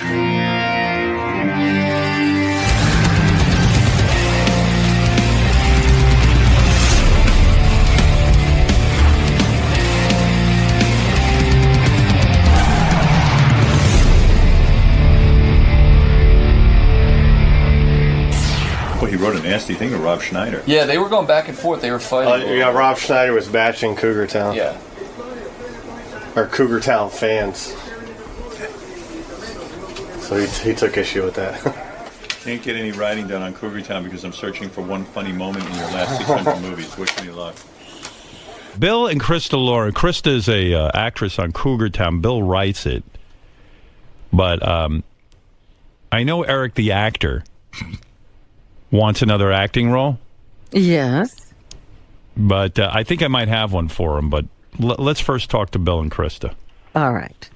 Well, he wrote a nasty thing to Rob Schneider. Yeah, they were going back and forth. They were fighting. Yeah, Rob Schneider was bashing Cougar Town. Yeah. Or Cougar Town fans. So he took issue with that. Can't get any writing done on Cougar Town because I'm searching for one funny moment in your last 600 movies. Wish me luck. Bill and Christa Miller. Christa is a actress on Cougar Town. Bill writes it. But I know Eric the actor wants another acting role. Yes. But I think I might have one for him. But let's first talk to Bill and Christa. All right.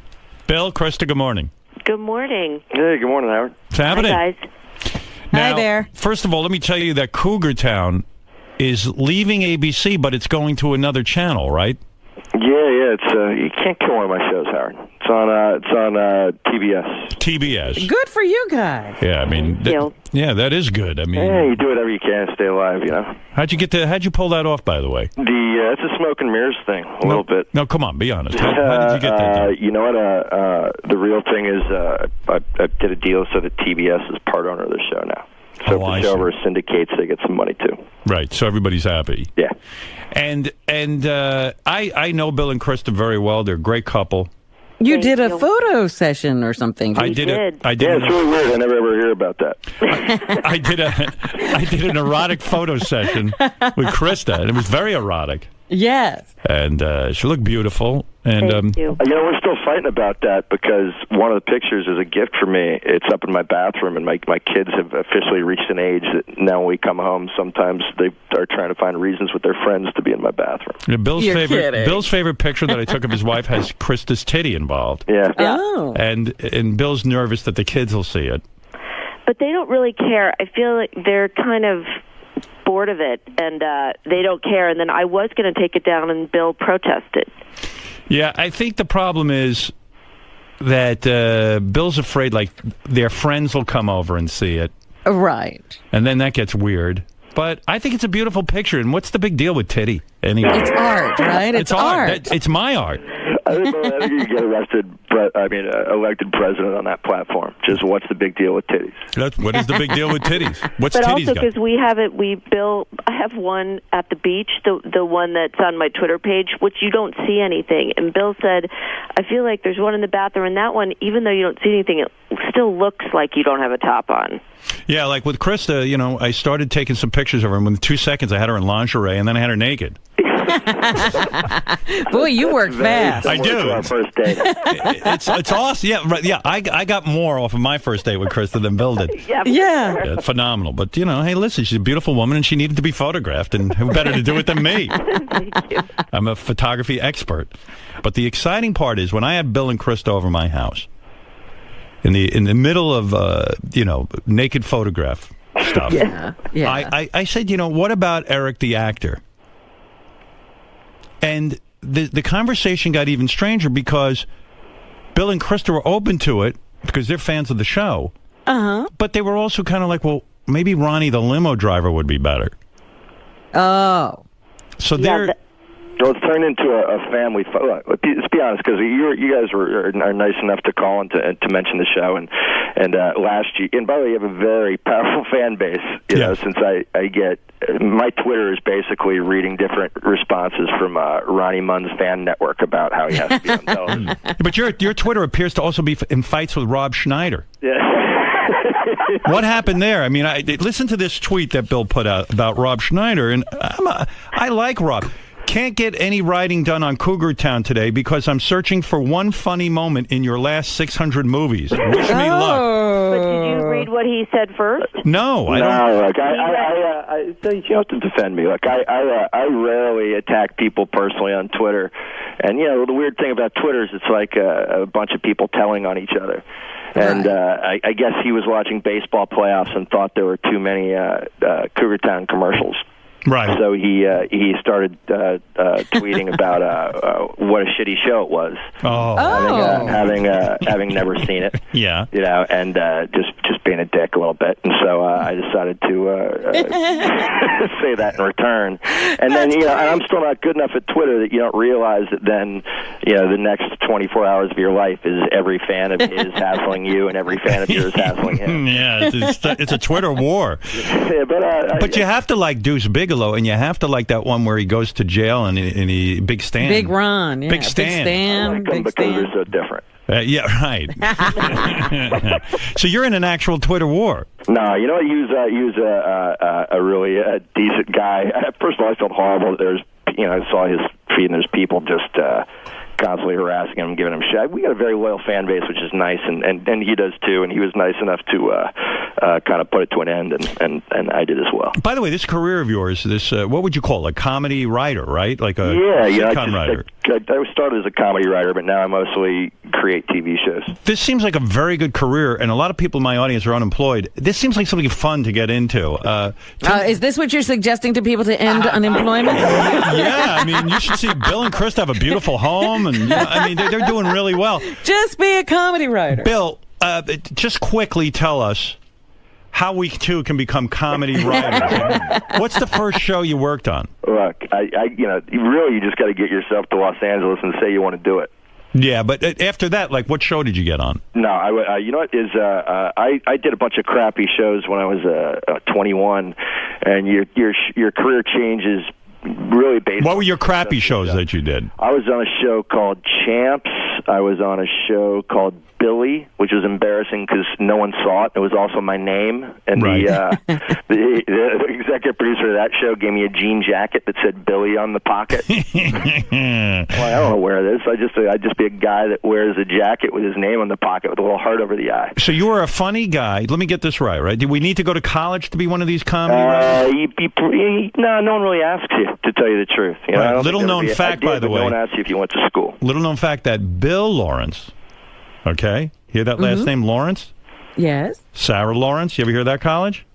Bill, Christa, good morning. Good morning. Hey, good morning, Howard. What's happening? Hi, guys. Now, hi there. First of all, let me tell you that Cougar Town is leaving ABC, but it's going to another channel, right? Yeah, it's you can't kill one of my shows, Howard. It's on TBS. TBS. Good for you guys. Yeah, I mean, yeah, that is good. I mean, yeah, you do whatever you can to stay alive, you know. How'd you pull that off, by the way? It's a smoke and mirrors thing, a little bit. No, come on, be honest. How did you get that done? You know what? The real thing is, I did a deal so that TBS is part owner of the show now. So if the show ever syndicates, they get some money too. Right. So everybody's happy. Yeah. And I know Bill and Christa very well. They're a great couple. You did a photo session or something. I did. Yeah, it's really weird. I never ever hear about that. I did an erotic photo session with Christa, and it was very erotic. Yes. And she looked beautiful. And Thank you. You know, we're still fighting about that because one of the pictures is a gift for me. It's up in my bathroom, and my kids have officially reached an age that now when we come home, sometimes they are trying to find reasons with their friends to be in my bathroom. Yeah, Bill's favorite picture that I took of his wife has Christa's titty involved. Yeah. Oh. And Bill's nervous that the kids will see it. But they don't really care. I feel like they're kind of bored of it, and they don't care. And then I was going to take it down, and Bill protested. Yeah, I think the problem is that Bill's afraid, like, their friends will come over and see it. Right. And then that gets weird. But I think it's a beautiful picture, and what's the big deal with titty? Anyway. It's art, right? It's art. It's my art. I think you get elected president on that platform. Just what's the big deal with titties? What is the big deal with titties? What's but titties also got? because I have one at the beach, the one that's on my Twitter page, which you don't see anything. And Bill said, I feel like there's one in the bathroom, and that one, even though you don't see anything, it still looks like you don't have a top on. Yeah, like with Christa, you know, I started taking some pictures of her, and within 2 seconds I had her in lingerie, and then I had her naked. Boy, you work fast. I do. Our first date. It's awesome. Yeah, right. Yeah, I got more off of my first date with Christa than Bill did. Yeah. Phenomenal. But, you know, hey, listen, she's a beautiful woman, and she needed to be photographed, and who better to do it than me? Thank you. I'm a photography expert. But the exciting part is when I had Bill and Christa over my house, in the middle of, naked photograph stuff, Yeah. I said, you know, what about Eric the actor? And the conversation got even stranger because Bill and Christa were open to it because they're fans of the show. Uh-huh. But they were also kind of like, well, maybe Ronnie the limo driver would be better. Oh. So they're... Well, it's turned into a family. Let's be honest, because you guys are nice enough to call and to mention the show, and last year. And by the way, you have a very powerful fan base. You know, since I get my Twitter is basically reading different responses from Ronnie Mund's fan network about how he has to be on television. But your Twitter appears to also be in fights with Rob Schneider. Yeah. What happened there? I mean, listen to this tweet that Bill put out about Rob Schneider, and I like Rob. Can't get any writing done on Cougar Town today because I'm searching for one funny moment in your last 600 movies. Wish me luck. But did you read what he said first? No, I don't. No, look, you don't have to defend me. Look, I rarely attack people personally on Twitter. And, you know, the weird thing about Twitter is it's like a bunch of people telling on each other. And I guess he was watching baseball playoffs and thought there were too many Cougar Town commercials. Right. So he started tweeting about what a shitty show it was. Having never seen it. Yeah. And just being a dick a little bit. And so I decided to say that in return. And then and I'm still not good enough at Twitter that you don't realize that then the next 24 hours of your life is every fan of his hassling you and every fan of yours hassling him. Yeah, it's a Twitter war. Yeah, but you have to like Deuce Bigelow, and you have to like that one where he goes to jail and he Big Stan. Big Ron. Yeah. Big Stan. I like them because they're so different. Yeah, right. So you're in an actual Twitter war. No, I use a really decent guy. First of all, I felt horrible that I saw his feed and there's people just constantly harassing him, giving him shit. We got a very loyal fan base, which is nice, and he does too. And he was nice enough to kind of put it to an end, and I did as well. By the way, this career of yours, this what would you call it? A comedy writer, right? Like a sitcom writer. I started as a comedy writer, but now I mostly create TV shows. This seems like a very good career, and a lot of people in my audience are unemployed. This seems like something fun to get into. Is this what you're suggesting to people to end unemployment? Yeah, I mean, you should see Bill and Christa have a beautiful home, and they're doing really well. Just be a comedy writer. Bill, just quickly tell us how we too can become comedy writers. What's the first show you worked on? Look, you just got to get yourself to Los Angeles and say you want to do it. Yeah, but after that, like, what show did you get on? No, I did a bunch of crappy shows when I was 21, and your career changes really based. What were your crappy shows that you did? I was on a show called Champs. I was on a show called Billy, which was embarrassing because no one saw it. It was also my name, and right. the executive producer of that show gave me a jean jacket that said Billy on the pocket. Well, I don't know where it is. I'd just be a guy that wears a jacket with his name on the pocket with a little heart over the eye. So you were a funny guy. Let me get this right? Do we need to go to college to be one of these comedy writers? No one really asks you, to tell you the truth. Right. Little known fact, by the way. No one asks you if you went to school. Little known fact that Bill Lawrence, okay, hear that last name, Lawrence? Yes. Sarah Lawrence, you ever hear that college?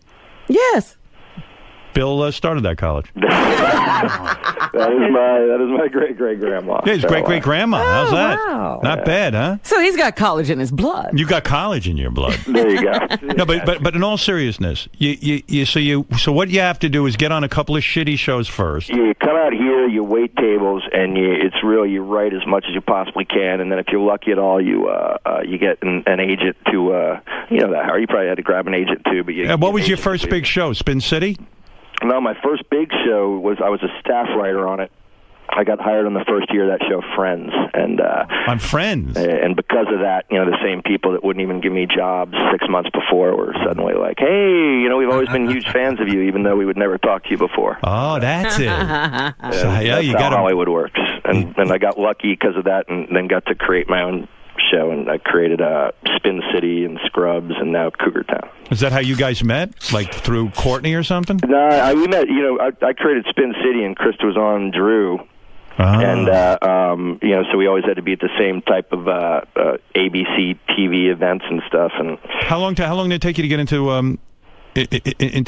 Yes. Bill started that college. That is my great-great-grandma. Yeah, his great-great-grandma. How's that? Wow. Not bad, huh? So he's got college in his blood. You got college in your blood. There you go. No, but in all seriousness, so what you have to do is get on a couple of shitty shows first. You come out here, you wait tables, and you write as much as you possibly can, and then if you're lucky at all, you get an agent to you probably had to grab an agent too. But what was your first big show? Spin City? No, my first big show was I was a staff writer on it. I got hired on the first year of that show, Friends, and on Friends, and because of that, the same people that wouldn't even give me jobs 6 months before were suddenly like, "Hey, we've always been huge fans of you, even though we would never talk to you before." Oh, that's it. That's how Hollywood works, and I got lucky because of that, and then got to create my own show, and I created Spin City and Scrubs, and now Cougar Town. Is that how you guys met? Like through Courtney or something? No, we met. I created Spin City, and Christa was on Drew. And so we always had to be at the same type of ABC TV events and stuff. And how long did it take you to get into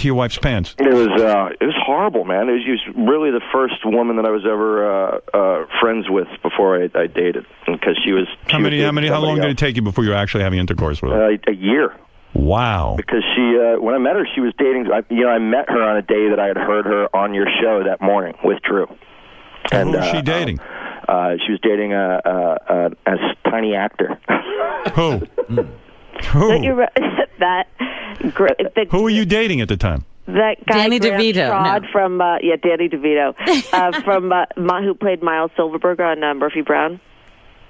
your wife's pants? It was horrible, man. She was really the first woman that I was ever friends with before I dated, because she was. How long did it take you before you were actually having intercourse with her? A year. Wow. Because when I met her, she was dating. I met her on a day that I had heard her on your show that morning with Drew. And who was she dating? She was dating a tiny actor. Who? Who were you dating at the time? That guy, Danny DeVito, from Danny DeVito, from who played Miles Silverberg on Murphy Brown.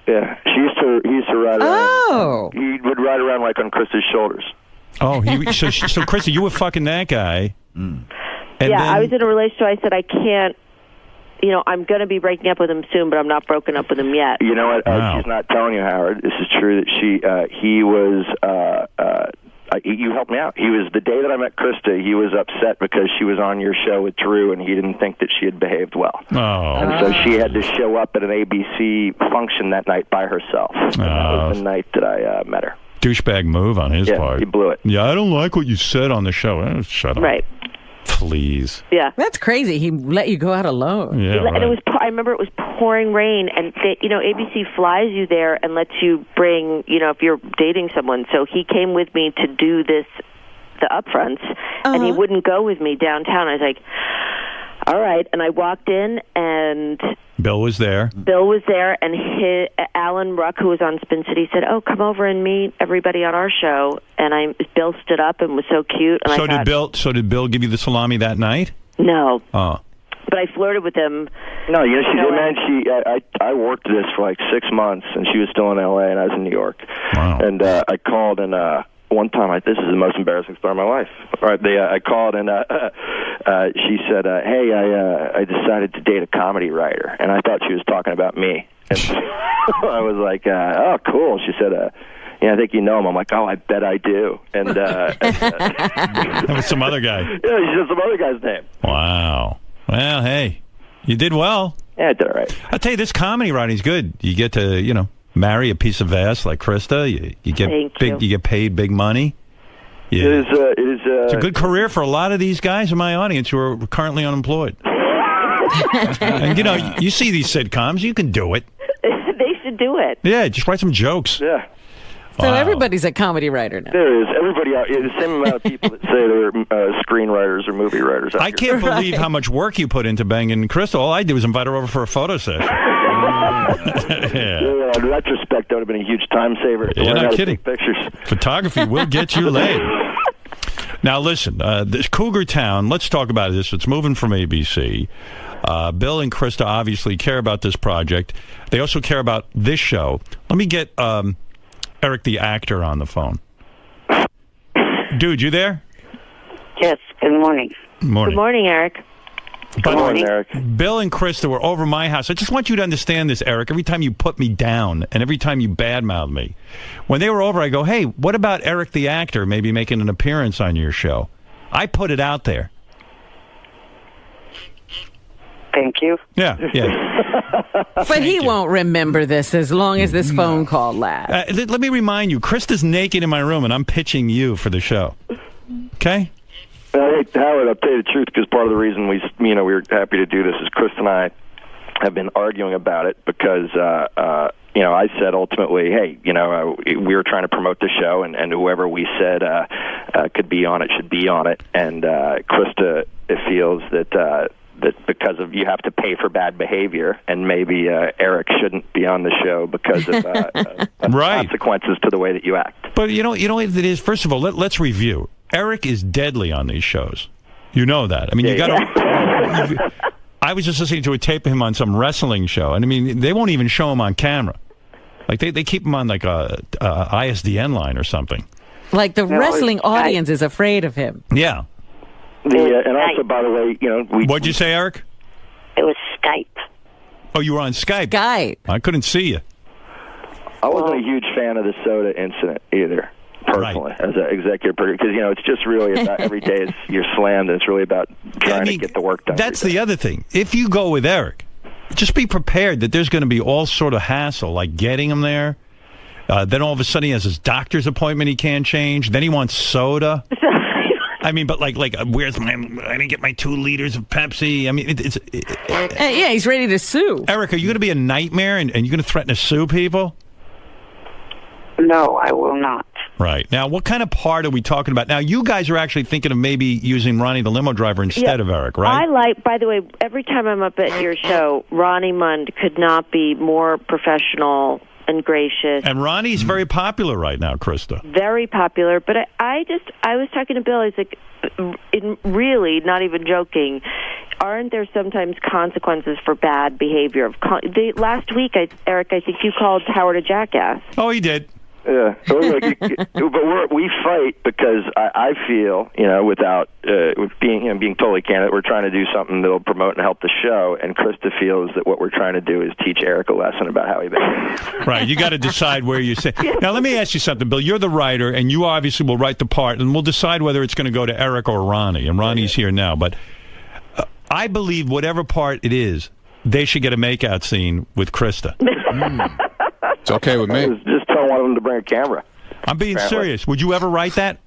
Yeah, he used to ride around. Oh, he would ride around like on Krista's shoulders. Oh, so Krista, you were fucking that guy. And I was in a relationship. I said I can't. I'm going to be breaking up with him soon, but I'm not broken up with him yet. You know what? Wow. She's not telling you, Howard. This is true that he was. You helped me out. He was the day that I met Christa. He was upset because she was on your show with Drew, and he didn't think that she had behaved well. Oh. And so she had to show up at an ABC function that night by herself. And that was the night that I met her. Douchebag move on his part. He blew it. Yeah, I don't like what you said on the show. Shut up. Right. Please. Yeah. That's crazy. He let you go out alone. Yeah, right. And I remember it was pouring rain, and ABC flies you there and lets you bring, if you're dating someone. So he came with me to do the upfronts, and he wouldn't go with me downtown. I was like, all right. And I walked in, and Bill was there. And Alan Ruck, who was on Spin City, said, "Oh, come over and meet everybody on our show." And Bill stood up and was so cute. And So did Bill give you the salami that night? No. Oh. But I flirted with him. No, she did, man. I worked this for like 6 months, and she was still in L.A., and I was in New York. Wow. And I called, and one time, this is the most embarrassing story of my life. All right, I called, and she said, "Hey, I decided to date a comedy writer," and I thought she was talking about me. And I was like, "Oh, cool." She said, "Yeah, I think you know him." I'm like, "Oh, I bet I do." And that was some other guy. Yeah, she said some other guy's name. Wow. Well, hey, you did well. Yeah, I did all right. I'll tell you, this comedy writing's good. You get to, marry a piece of ass like Christa. You get paid big money. Yeah. It's a good career for a lot of these guys in my audience who are currently unemployed. And you see these sitcoms, you can do it. They should do it. Yeah, just write some jokes. Yeah. So everybody's a comedy writer now. There is. Everybody out the same amount of people that say they're screenwriters or movie writers. I can't believe how much work you put into banging Christa. All I did was invite her over for a photo session. Yeah, in retrospect, that would have been a huge time saver. You're not kidding. Pictures. Photography will get you laid. Now, listen, this Cougar Town, let's talk about this. It's moving from ABC. Bill and Christa obviously care about this project. They also care about this show. Let me get Eric the actor on the phone. Dude, you there? Yes, good morning. Morning. Good morning, Eric. Good morning, Eric. Bill and Christa were over my house. I just want you to understand this, Eric. Every time you put me down and every time you badmouth me, when they were over, I go, "Hey, what about Eric the actor maybe making an appearance on your show?" I put it out there. Thank you. Yeah. But he won't remember this as long as this phone call lasts. Let me remind you, Krista's naked in my room, and I'm pitching you for the show. Okay? Hey, Howard, I'll tell you the truth, because part of the reason we were happy to do this is Christa and I have been arguing about it because, I said ultimately, hey, we were trying to promote the show, and whoever we said could be on it should be on it. And Christa feels that because of you have to pay for bad behavior, and maybe Eric shouldn't be on the show because of right. consequences to the way that you act. But you know what it is? First of all, let's review. Eric is deadly on these shows. You know that. I mean, you got to... I was just listening to a tape of him on some wrestling show, and I mean, they won't even show him on camera. Like, they keep him on, like, a ISDN line or something. Like, the wrestling audience is afraid of him. Yeah. And also, by the way, What'd you say, Eric? It was Skype. Oh, you were on Skype. Skype. I couldn't see you. I wasn't a huge fan of the soda incident either, personally, as an executive producer, because it's just really about every day you're slammed, and it's really about trying to get the work done. That's the other thing. If you go with Eric, just be prepared that there's going to be all sort of hassle, like getting him there. Then all of a sudden he has his doctor's appointment he can't change. Then he wants soda. I mean, but like, where's I didn't get my 2 liters of Pepsi. I mean, Yeah, he's ready to sue. Eric, are you going to be a nightmare and you're going to threaten to sue people? No, I will not. Right. Now, what kind of part are we talking about? Now, you guys are actually thinking of maybe using Ronnie the limo driver instead of Eric, right? By the way, every time I'm up at your show, Ronnie Mund could not be more professional and gracious. And Ronnie's very popular right now, Christa. Very popular. But I was talking to Bill. I was like, really, not even joking, aren't there sometimes consequences for bad behavior? Last week, Eric, I think you called Howard a jackass. Oh, he did. Yeah, but we fight because I feel, without being totally candid, we're trying to do something that'll promote and help the show, and Christa feels that what we're trying to do is teach Eric a lesson about how he behaves. Right, you got to decide where you say. Now, let me ask you something, Bill. You're the writer, and you obviously will write the part, and we'll decide whether it's going to go to Eric or Ronnie, and Ronnie's here now, but I believe whatever part it is, they should get a makeout scene with Christa. It's okay with me. Just tell one of them to bring a camera. I'm being serious. Would you ever write that?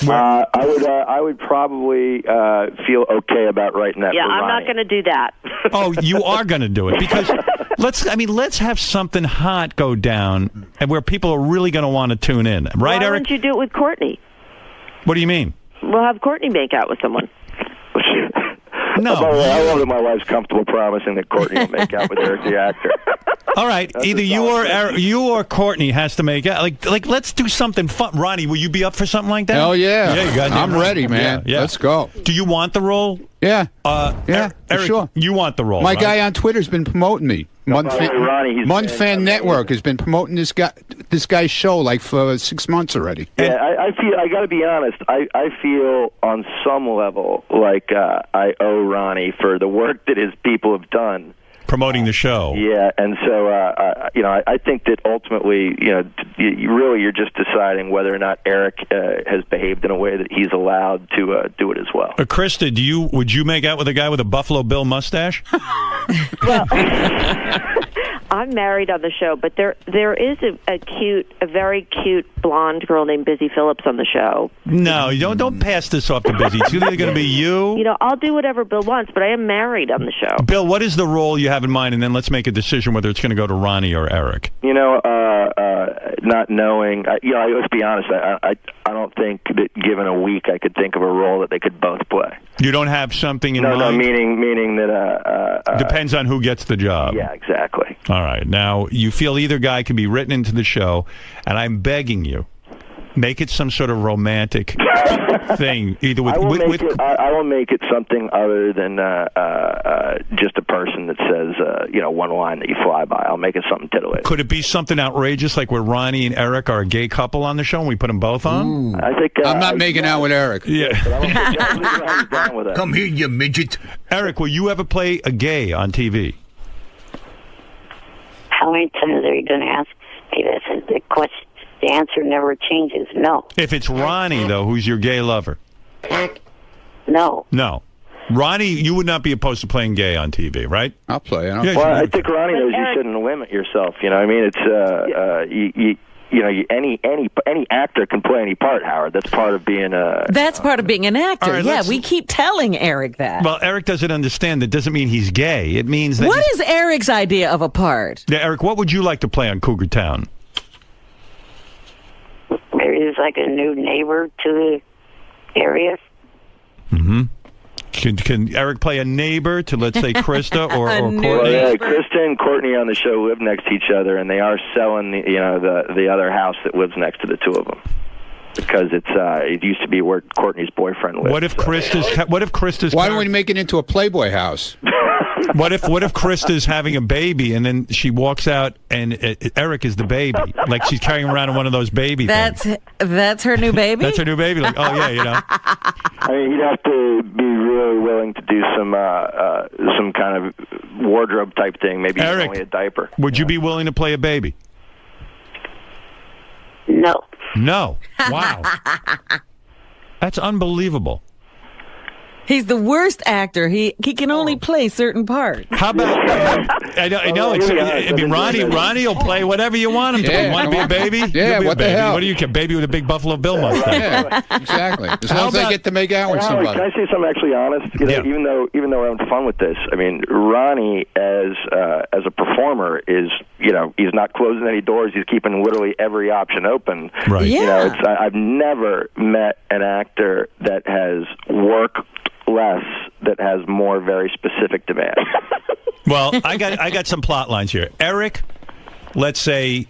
I would probably feel okay about writing that. Yeah, for I'm Ronnie. not going to do that. Oh, you are going to do it because let's have something hot go down and where people are really going to want to tune in, right, Why Eric? wouldn't you do it with Courtney? What do you mean? We'll have Courtney make out with someone. No. By the way, I love that my wife's comfortable promising that Courtney will make out with Eric the actor. All right, either you or Courtney has to make out. Like let's do something fun. Ronnie, will you be up for something like that? Hell yeah. Yeah, you got I'm ready, man. Yeah. Let's go. Do you want the role? Yeah. Eric, sure. You want the role? My right? guy on Twitter's been promoting me. Mund Fan Network has been promoting this guy's show like for 6 months already. Yeah, I got to be honest. I feel on some level like I owe Ronnie for the work that his people have done promoting the show. Yeah, and so I think that ultimately, you're just deciding whether or not Eric has behaved in a way that he's allowed to do it as well. Krista, would you make out with a guy with a Buffalo Bill mustache? Well, I'm married on the show, but there is a very cute blonde girl named Busy Phillips on the show. No, you don't pass this off to Busy. It's either going to be you. I'll do whatever Bill wants, but I am married on the show. Bill, what is the role you have in mind, and then let's make a decision whether it's going to go to Ronnie or Eric. Not knowing, let's be honest. I don't think that given a week I could think of a role that they could both play. You don't have something in mind? No, meaning that... depends on who gets the job. Yeah, exactly. All right. Now, you feel either guy can be written into the show, and I'm begging you, make it some sort of romantic thing. Either with I will make it something other than just a person that says, one line that you fly by. I'll make it something titillating. Could it be something outrageous like where Ronnie and Eric are a gay couple on the show and we put them both on? Ooh. I think I'm not making out with Eric. Yeah. Come here, you midget. Eric, will you ever play a gay on TV? How many times are you going to ask me this? And the question, the answer never changes. No. If it's Ronnie, though, who's your gay lover? No. No. Ronnie, you would not be opposed to playing gay on TV, right? I'll play. I think Ronnie knows you shouldn't limit yourself. You know, I mean, it's any actor can play any part. Howard, that's part of being a. That's part of being an actor. Right, yeah, we keep telling Eric that. Well, Eric doesn't understand. That doesn't mean he's gay. It means that. What is Eric's idea of a part? Yeah, Eric, what would you like to play on Cougar Town? Maybe there's like a new neighbor to the area. Mm-hmm. Can Eric play a neighbor to, let's say, Christa or Courtney? Well, yeah, Christa and Courtney on the show live next to each other, and they are selling the other house that lives next to the two of them because it used to be where Courtney's boyfriend lived. What if Christa's? Why don't we make it into a Playboy house? What if Krista's having a baby and then she walks out and Eric is the baby, like she's carrying around one of those baby things? That's her new baby. That's her new baby. Like, oh yeah, I mean, you'd have to be really willing to do some kind of wardrobe type thing. Maybe Eric, only a diaper. Would you be willing to play a baby? No. No. Wow. That's unbelievable. He's the worst actor. He can only play certain parts. How about? I know. I mean, Ronnie will play whatever you want him to. Yeah, you want to be a baby? Yeah. What the hell? What do you care? Baby with a big Buffalo Bill mustache. Yeah, exactly. As long as I get to make out with somebody. Can I say something actually honest? Even though we're having fun with this, I mean, Ronnie as a performer is, he's not closing any doors. He's keeping literally every option open. Right. Yeah. I've never met an actor that has worked less, that has more very specific demands. Well, I got some plot lines here. Eric, let's say,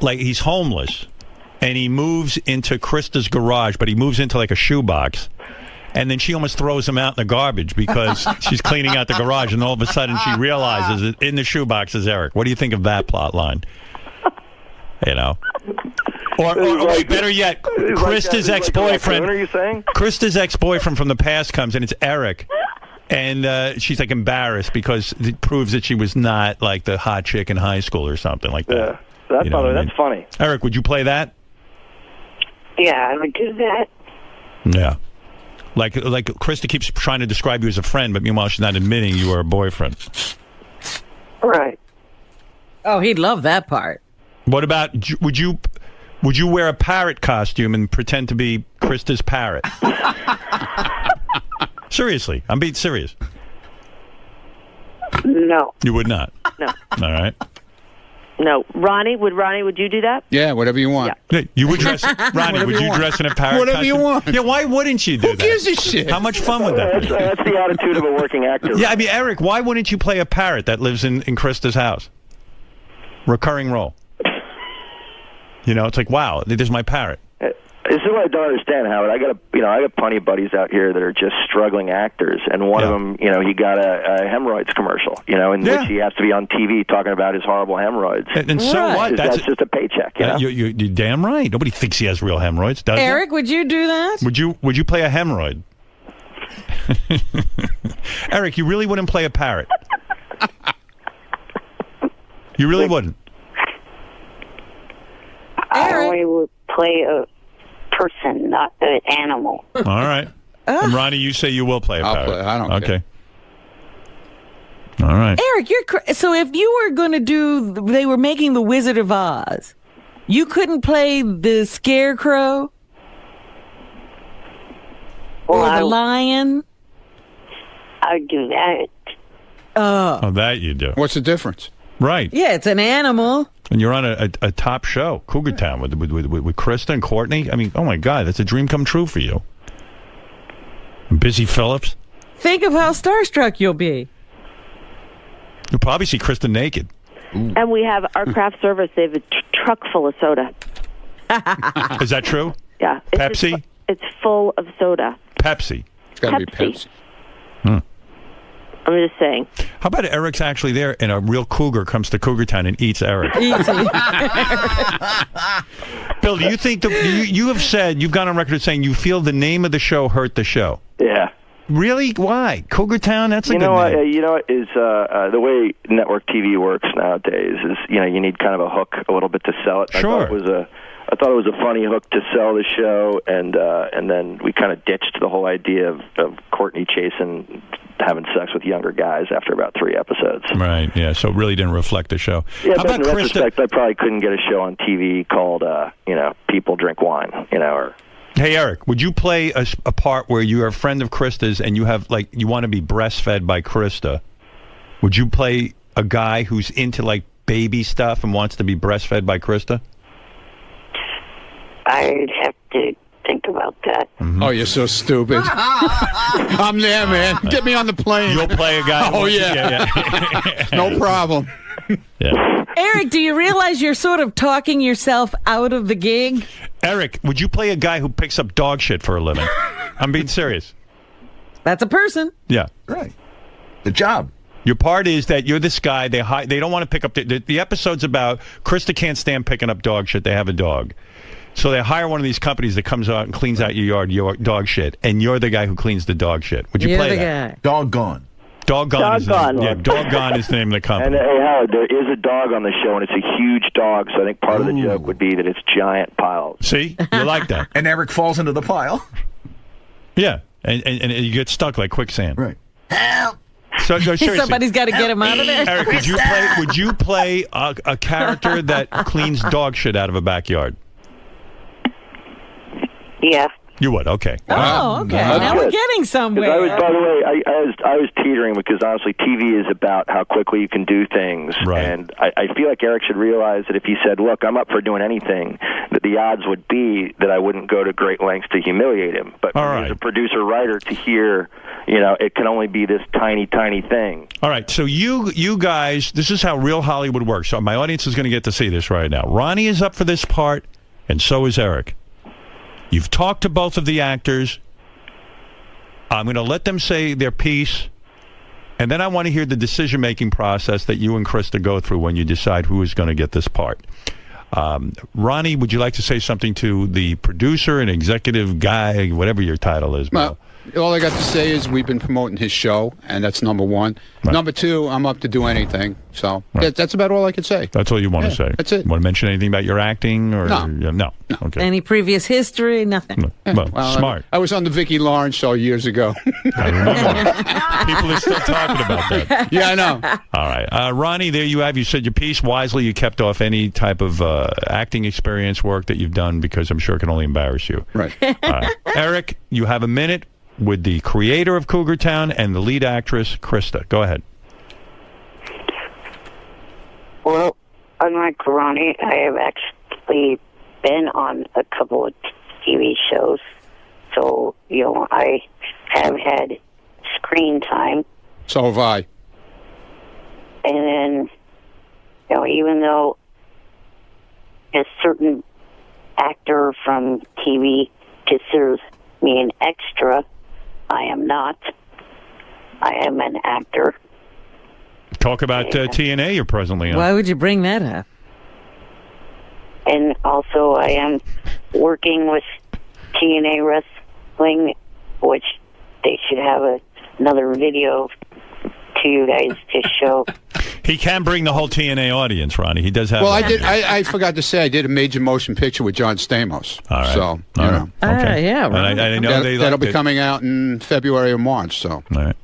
like he's homeless, and he moves into Krista's garage, but he moves into like a shoebox, and then she almost throws him out in the garbage because she's cleaning out the garage, and all of a sudden she realizes that in the shoebox is Eric. What do you think of that plot line? Or better yet, Krista's ex-boyfriend. What are you saying? Krista's ex-boyfriend from the past comes, and it's Eric. And she's like embarrassed because it proves that she was not like the hot chick in high school or something like that. Yeah, that's funny. Eric, would you play that? Yeah, I would do that. Yeah. Like Christa keeps trying to describe you as a friend, but meanwhile she's not admitting you are a boyfriend. Right. Oh, he'd love that part. What about, would you Would you wear a parrot costume and pretend to be Krista's parrot? Seriously, I'm being serious. No. You would not? No. All right. No. Ronnie, would you do that? Yeah, whatever you want. Yeah. You would dress, Ronnie, would you dress in a parrot Whatever costume? you want. Yeah, why wouldn't you do that? Who gives a shit? How much fun would that be? That's the attitude of a working actor. Yeah, I mean, Eric, why wouldn't you play a parrot that lives in Krista's house? Recurring role. You know, it's like, wow, there's my parrot. This is what I don't understand, Howard. I got plenty of buddies out here that are just struggling actors, and one of them, he got a hemorrhoids commercial, in which he has to be on TV talking about his horrible hemorrhoids. And so what? That's just a paycheck. You're damn right. Nobody thinks he has real hemorrhoids, does Eric, would you do that? Would you play a hemorrhoid? Eric, you really wouldn't play a parrot. You really wouldn't. I would play a person, not an animal. All right. And Ronnie, you say you will play a parrot. I don't care. All right. Eric, so if you were going to they were making The Wizard of Oz, you couldn't play the Scarecrow or the lion? I'd do that. Oh, that you do. What's the difference? Right. Yeah, it's an animal. And you're on a top show, Cougar Town, with Christa and Courtney. I mean, oh my God, that's a dream come true for you. And Busy Phillips. Think of how starstruck you'll be. You'll probably see Christa naked. Ooh. And we have our craft service. They have a truck full of soda. Is that true? Yeah. Pepsi? It's full of soda. Pepsi. It's got to be Pepsi. I'm just saying. How about Eric's actually there and a real cougar comes to Cougar Town and eats Eric? Easy. Bill, do you think you have said, you've gone on record saying you feel the name of the show hurt the show? Yeah. Really? Why? Cougar Town? That's a good name. You know what is the way network TV works nowadays is you need kind of a hook a little bit to sell it. Sure. I thought it was a funny hook to sell the show, and then we kind of ditched the whole idea of Courtney chasing having sex with younger guys after about 3 episodes. Right, yeah, so it really didn't reflect the show. Yeah, How but about in Christa? retrospect, I probably couldn't get a show on TV called, People Drink Wine, or... Hey, Eric, would you play a part where you're a friend of Krista's and you have, you want to be breastfed by Christa? Would you play a guy who's into, baby stuff and wants to be breastfed by Christa? I'd have to think about that. Mm-hmm. Oh, you're so stupid. I'm there, man. Get me on the plane. You'll play a guy. Oh, yeah. No problem. Yeah. Eric, do you realize you're sort of talking yourself out of the gig? Eric, would you play a guy who picks up dog shit for a living? I'm being serious. That's a person. Yeah. Right. The job. Your part is that you're this guy. They don't want to pick up the episode's about Christa can't stand picking up dog shit. They have a dog. So they hire one of these companies that comes out and cleans out your dog shit, and you're the guy who cleans the dog shit. Would you play that? Guy. Doggone. Doggone is the name of the company. And hey, Howard, there is a dog on the show, and it's a huge dog, so I think part of the joke would be that it's giant piles. See? You like that. And Eric falls into the pile. Yeah, and you get stuck like quicksand. Right. Help! So, no, somebody's got to get him out of there. Eric, would you play a character that cleans dog shit out of a backyard? Yeah. You would, okay. Oh, okay. Now we're getting somewhere. By the way, I was teetering because honestly, TV is about how quickly you can do things, right. And I feel like Eric should realize that if he said, "Look, I'm up for doing anything," that the odds would be that I wouldn't go to great lengths to humiliate him. But as a producer writer, to hear, it can only be this tiny thing. All right, so you guys, this is how real Hollywood works. So my audience is going to get to see this right now. Ronnie is up for this part, and so is Eric. You've talked to both of the actors. I'm going to let them say their piece, and then I want to hear the decision-making process that you and Christa go through when you decide who is going to get this part. Ronnie, would you like to say something to the producer and executive guy, whatever your title is? Well, All I got to say is we've been promoting his show, and that's number one. Right. Number two, I'm up to do anything. So that's about all I could say. That's all you want to say? That's it. Want to mention anything about your acting? Or No. Okay. Any previous history? Nothing. Well, smart. I was on the Vicki Lawrence show years ago. I remember. People are still talking about that. Yeah, I know. All right. Ronnie, there you have. You said your piece. Wisely, you kept off any type of acting experience work that you've done because I'm sure it can only embarrass you. Right. All right. Eric, you have a minute with the creator of Cougar Town and the lead actress, Christa. Go ahead. Well, unlike Ronnie, I have actually been on a couple of TV shows. So, I have had screen time. So have I. And then, even though a certain actor from TV considers me an extra, I am not. I am an actor. Talk about TNA you're presently on. Why would you bring that up? And also, I am working with TNA Wrestling, which they should have another video to you guys to show. He can bring the whole TNA audience, Ronnie. He does have. Well, I forgot to say I did a major motion picture with John Stamos. All right. So Okay. Yeah. Right. I know that'll be coming out in February or March. So. All right.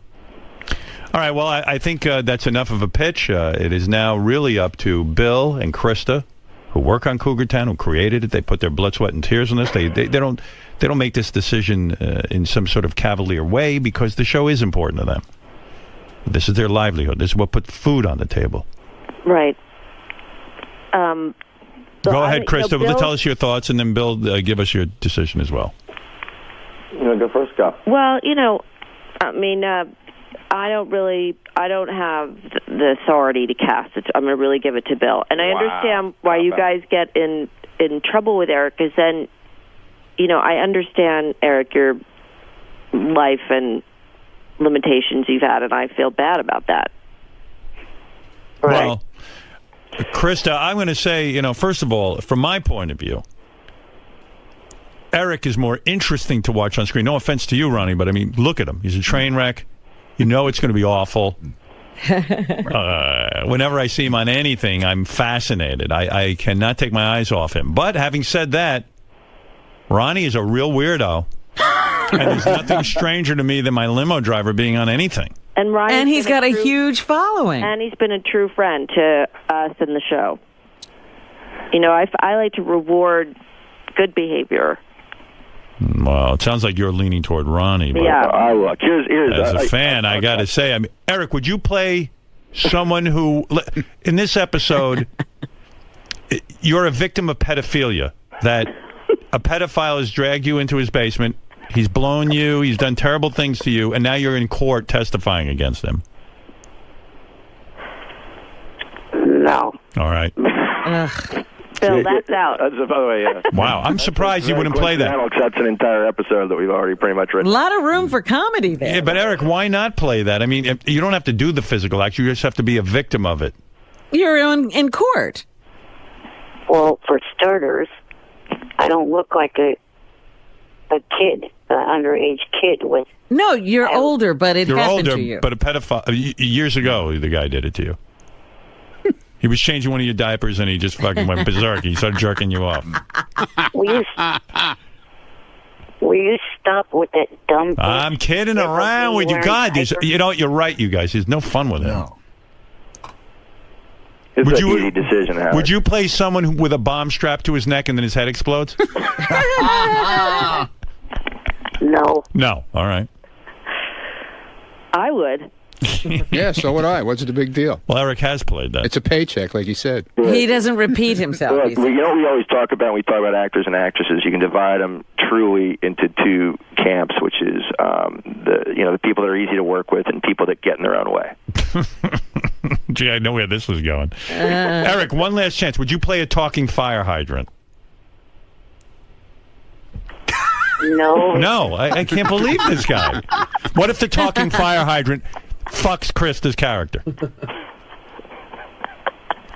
All right. Well, I think that's enough of a pitch. It is now really up to Bill and Christa, who work on Cougar Town, who created it. They put their blood, sweat, and tears on this. They don't make this decision in some sort of cavalier way because the show is important to them. This is their livelihood. This is what put food on the table. Right. Go ahead, Christa. Tell us your thoughts, and then Bill, give us your decision as well. Go first, go. Well, I don't have the authority to cast it. I'm going to really give it to Bill. And I understand why you guys get in trouble with Eric, because then, I understand, Eric, your life and limitations you've had, and I feel bad about that. Right. Well, Christa, I'm going to say, first of all, from my point of view, Eric is more interesting to watch on screen. No offense to you, Ronnie, but look at him. He's a train wreck. It's going to be awful. Whenever I see him on anything, I'm fascinated. I cannot take my eyes off him. But having said that, Ronnie is a real weirdo. And there's nothing stranger to me than my limo driver being on anything. And he's got a huge following. And he's been a true friend to us in the show. I like to reward good behavior. Well, it sounds like you're leaning toward Ronnie. But yeah. I look. As a fan, I got to say, Eric, would you play someone who, in this episode, you're a victim of pedophilia, that a pedophile has dragged you into his basement, he's blown you, he's done terrible things to you, and now you're in court testifying against him? No. All right. Bill, that's out. By the way, wow, I'm surprised you wouldn't play that. That's an entire episode that we've already pretty much written. A lot of room for comedy there. Yeah, but Eric, why not play that? You don't have to do the physical act. You just have to be a victim of it. You're in court. Well, for starters, I don't look like a kid, an underage kid with... No, you're older, but it happened to you. But a pedophile... Years ago, the guy did it to you. He was changing one of your diapers, and he just fucking went berserk. He started jerking you off. Will you stop with that dumb... I'm kidding around with you. God, you're right, you guys. There's no fun with him. No. It's an easy decision, Howard. Would you play someone with a bomb strapped to his neck and then his head explodes? No. No. All right. I would. Yeah, so would I. What's the big deal? Well, Eric has played that. It's a paycheck, like he said. He doesn't repeat himself. Look, we always talk about when we talk about actors and actresses, you can divide them truly into two camps, which is the people that are easy to work with and people that get in their own way. Gee, I know where this was going. Eric, one last chance. Would you play a talking fire hydrant? No. No, I can't believe this guy. What if the talking fire hydrant fucks Christa's character?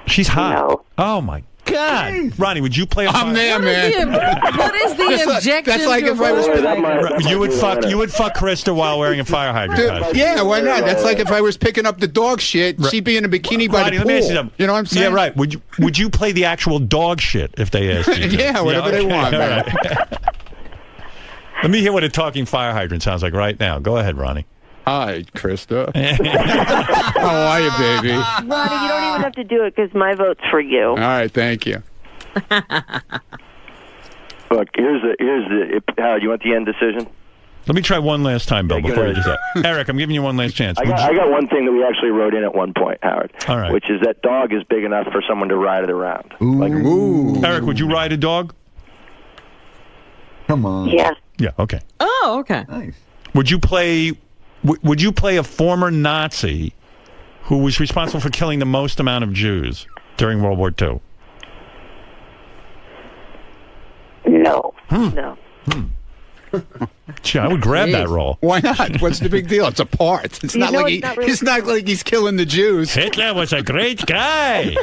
She's hot. No. Oh, my God. Ronnie, would you play a I'm there, man. What is the objection? That's like if I was. You would fuck Christa while wearing a fire hydrant costume. Yeah, why not? That's like if I was picking up the dog shit, she'd be in a bikini by Ronnie, the let me ask you pool. something. You know what I'm saying? Yeah, right. Would you play the actual dog shit if they asked you? Yeah, whatever they want, man. Right. Let me hear what a talking fire hydrant sounds like right now. Go ahead, Ronnie. Hi, Christa. How are you, baby? Ronnie, you don't even have to do it because my vote's for you. All right, thank you. Look, here's the Howard, you want the end decision? Let me try one last time, Bill, before you do that. Eric, I'm giving you one last chance. I got one thing that we actually wrote in at one point, Howard. All right. Which is that dog is big enough for someone to ride it around. Ooh. Eric, would you ride a dog? Come on. Yeah. Yeah, okay. Oh, okay. Nice. Would you play a former Nazi who was responsible for killing the most amount of Jews during World War II? No. No. Gee, I would grab that role. Why not? What's the big deal? It's a part. It's not like it's not like he's killing the Jews. Hitler was a great guy.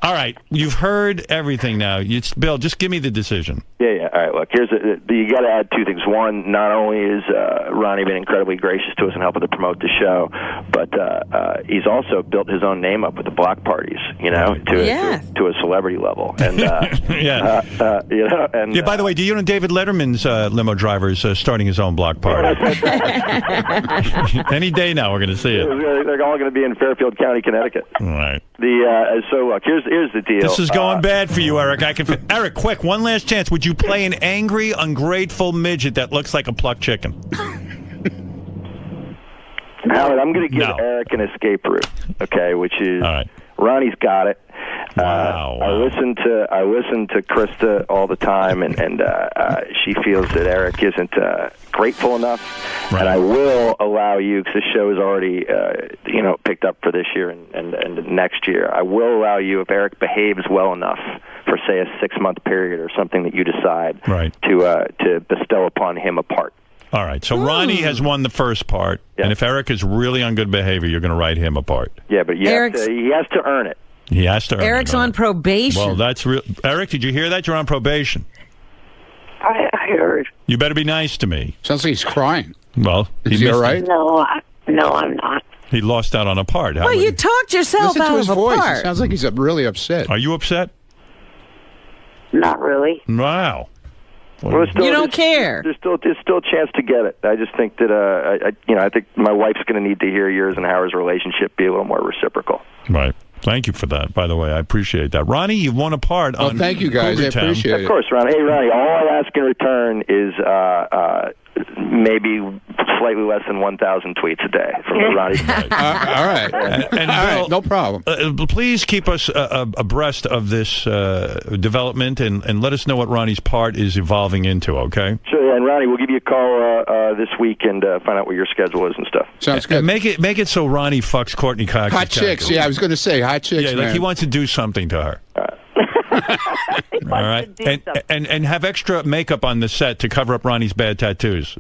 All right, you've heard everything now. Bill, just give me the decision. Yeah. All right, look, you got to add two things. One, not only is Ronnie been incredibly gracious to us and helping to promote the show, but he's also built his own name up with the block parties, to a celebrity level. And by the way, do you know David Letterman's limo driver is starting his own block party? Any day now, we're going to see it. They're all going to be in Fairfield County, Connecticut. All right. So look, here's the deal. This is going bad for you, Eric. Eric, quick, one last chance. Would you play an angry, ungrateful midget that looks like a plucked chicken? Howard, I'm going to give Eric an escape route, okay? Which is Ronnie's got it. Wow. I listen to Christa all the time, and she feels that Eric isn't grateful enough. Right. And I will allow you, because the show is already picked up for this year and next year. I will allow you, if Eric behaves well enough for, say, a 6-month period or something that you decide to bestow upon him a part. All right, so Ronnie has won the first part, and if Eric is really on good behavior, you're going to write him a part. Yeah, but he has to earn it. He has to earn Eric's on probation. Well, that's real. Eric, did you hear that? You're on probation. I heard. You better be nice to me. Sounds like he's crying. Well, is he all right? No, I'm not. He lost out on a part. Well, you talked yourself out of a part. It sounds like he's really upset. Are you upset? Not really. Wow. Well, you don't care. There's still a chance to get it. I just think that I think my wife's going to need to hear yours and Howard's relationship be a little more reciprocal. Right. Thank you for that, by the way. I appreciate that. Ronnie, you've won a part on thank you, guys. Cougar I Town. appreciate it. Of course, Ronnie. Hey, Ronnie, all I ask in return is maybe slightly less than 1,000 tweets a day from Ronnie. All right. And Bill, no problem. Please keep us abreast of this development and let us know what Ronnie's part is evolving into, okay? Sure, and Ronnie, we'll give you a call this week and find out what your schedule is and stuff. Sounds good. And make it so Ronnie fucks Courtney Cox. Hot chicks. Yeah, I was going to say hot chicks. Yeah, like he wants to do something to her. All right, and have extra makeup on the set to cover up Ronnie's bad tattoos.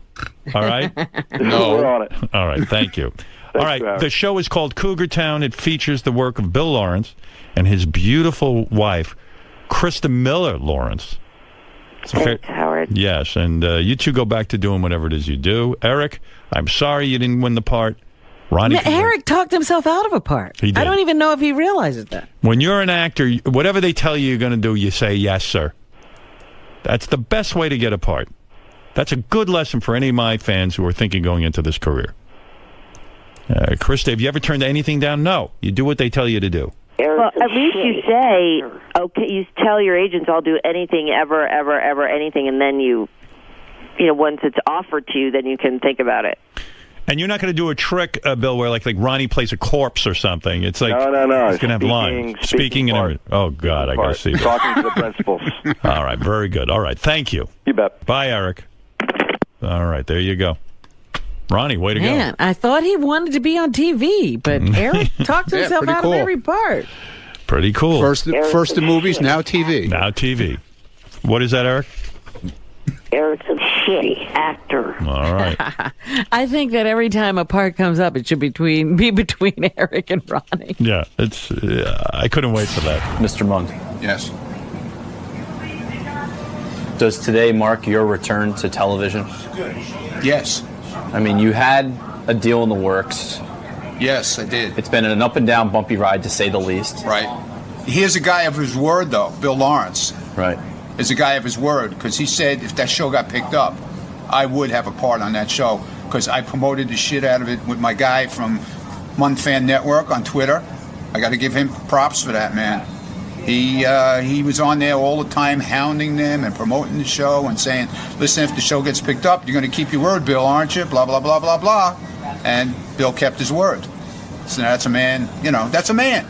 All right? No, we're on it. All right, thank you. All right, the show is called Cougar Town. It features the work of Bill Lawrence and his beautiful wife, Krista Miller Lawrence. Thanks, Howard. Yes, and you two go back to doing whatever it is you do. Eric, I'm sorry you didn't win the part. Ronnie, Eric talked himself out of a part. He did. I don't even know if he realizes that. When you're an actor, whatever they tell you you're going to do, you say, yes, sir. That's the best way to get a part. That's a good lesson for any of my fans who are thinking going into this career. Christa, have you ever turned anything down? No. You do what they tell you to do. Well, at least you say, okay, you tell your agents, I'll do anything, ever, anything, and then you once it's offered to you, then you can think about it. And you're not going to do a trick, Bill, where like Ronnie plays a corpse or something. It's like no. He's going to have lines, speaking and everything. Oh God, I got to see that. Talking to the principals. All right, very good. All right, thank you. You bet. Bye, Eric. All right, there you go. Ronnie, way to go. I thought he wanted to be on TV, but Eric talked himself out of every part. Pretty cool. First the movies, now TV. Now TV. What is that, Eric? Eric's shitty actor. All right. I think that every time a part comes up, it should be between Eric and Ronnie. Yeah, it's. I couldn't wait for that. Mr. Mund, Yes. does today mark your return to television? Yes. I mean, you had a deal in the works. Yes, I did. It's been an up and down, bumpy ride, to say the least. Right. Here's a guy of his word, though. Bill Lawrence Right. is a guy of his word, because he said if that show got picked up, I would have a part on that show, because I promoted the shit out of it with my guy from Mund Fan Network on Twitter. I got to give him props for that, man. He was on there all the time hounding them and promoting the show and saying, listen, if the show gets picked up, you're going to keep your word, Bill, aren't you? Blah, blah, blah, blah, blah. And Bill kept his word. So that's a man, that's a man.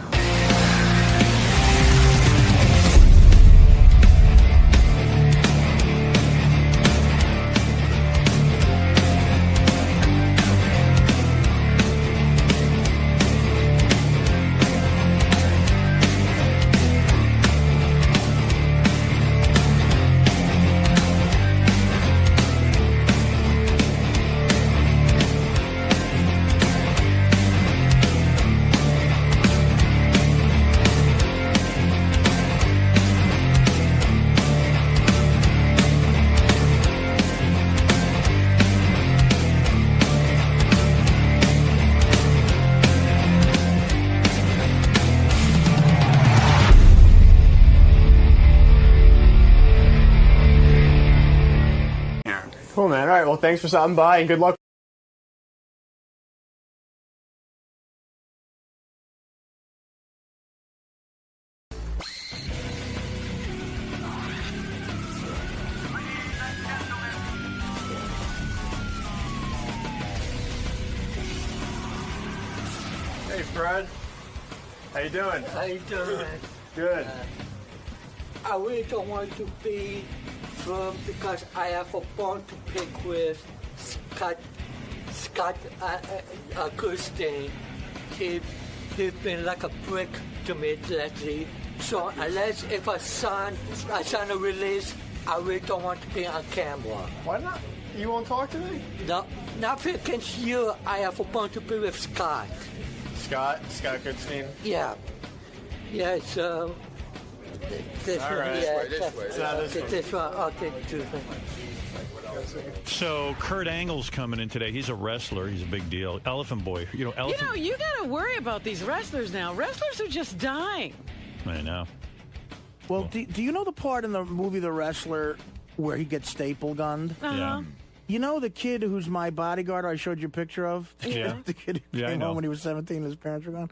Cool, man. All right, well, thanks for stopping by, and good luck. Hey, Fred. How you doing? How you doing? Good. I really don't want to be from because I have a bone to pick with Scott Kirsten. He's been like a brick to me lately. So unless if I sign a release, I really don't want to be on camera. Why not? You won't talk to me? No, not because you. I have a bone to pick with Scott. Scott Goodstein? Yeah. Yeah, so... This All right. Yeah, this one. Okay, So Kurt Angle's coming in today. He's a wrestler. He's a big deal. Elephant Boy. You got to worry about these wrestlers now. Wrestlers are just dying. I know. Well, do you know the part in the movie The Wrestler where he gets staple gunned? Yeah. You know the kid who's my bodyguard I showed you a picture of? Yeah. The kid who Yeah, I came know. home when he was 17 and his parents were gone?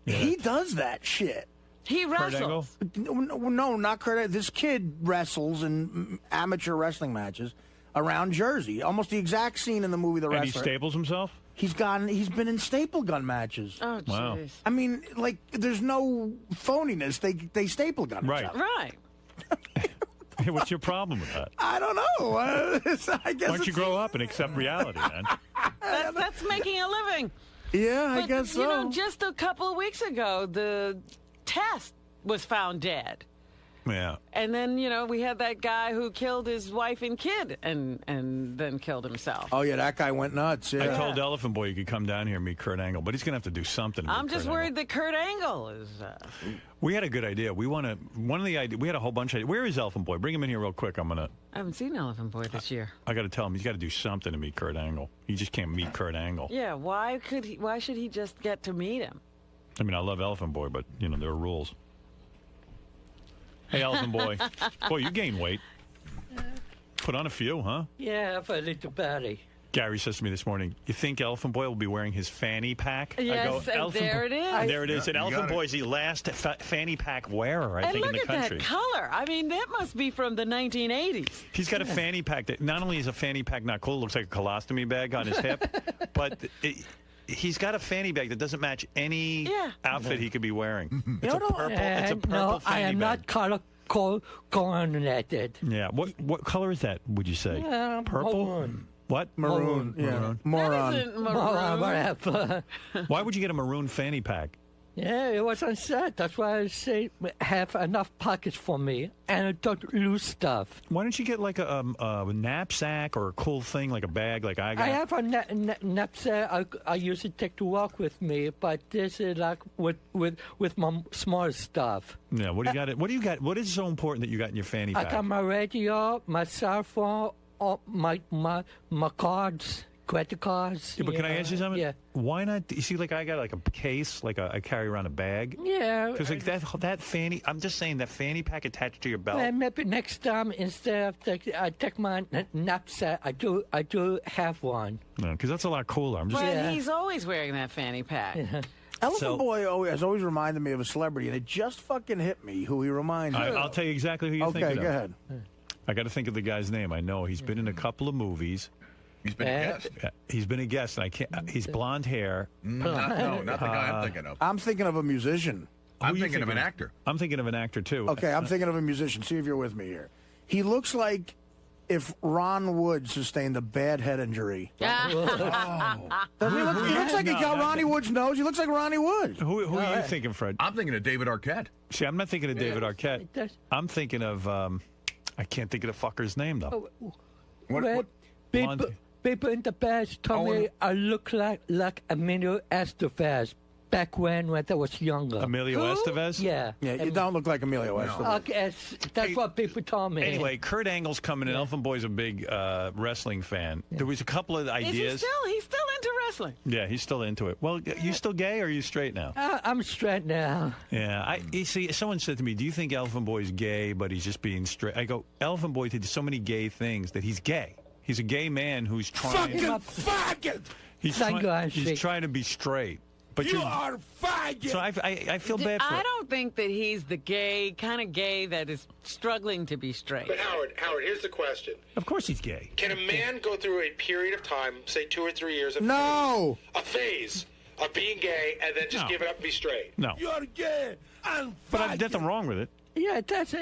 He does that shit. He Kurt Angle? wrestles. No, not Kurt. This kid wrestles in amateur wrestling matches around Jersey. Almost the exact scene in the movie The Wrestler. And he staples himself? He's been in staple gun matches. Oh, jeez. Wow. I mean, like, there's no phoniness. They staple gun Right. each other. Right. Hey, what's your problem with that? I don't know. I guess Why don't you grow up and accept reality, man? That's making a living. Yeah, I But, guess so. You know, just a couple of weeks ago, the test was found dead. Yeah. And then, you know, we had that guy who killed his wife and kid and then killed himself. Oh, yeah, that guy went nuts. Yeah. I told Elephant Boy you could come down here and meet Kurt Angle, but he's going to have to do something. to I'm meet just Kurt worried Angle. that Kurt Angle is... We had a good idea. We had a whole bunch of ideas. Where is Elephant Boy? Bring him in here real quick. I haven't seen Elephant Boy this year. I got to tell him he's got to do something to meet Kurt Angle. He just can't meet Kurt Angle. Yeah, why should he just get to meet him? I mean, I love Elephant Boy, but, you know, there are rules. Hey, Elephant Boy. Boy, you gained weight. Put on a few, huh? Yeah, I have a little belly. Gary says to me this morning, you think Elephant Boy will be wearing his fanny pack? Yes, and there it is. And there it is. And Elephant Boy's the last fanny pack wearer, I think, in the country. And look at that color. I mean, that must be from the 1980s. He's got a fanny pack that not only is a fanny pack not cool, it looks like a colostomy bag on his hip, but he's got a fanny bag that doesn't match any outfit he could be wearing. It's a purple. It's a purple fanny I am bag. not color coordinated. Yeah. What color is that? Would you say? Purple. Maroon. What? Maroon. Yeah. Maroon. Moron. That isn't maroon. Whatever. Why would you get a maroon fanny pack? Yeah, it was on set. That's why I say have enough pockets for me and don't lose stuff. Why don't you get like a knapsack or a cool thing, like a bag, like I got? I have a knapsack I usually take to walk with me, but this is like with my small stuff. Yeah, what do you got? What do you got? What is so important that you got in your fanny pack? I got my radio, my cell phone, my cards. Credit cards. Yeah, but can I ask you something? Yeah. Why not? You see, like I got like a case, like I carry around a bag. Yeah. Because like that fanny, I'm just saying that fanny pack attached to your belt. Well, maybe next time instead of I take my knapsack, I do have one. No, because that's a lot cooler. I'm just. Well, he's always wearing that fanny pack. Elephant Boy has always reminded me of a celebrity, and it just fucking hit me who he reminds me of. I'll tell you exactly who you're thinking of. Okay, go ahead. I got to think of the guy's name. I know he's been in a couple of movies. He's been a guest. He's been a guest, and I can't. He's blonde hair. Not the guy I'm thinking of. I'm thinking of a musician. I'm thinking of an actor. I'm thinking of an actor too. Okay, I'm thinking of a musician. See if you're with me here. He looks like if Ron Wood sustained a bad head injury. Doesn't he look? He looks like he got Ronnie Wood's nose. He looks like Ronnie Wood. Who are you thinking, Fred? I'm thinking of David Arquette. See, I'm not thinking of David Arquette. I'm thinking of. I can't think of the fucker's name though. What? People in the past told me I look like Emilio Estevez back when I was younger. Emilio Estevez? Yeah. Yeah, you don't look like Emilio Estevez. Okay, that's what people told me. Anyway, Kurt Angle's coming in. Elephant Boy's a big wrestling fan. There was a couple of ideas. He's still into wrestling. Yeah, he's still into it. Well, you still gay or are you straight now? I'm straight now. Yeah, you see, someone said to me, do you think Elephant Boy's gay, but he's just being straight? I go, Elephant Boy did so many gay things that he's gay. He's a gay man who's trying. Faggot! He's trying to be straight. But you are faggot! So I feel bad for I don't think that he's the kind of gay that is struggling to be straight. But Howard, here's the question. Of course he's gay. Can a man go through a period of time, say 2 or 3 years, of a phase of being gay, and then just give it up and be straight? No. You're gay! But I've nothing wrong with it. Yeah, that's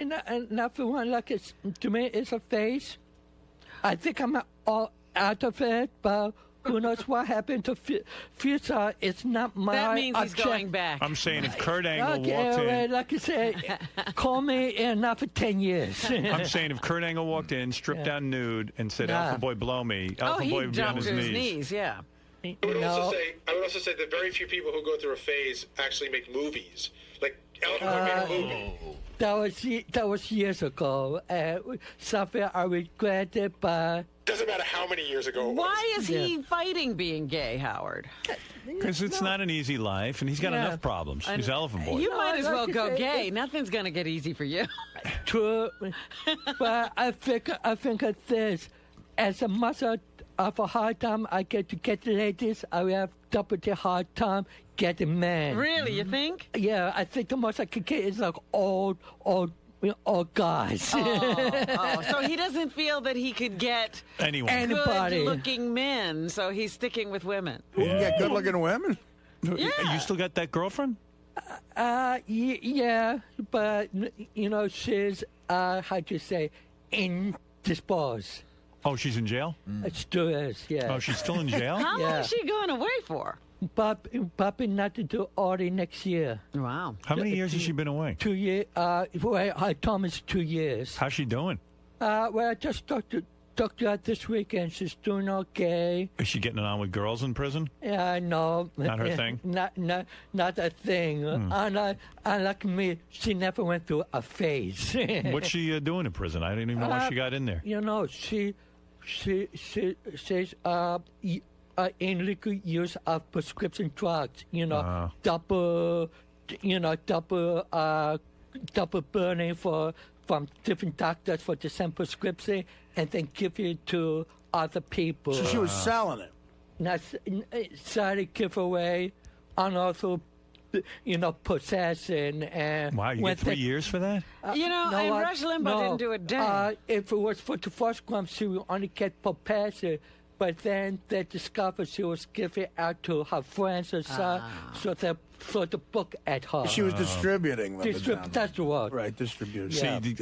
nothing wrong. Like to me, it's a phase. I think I'm all out of it, but who knows what happened to future? It's not my That means he's object. going back. I'm saying if Kurt Angle walked in... like you said, call me in not for 10 years. I'm saying if Kurt Angle walked in, stripped down nude, and said, Elephant Boy, blow me, Elephant Boy would be on his knees. Yeah. I would also say that very few people who go through a phase actually make movies. Like, Elephant Boy made a movie. That was years ago. Something I regretted, but... Doesn't matter how many years ago it was. Why is he fighting being gay, Howard? Because it's not an easy life, and he's got enough problems. He's Elephant Boy. You might as well go gay. Nothing's going to get easy for you. True. But I think of this. As a mother of a hard time I get to get ladies, I have double the hard time getting men. Really, you think? Yeah, I think the most I can get is like old guys. So he doesn't feel that he could get anybody good-looking men, so he's sticking with women. You can get good-looking women? Yeah. You still got that girlfriend? Yeah, but, she's, how'd you say, indisposed. Oh, she's in jail? It still is, yeah. Oh, she's still in jail? How long is she going away for? Probably not to do early next year. Wow. How many years has she been away? 2 years. I told me it's 2 years. How's she doing? Well, I just talked to her this weekend. She's doing okay. Is she getting it on with girls in prison? Yeah, no. Not her thing? Not a thing. Unlike me, she never went through a phase. What's she doing in prison? I didn't even know why she got in there. She says illegal use of prescription drugs. Double burning from different doctors for the same prescription, and then give it to other people. So she was selling it. Not selling, give away, and also, possession. And wow, you get 3 years for that? Rush Limbaugh didn't do a damn. If it was for the first crime, she would only get possession. But then they discovered she was giving out to her friends and stuff, so they threw the book at her. She was distributing them. That's the word. Right, distributing. Yeah. See,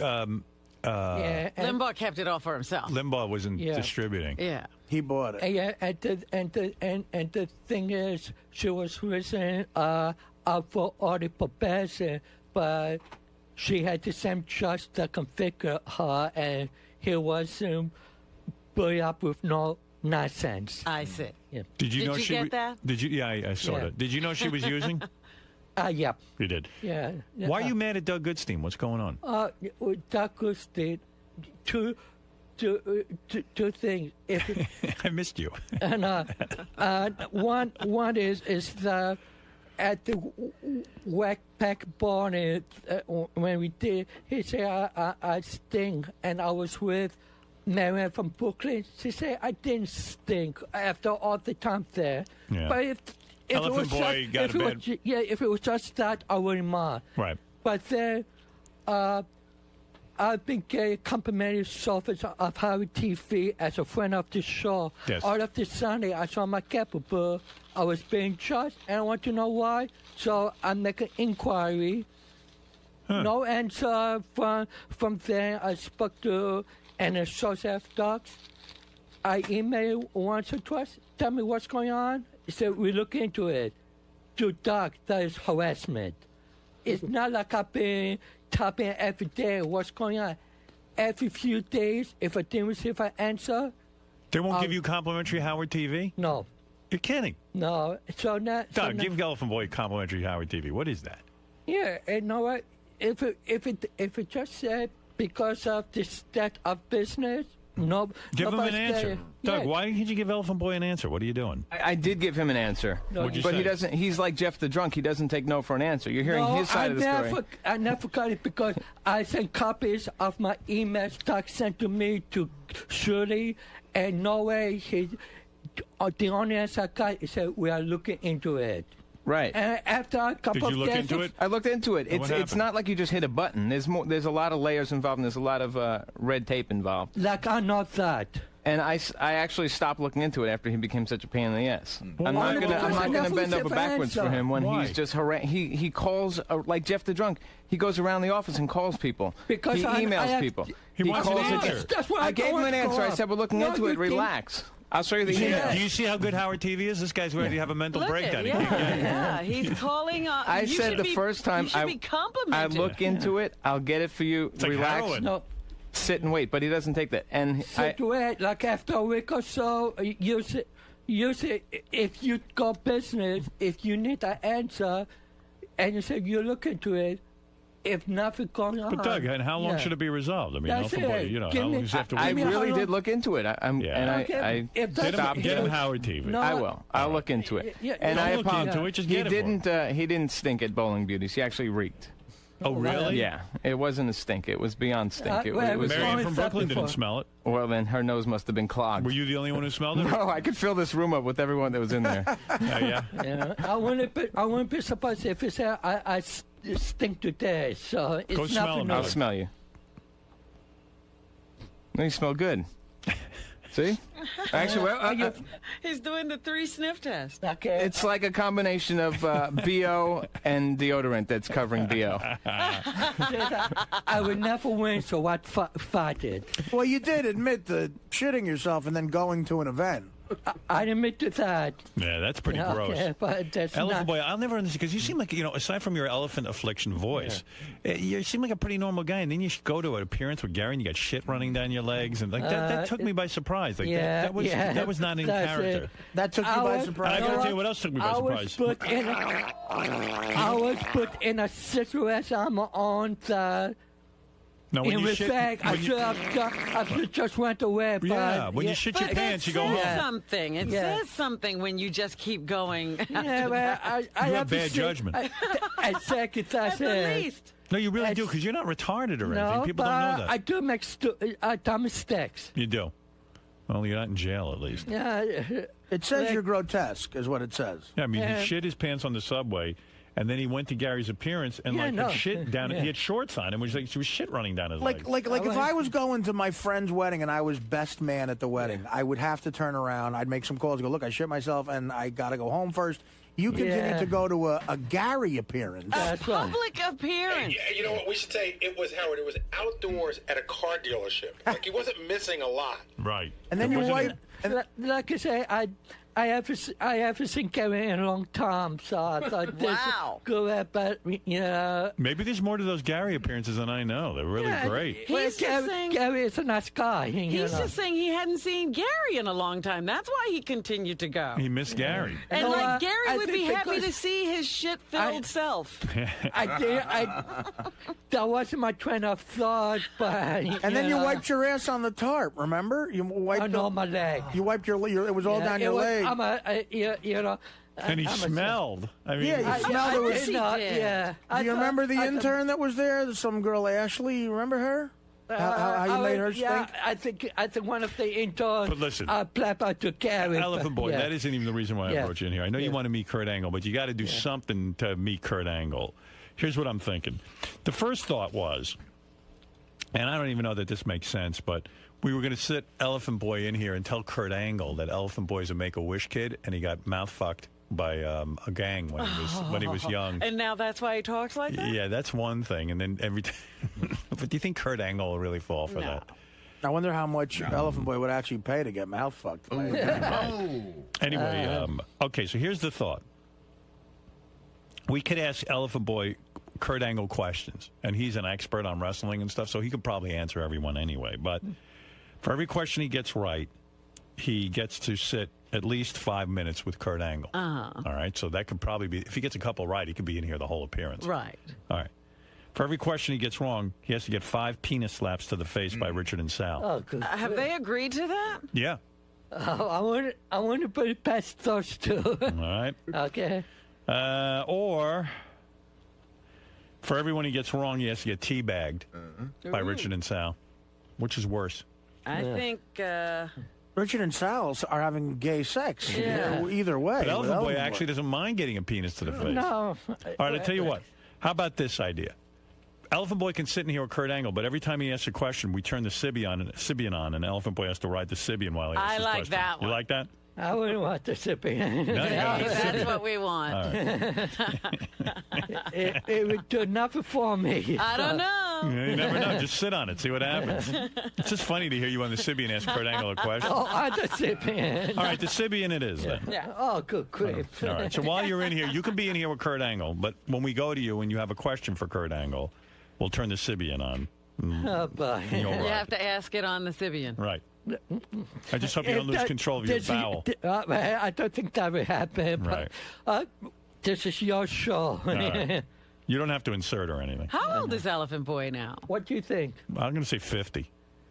Limbaugh kept it all for himself. Limbaugh wasn't distributing. Yeah. He bought it. And the thing is, she was raising for all the probation, but she had the same trust to configure her, and he was put up with no nonsense. I see. Yeah. Did you know you she get that? Did you? Yeah, I sort of. Yeah. Did you know she was using? Yeah. You did. Yeah. Why are you mad at Doug Goodstein? What's going on? Doug Goodstein, two things. I missed you. And one is the at the whack pack barn when we did. He said I stink, and I was with Marianne from Brooklyn. She said I didn't stink after all the time there. Yeah. But if Elephant Boy got a bad. if it was just that, I wouldn't mind. Right. But then, I've been getting complimentary service of Howard TV as a friend of the show. Yes. All of this Sunday, I saw my capable. I was being charged, and I want to know why. So I make an inquiry. Huh. No answer from there. I spoke to an Joseph Docs. I emailed once or twice. Tell me what's going on. He said, we look into it. To Doc, that is harassment. It's not like I've been tapping every day what's going on. Every few days, if I didn't receive an answer. They won't give you complimentary Howard TV? No. You're kidding. No. So now. Doug, give Elephant Boy complimentary Howard TV. What is that? Yeah, and you know what? If it just said because of the state of business, no. Give him an nobody's answer. getting- Doug, yeah. why didn't you give Elephant Boy an answer? What are you doing? I did give him an answer. No, What'd you But say? he doesn't. He's like Jeff the drunk. He doesn't take no for an answer. You're hearing No, his side of the story. I never got it because I sent copies of my emails Doc sent to me to Shirley, and no way the only answer I got is said we are looking into it. Right. And after a couple Did you of look days, into it? I looked into it. And what It's happened? not like you just hit a button. There's more. There's a lot of layers involved, and there's a lot of red tape involved. Like I know that. And I actually stopped looking into it after he became such a pain in the ass. Well, I'm why? not gonna Because I never bend over received an backwards for answer. him when Why? he's just he calls like Jeff the drunk. He goes around the office and calls people. Because he I emails have- people. He wants an calls answer. again. That's why I gave him an answer. I said we're looking into it. You Relax. I'll show you the Do email. you see how good Howard TV is? This guy's ready to have a mental Look breakdown. at, He can't get it. yeah, he's calling. I you said should the be- first time you should be I complimented. look into it. I'll get it for you. It's like Relax. heroin. No, Sit and wait. But he doesn't take that. And sit wait, like after a week or so, you say if you got business, if you need an answer, and you say you look into it, if nothing going on. But Doug, and how long should it be resolved? I mean, That's Elephant Boy, it. you know, Give how me- long does he have to I wait? mean, how really long- did look into it. Yeah. And Okay, I if that's- stopped. Get him Howard TV. No, I will. I'll look into it. Yeah, and don't I look apologize. into it, just he get it for him. He didn't stink at Bowling Beauties. He actually reeked. Oh, really? Yeah, it wasn't a stink. It was beyond stink. It well, was. Marianne from Always that Brooklyn before. didn't smell it. Well, then her nose must have been clogged. Were you the only one who smelled it? No, I could fill this room up with everyone that was in there. Yeah. Yeah, I wouldn't be surprised if it's I stink today. So it's Go smell nothing. him, I'll Doug. smell you. No, you smell good. See? Actually, well, He's doing the 3 sniff test. Okay. it's like a combination of BO and deodorant that's covering BO. I would never win, so I fought it. Well, you did admit to shitting yourself and then going to an event. I admit to that. Yeah, that's pretty Okay, gross. but that's Elephant not. Boy, I'll never understand because you seem like, you know, aside from your elephant affliction voice, you seem like a pretty normal guy. And then you go to an appearance with Gary and you got shit running down your legs, and like that took me by surprise. Like that was not in that's character. it. That took you by surprise. And I gotta tell you what else took me by surprise. I was put in a situation I'm on the. No, when in you shit, respect, I when you- should have just went away. But, Yeah, when you shit your But pants, that you go says home. something. It Yeah. says something when you just keep going. Yeah, well, I You have have to bad say- judgment. I second that's At the it. least. No, you really do because you're not retarded or anything. No, People but don't know that. I do make dumb mistakes. You do. Well, you're not in jail at least. Yeah, It says you're grotesque, is what it says. Yeah, I mean, Yeah. he shit his pants on the subway, and then he went to Gary's appearance and Yeah, like no. had shit down. Yeah. He had shorts on, and was like, she was shit running down his legs. Like if I was going to my friend's wedding and I was best man at the wedding, I would have to turn around. I'd make some calls, go, look, I shit myself and I got to go home first. You continue to go to a Gary appearance. A public appearance. And you know what? We should say it was Howard. It was outdoors at a car dealership. Like he wasn't missing a lot. Right. And then you wipe. Like I say, I haven't seen Gary in a long time, so I thought this go out, but Maybe there's more to those Gary appearances than I know. They're really great. He's just saying Gary is a nice guy. He's just saying he hadn't seen Gary in a long time. That's why he continued to go. He missed Gary. And Gary would be happy to see his shit-filled self. That wasn't my train of thought, but And then you wiped your ass on the tarp. Remember? You wiped on my leg. You wiped your. It was all down your leg. And he smelled. I mean, yeah, he smelled. Do you remember the intern that was there? Some girl, Ashley. You remember her? How you made her stink? Yeah, I think one of the interns. But listen, plap out to Gary. Elephant Boy. That isn't even the reason why I brought you in here. I know you want to meet Kurt Angle, but you got to do something to meet Kurt Angle. Here's what I'm thinking. The first thought was, and I don't even know that this makes sense, but we were going to sit Elephant Boy in here and tell Kurt Angle that Elephant Boy is a Make-A-Wish kid, and he got mouth-fucked by a gang when he was young. And now that's why he talks like that? Yeah, that's one thing. And then every time. But do you think Kurt Angle will really fall for that? I wonder how much Elephant Boy would actually pay to get mouth fucked. Anyway, okay, so here's the thought. We could ask Elephant Boy Kurt Angle questions, and he's an expert on wrestling and stuff, so he could probably answer everyone anyway. But for every question he gets right, he gets to sit at least 5 minutes with Kurt Angle. All right, so that could probably be, if he gets a couple right, he could be in here the whole appearance. Right. All right. For every question he gets wrong, he has to get 5 penis slaps to the face by Richard and Sal. Oh, good. Have they agreed to that? Yeah. I want to put it past those two. All right. Okay. Or for everyone he gets wrong, he has to get teabagged by Richard and Sal. Which is worse? I think Richard and Sal are having gay sex. Yeah. Either way. But Elephant Boy actually doesn't mind getting a penis to the face. No. All right, I'll tell you what. How about this idea? Elephant Boy can sit in here with Kurt Angle, but every time he asks a question, we turn the Sybian on, and Elephant Boy has to ride the Sybian while he asks his question. that one. You like that? I wouldn't want the Sybian. No, that's what we want. It would do nothing for me. I don't know. Yeah, you never know. Just sit on it. See what happens. It's just funny to hear you on the Sybian ask Kurt Angle a question. Oh, I'm the Sybian. All right, the Sybian it is then. Yeah. Oh, good grief. All right, so while you're in here, you can be in here with Kurt Angle, but when we go to you and you have a question for Kurt Angle, we'll turn the Sybian on. Oh, boy. You have to ask it on the Sybian. Right. I just hope you don't lose control of your bowel. I don't think that would happen. Right. But, this is your show. Right. You don't have to insert or anything. How old is Elephant Boy now? What do you think? I'm going to say 50.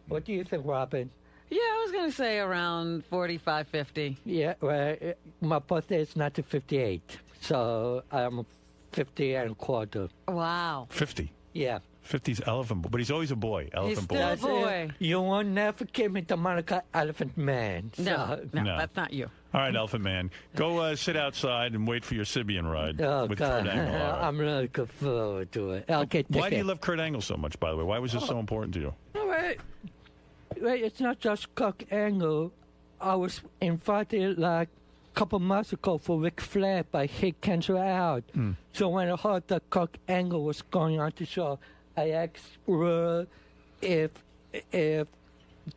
What do you think, Robin? Yeah, I was going to say around 45, 50. Yeah, well, my birthday is 1958, so I'm 50 and a quarter. Wow. 50? Yeah. 50's Elephant Boy, but he's always a boy. Elephant Boy. He's still a boy. You will never give me the moniker Elephant Man. So. No, that's not you. All right, Elephant Man. Go sit outside and wait for your Sybian ride with Kurt Angle. Right. I'm really looking forward to it. Okay, why do you love Kurt Angle so much, by the way? Why was this so important to you? All right. Well, it's not just Kurt Angle. I was invited like a couple months ago for Ric Flair, but he canceled out. So when I heard that Kurt Angle was going on the show, I asked her if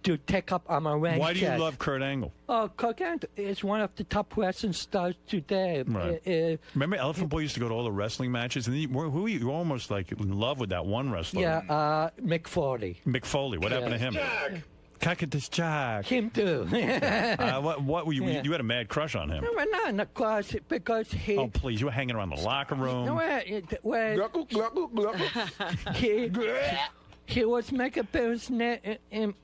to take up on my rank. Why do you love Kurt Angle? Oh, Kurt Angle is one of the top wrestling stars today. Right. Remember, Elephant Boy used to go to all the wrestling matches, and you were almost like in love with that one wrestler. Yeah, Mick Foley. Mick Foley. What happened to him? Cactus Jack. Him too. What were you? You had a mad crush on him. No, not crush, because he. Oh please! You were hanging around the locker room. He was making appearance in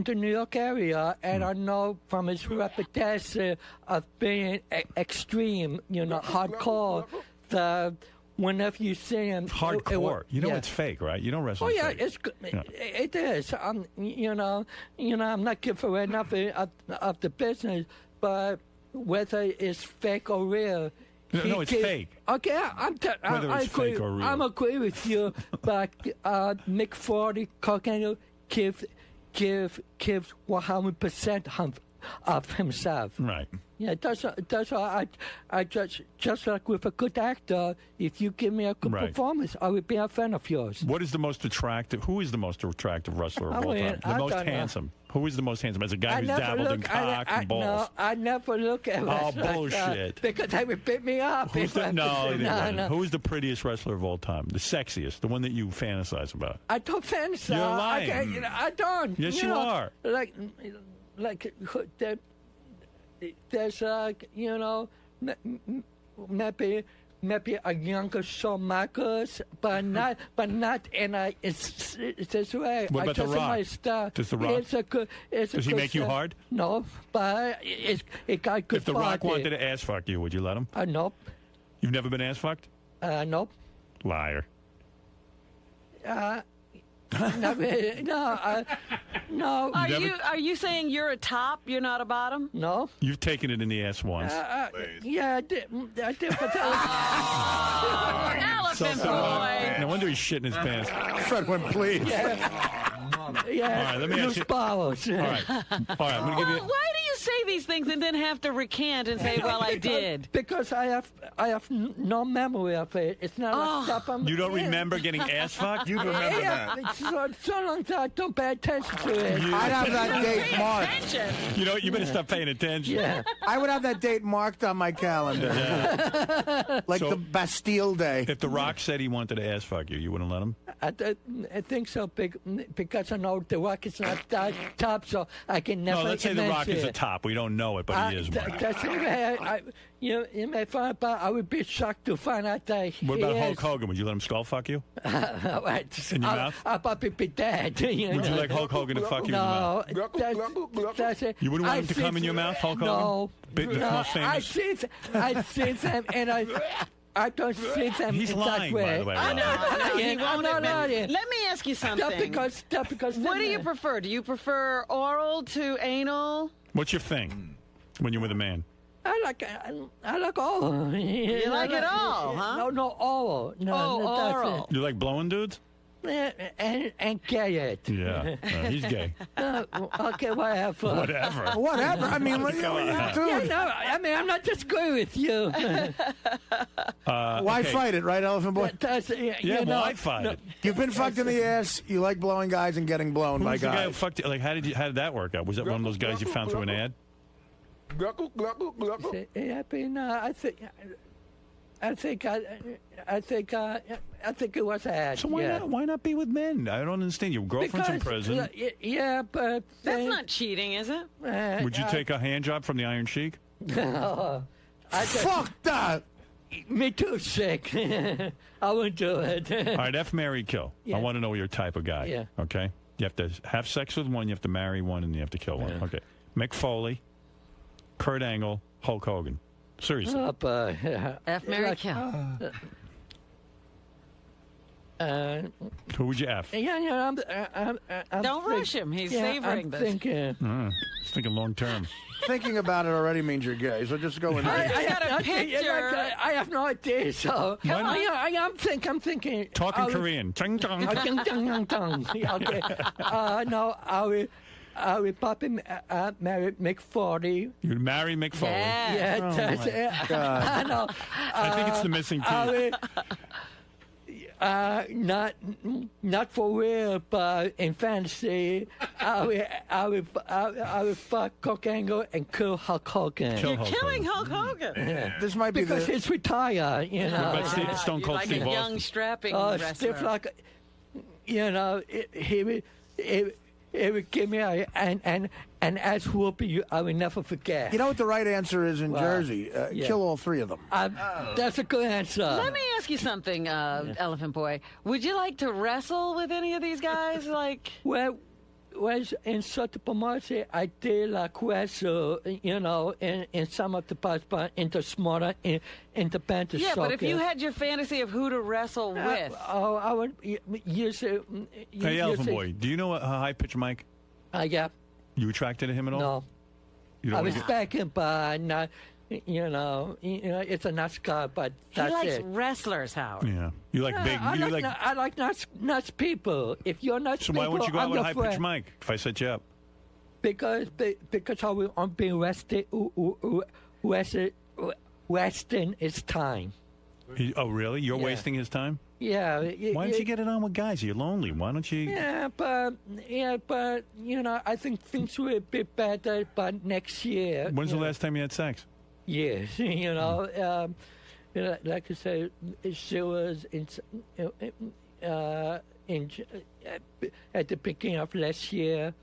the New York area, and I know from his reputation of being extreme, hardcore, that whenever you see him... Hardcore. It's fake, right? You don't wrestle fake. It is. I'm not giving away nothing of the business, but whether it's fake or real... No, it's fake. Okay, I agree. Fake or real. I'm agree with you, but Mick Foley, Kurt Angle, gives 100% of himself. Right. Yeah, that's why I just like with a good actor, if you give me a good performance, I would be a fan of yours. What is the most attractive? Who is the most attractive wrestler of all time? The most handsome. Who is the most handsome? As a guy who's dabbled in cock and balls. No, I never look at wrestlers. Oh, bullshit. Because they would beat me up. Who's no. Who's the prettiest wrestler of all time? The sexiest, the one that you fantasize about. I don't fantasize. You're lying. I don't. Yes, you are. Like there's maybe a younger Shawn Michaels, but not in a it's this way. What about The Rock? Does The Rock? Does he make you hard? No, but it got good. If The Rock wanted to ass fuck you, would you let him? Nope. You've never been ass fucked? Nope. Liar. No. Are you saying you're a top? You're not a bottom? No. You've taken it in the ass once. Yeah, I did. But Elephant boy. No wonder he's shitting his pants. Fred went, please. Yeah. All right, let me ask you. All right. I'm going to give you. Why do you say these things and then have to recant and say, "Well, I did"? Because I have no memory of it. It's not like stuff. You don't remember getting ass fucked? You remember that? It's so long that I don't pay attention to it. I'd have that date marked. You know, you better stop paying attention. Yeah. I would have that date marked on my calendar. Like the Bastille Day. If The Rock said he wanted to ass fuck you, you wouldn't let him? I think so, because I know The Rock is not that top, so I can never. No, let's say The Rock is a top. We don't know it, but he is one. That's you may find out, but I would be shocked to find out that What about Hulk Hogan? Would you let him skull fuck you? In your mouth? I'll probably be dead. Would you like Hulk Hogan to fuck you in no, the mouth? That's it. You wouldn't want him to come in your mouth, Hulk Hogan? No. Most famous? I see them, and I don't see them. He's in lying, that way. by the way. I know. He won't I'm not admit. Let me ask you something. Because what do you prefer? Do you prefer oral to anal? What's your thing when you're with a man? I like all. You like it all, huh? No, all. No, oral. You like blowing dudes? And gay it. Yeah, he's gay. Okay, whatever. Whatever. I mean, what are you doing? I'm not just going with you. Why fight it, right, Elephant Boy? Why fight it? You've been fucked in the ass. You like blowing guys and getting blown by Who's the guy who guys. fucked you? Like, how did that work out? Was that one of those guys you found through an ad? I think it was an ad. So why not be with men? I don't understand. Your girlfriend's in prison. Yeah, but that's not cheating, is it? Would you take a hand job from the Iron Sheik? No. Fuck that. Me too, sick. I wouldn't do it. All right, F, marry, kill. Yeah. I want to know your type of guy. Yeah. Okay? You have to have sex with one, you have to marry one, and you have to kill one. Yeah. Okay. Mick Foley, Kurt Angle, Hulk Hogan. Seriously. F, marry, kill. Who would you F? I'm Don't rush him. He's savoring this. He's thinking long term. Thinking about it already means you're gay, so just go in there. I got a picture. I have no idea, so I'm thinking. Talk in Korean. Chung chung. Okay. No, I will probably marry Mick Foley. You'd marry Mick Foley. Yeah, that's it. I know. I think it's the missing piece. Not for real, but in fantasy, I will fuck Cock Angle and kill Hulk Hogan. You're killing Hulk Hogan. Yeah. This might be because he's retired, you know. What about Stone Cold like Steve a Austin? young strapping wrestler. Steve, like, you know, it would give me an ass whooping I will never forget. You know what the right answer is in Jersey? Kill all three of them. That's a good answer. Let me ask you something, Elephant Boy. Would you like to wrestle with any of these guys? Like, well, in certain promotion, I did like wrestle, you know, in some of the parts, but in the smaller, in the band. yeah, but if you had your fantasy of who to wrestle with, I would use it. Hey, Elephant Boy, do you know a high-pitched mic? Yeah. You attracted to him at all? No. You don't I respect him, but not. You know, it's a nice guy, but that's he likes it. Wrestlers, Howard. Yeah, you like big. I like nice people. If you're nice so people, why won't you go out I'm with a your high-pitched friend. mic if I set you up? Because I'm being arrested wasting his time. Oh, really? You're wasting his time? Yeah. Why don't you get it on with guys? You're lonely. Why don't you? Yeah, but I think things will be better by next year. When's the last time you had sex? Yes, like I said, she was at the beginning of last year.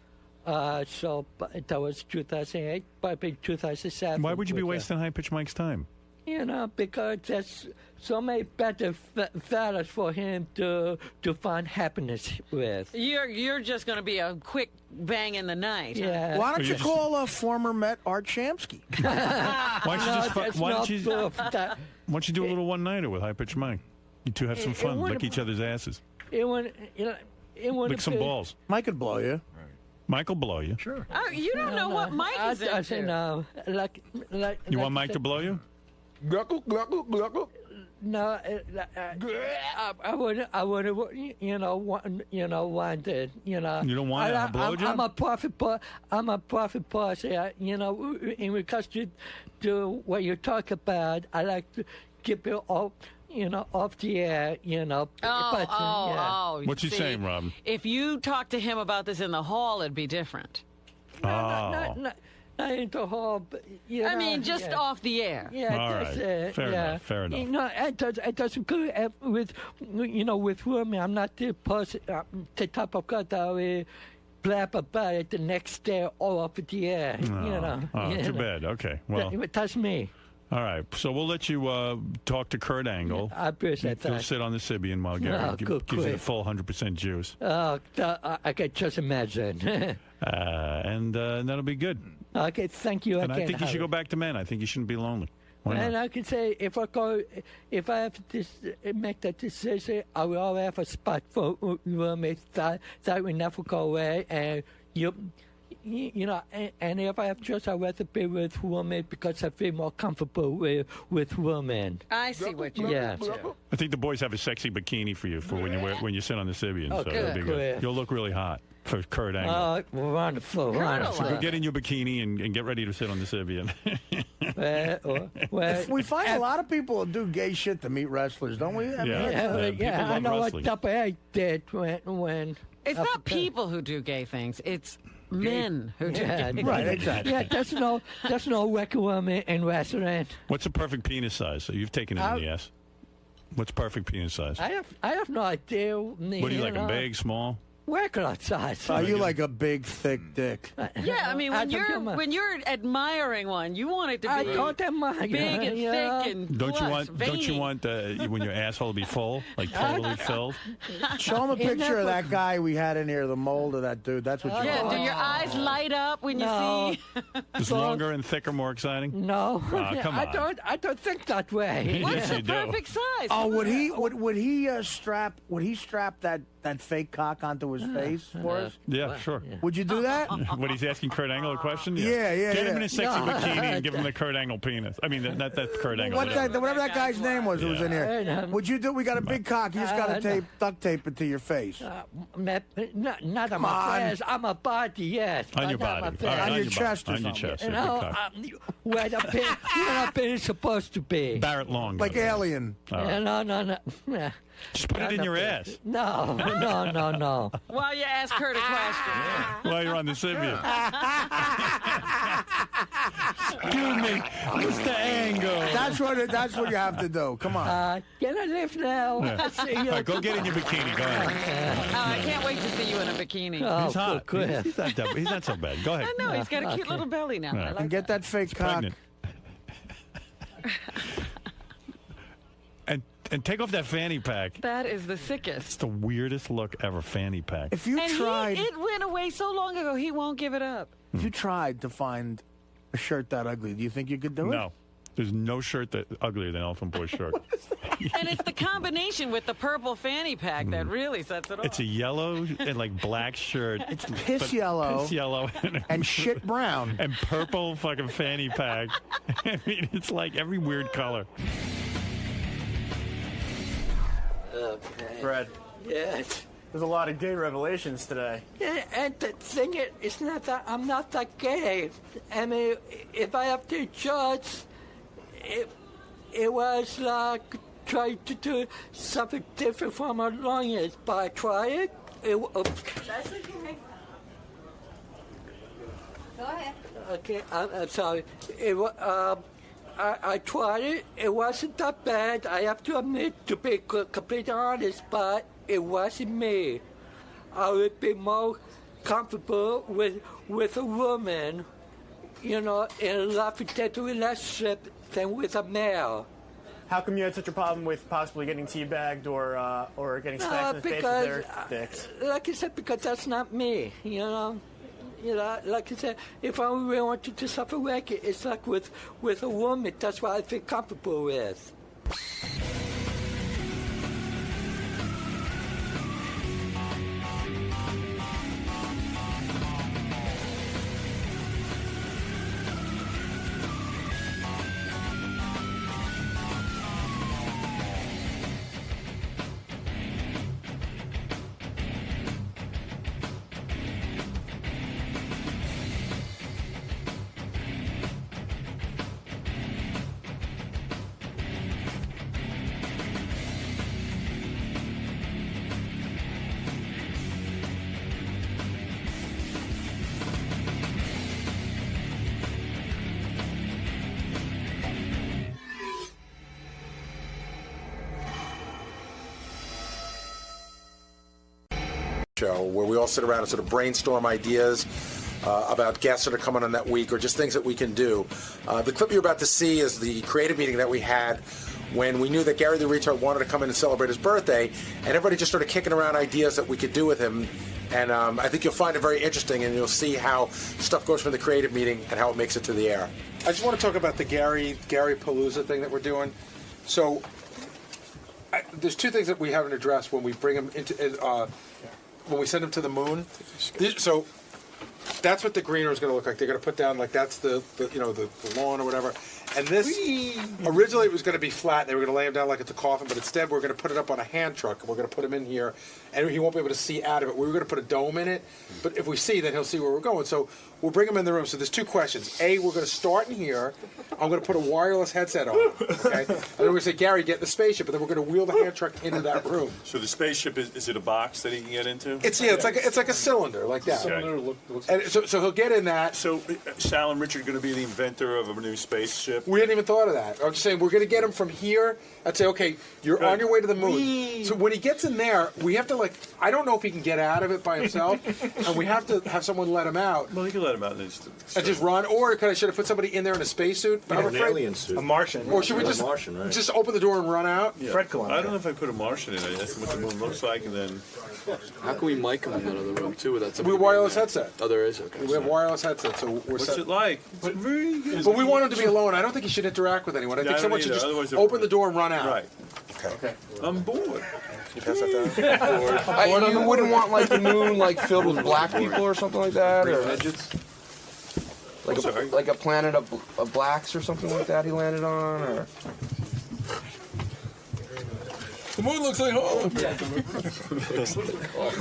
So that was 2008, probably 2007. Why would you be wasting high-pitched Mike's time? Because there's so many better fellas for him to find happiness with. You're just going to be a quick bang in the night. Yeah. Why don't you call a former Met Art Shamsky? Why don't you do a little one-nighter with high-pitched Mike? You two have some fun. Lick each other's asses. Lick some balls. Mike could blow you. Mike will blow you. Sure. Oh, you don't know what Mike is into. I say no. You want Mike to blow you? No, I wouldn't. Wanted. You don't want a blowjob? I'm a profit person. In regards to what you talk about, I like to keep it off. Off the air. What's he saying, Rob? If you talk to him about this in the hall, it'd be different. Not in the hall, but I mean, just off the air. Yeah, all right. Fair enough. Fair enough. It doesn't go with women. I'm not the person, the type of guy that will blab about it the next day all off the air. Too bad. Okay, well, that's me. All right, so we'll let you talk to Kurt Angle. I appreciate that. He'll sit on the Sybian while Gary gives you the full 100% juice. I can just imagine. And that'll be good. Okay, thank you and again. I think you should go back to men. I think you shouldn't be lonely. Why and not? I can say, if I have to make that decision, I will always have a spot for roommates that will never go away. And and if I have choice, I'd rather be with women because I feel more comfortable with women. I see what you yeah. I think the boys have a sexy bikini for you for when you sit on the Sybian. Oh, so that'd be good. You'll look really hot for Kurt Angle. Oh, wonderful. So go get in your bikini and get ready to sit on the Sybian. We find a lot of people do gay shit to meet wrestlers, don't we? I know what Double A did when. It's not people who do gay things. It's men who do gay things. Right, exactly. Yeah, there's no record woman in wrestling. What's a perfect penis size? So you've taken it in the ass. What's perfect penis size? I have no idea. What do you like? A big, small? Regular size. Are you like a big, thick dick? Yeah, I mean, when you're admiring one, you want it to be big and thick and Don't you veiny. want when your asshole to be full, like totally filled? Show him a picture of that guy we had in here, the mold of that dude. That's what you want. Do your eyes light up when you see? Is longer and thicker more exciting? No, come on. I don't think that way. What's the perfect size? Oh, would he strap that fake cock onto his face for us? Yeah, sure. Would you do that? When he's asking Kurt Angle a question? Yeah. Get him in a sexy bikini and give him the Kurt Angle penis. I mean, not that Kurt Angle. Whatever that guy's name was who was in here. Would you do? We got a big cock. You just got to duct tape it to your face. Not on my face. On my body, yes. On your body. On your chest or something. On your chest. Where the pin is supposed to be. Barrett Long. Like Alien. No. Just put it in your ass. No. While you ask Kurt a question. While you're on the Sybian. Excuse me, Mr. Angle. That's what you have to do. Come on. Can I live now? Yeah. All right, go get in your bikini. Go ahead. I can't wait to see you in a bikini. Oh, he's hot. Good. He's not so bad. Go ahead. I know, he's got a cute little belly now. Yeah. I like And get that fake cock. Pregnant. And take off that fanny pack. That is the sickest. It's the weirdest look ever, fanny pack. If you tried, it went away so long ago. He won't give it up. If you tried to find a shirt that ugly, do you think you could do it? No. There's no shirt that's uglier than Elephant Boy's shirt. And it's the combination with the purple fanny pack that really sets it off. It's a yellow and like black shirt. It's piss yellow. And shit brown. And purple fucking fanny pack. I mean, it's like every weird color. Okay. Fred. Yes. There's a lot of gay revelations today. Yeah, and the thing is, it's not that I'm not that gay. I mean, if I have to judge, it was like trying to do something different from our audience, but I tried it. That's okay. Go ahead. Okay, I'm sorry. I tried it. It wasn't that bad. I have to admit, to be completely honest, but it wasn't me. I would be more comfortable with a woman, you know, in a love-and-death relationship than with a male. How come you had such a problem with possibly getting teabagged or getting smacked in the face with their dicks? Like I said, because that's not me, you know. You know, like I said, if I really wanted to suffer record, it's like with a woman. That's what I feel comfortable with. Show where we all sit around and sort of brainstorm ideas about guests that are coming on that week or just things that we can do. The clip you're about to see is the creative meeting that we had when we knew that Gary the Retard wanted to come in and celebrate his birthday, and everybody just started kicking around ideas that we could do with him. And I think you'll find it very interesting, and you'll see how stuff goes from the creative meeting and how it makes it to the air. I just want to talk about the Garypalooza thing that we're doing. So there's two things that we haven't addressed when we bring him into when we send him to the moon. So that's what the green room is going to look like. They're going to put down, like, that's the lawn or whatever. And this, originally it was going to be flat. They were going to lay him down like it's a coffin, but instead we're going to put it up on a hand truck, and we're going to put him in here, and he won't be able to see out of it. We were going to put a dome in it, but if we see, then he'll see where we're going. So we'll bring him in the room. So there's two questions. A, we're going to start in here. I'm going to put a wireless headset on, okay? And then we're going to say, Gary, get in the spaceship, and then we're going to wheel the hand truck into that room. So the spaceship, is it a box that he can get into? It's like a cylinder, like that. And so he'll get in that. So Sal and Richard are going to be the inventor of a new spaceship? We hadn't even thought of that. I'm just saying, we're going to get him from here. I'd say, okay, you're on your way to the moon. So when he gets in there, we have to, I don't know if he can get out of it by himself, and we have to have someone let him out. Well, he can let him out and just run. Or should have put somebody in there in a spacesuit? An alien suit. A Martian. Or should we just just open the door and run out? Yeah. I don't know if I put a Martian in it. That's what the moon looks like, and then... How can we mic him in that other room, too? Without we have wireless headset. Oh, there is? Okay. We have wireless headset, so we're What's it like? But we want him to be alone. I don't think he should interact with anyone. I think someone should just open the door and run out. Right. Okay. I'm bored. You pass that down? You wouldn't want, the moon, filled with black people or something like that? Or midgets? Like a planet of blacks or something like that he landed on? Or... The moon looks like home.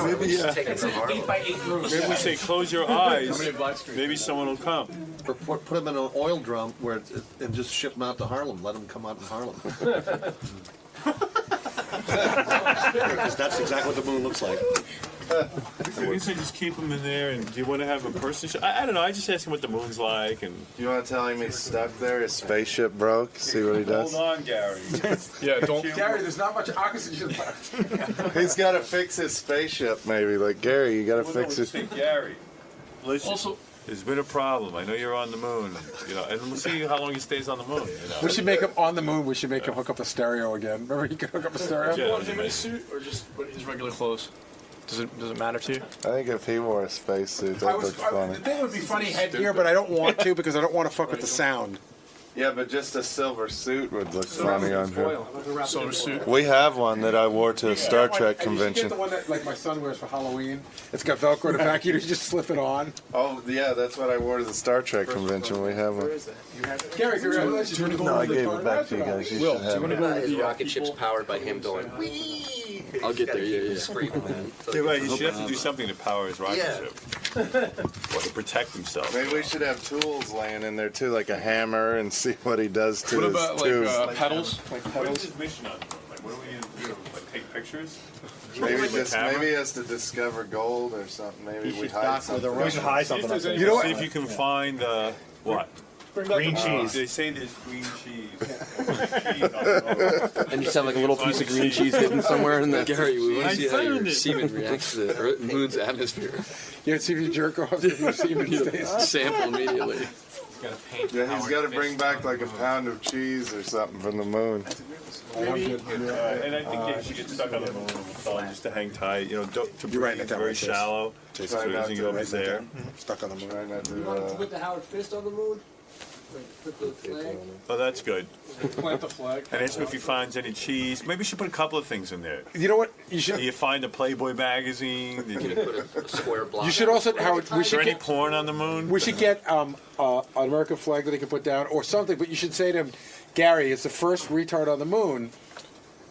Maybe we say, close your eyes. Maybe someone will come. Or put them in an oil drum and just ship them out to Harlem. Let them come out in Harlem. Because that's exactly what the moon looks like. You say just keep them in there, and do you want to have a person? I don't know. I just ask him what the moon's like, and you want to tell him he's stuck there? His spaceship broke. See what he does. Hold on, Gary. Yeah, don't. Gary, there's not much oxygen left. He's got to fix his spaceship, maybe. Like Gary, you got to fix it. Gary, listen. Also, there's been a problem. I know you're on the moon, and we'll see how long he stays on the moon. We should make him on the moon. We should make him hook up a stereo again. Remember, he could hook up a stereo. Do you want him in a suit or just his regular clothes? Does it matter to you? I think if he wore a spacesuit, that'd look funny. I think it would be funny headgear, but I don't want to because I don't want to fuck with the sound. Yeah, but just a silver suit would look funny on him. Silver suit. We have one that I wore to a Star Trek convention. You get the one that my son wears for Halloween. It's got Velcro in the back. You just slip it on. Oh yeah, that's what I wore to the Star Trek convention. We have one. Gary, congratulations. No, I gave it back to you guys. Will, do you want to go to the rocket ships powered by him going, wee? I'll get there. Yeah. Yeah, right. He should have to do something to power his rocket ship, or to protect himself. Maybe we should have tools laying in there too, like a hammer, and see what he does to What his about tubes. pedals? What is his mission on the moon? Like, what are we going to do? Like, take pictures? Maybe he has to discover gold or something. Maybe we hide something. We should hide something. You know what? See if you can find what? Green cheese. They say there's green cheese. And you just have like a little piece of green cheese hidden somewhere in the. Gary, we want to see how your semen reacts to the Earth, moon's atmosphere. You see if you jerk off if your semen stays. Sample immediately. Yeah, he's got to bring back like a pound of cheese or something from the moon. And I think you should get stuck on the moon just to hang tight. You know, to breathe very shallow, so everything goes there. Stuck on the moon. You want to put the Howard Fist on the moon? Put the flag? Oh, that's good. Plant the flag. And ask him if he finds any cheese. Maybe you should put a couple of things in there. You know what? You should. Do you find a Playboy magazine? Did you put a square block? You should also, Howard. We Is should there any get. porn on the moon? We should get an American flag that they can put down or something. But you should say to him, Gary, it's the first retard on the moon.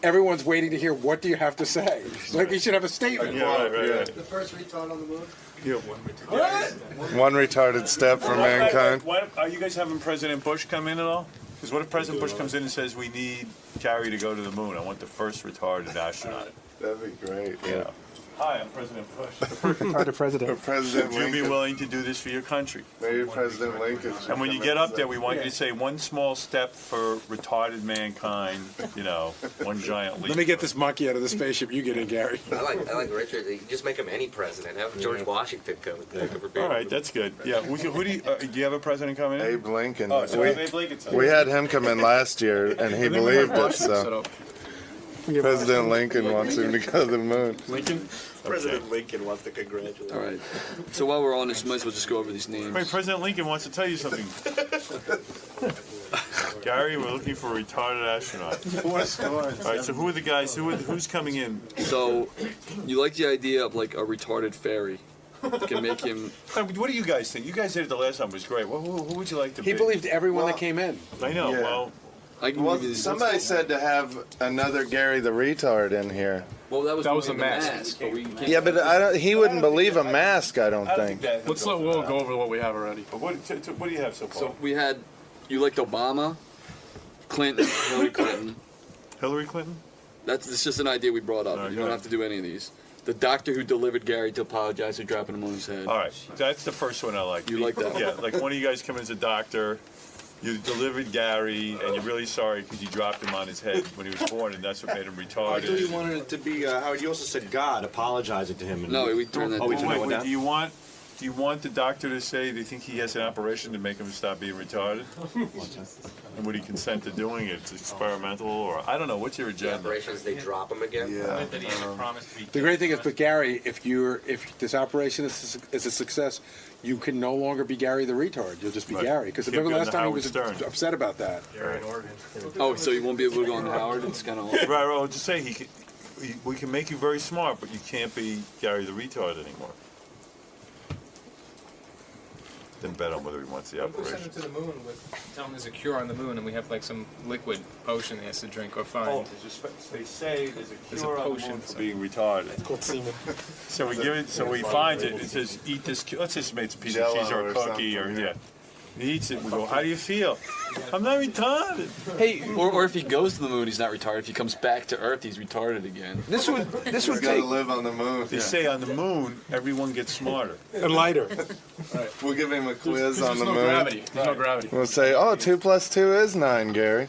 Everyone's waiting to hear what do you have to say. Like you should have a statement. Yeah, right. The first retard on the moon? Yeah, One retarded step for mankind. Are you guys having President Bush come in at all? Because what if President Bush comes in and says, we need Gary to go to the moon? I want the first retarded astronaut. That'd be great. Yeah. Hi, I'm President Bush. The first retarded president. Or President Would you be Lincoln. willing to do this for your country? Maybe President Lincoln. And when you get up there, we want you to say one small step for retarded mankind, one giant leap. Let me get this monkey out of the spaceship. You get in, Gary. I like Richard. You just make him any president. Have George Washington come and take over. All right, that's good. Yeah, who do you have a president coming in? Abe Lincoln. Oh, so Abe Lincoln. We had him come in last year, and he believed it. So President Lincoln wants him to go to the moon. Lincoln? President Lincoln wants to congratulate. All right. So while we're on this, might as well just go over these names. Wait, President Lincoln wants to tell you something. Gary, we're looking for a retarded astronaut. 4 stars. All right, so who are the guys? Who's coming in? So, you like the idea of like a retarded fairy? You can make him. What do you guys think? You guys did it the last time. It was great. Who would you like to be? He believed everyone that came in. I know. Yeah. Well, somebody said to have another Gary the retard in here. Well, that was a mask. Yeah, but he wouldn't believe a mask. I don't think. Let's let Will go over what we have already. But what do you have so far? So we had. You liked Obama, Clinton, Hillary Clinton. Hillary Clinton? It's just an idea we brought up. You don't have to do any of these. The doctor who delivered Gary to apologize for dropping him on his head. All right, that's the first one I like. You like that? Yeah, like one of you guys come in as a doctor. You delivered Gary, and you're really sorry because you dropped him on his head when he was born, and that's what made him retarded. I thought you wanted it to be, Howard, you also said God apologizing to him. No, we turned that down. Wait, do you want the doctor to say they think he has an operation to make him stop being retarded? And would he consent to doing it? It's experimental, or I don't know. What's your agenda? The operations, they drop him again? Yeah. The great thing is, but Gary, if this operation is a success, you can no longer be Gary the retard. You'll just be Gary. Because remember last time he was upset about that. Oh, so you won't be able to go on Howard? It's kind of right. I'll just say we can make you very smart, but you can't be Gary the retard anymore. Then bet on whether he wants the We'll operation. send him to the moon tell him there's a cure on the moon, and we have like some liquid potion he has to drink or find. Oh, they say there's a cure on the moon for being retarded. It's called semen. So we give it. So he finds it. It says, "Eat this. Let's just make a piece of cheese or a cookie or yeah." He eats it. We go, "How do you feel?" I'm not retarded. Hey, or if he goes to the moon, he's not retarded. If he comes back to Earth, he's retarded again. This would He's got to live on the moon. They say on the moon, everyone gets smarter and lighter. Right. We'll give him a quiz on the no moon. gravity. There's no gravity. We'll say, 2 + 2 is 9, Gary.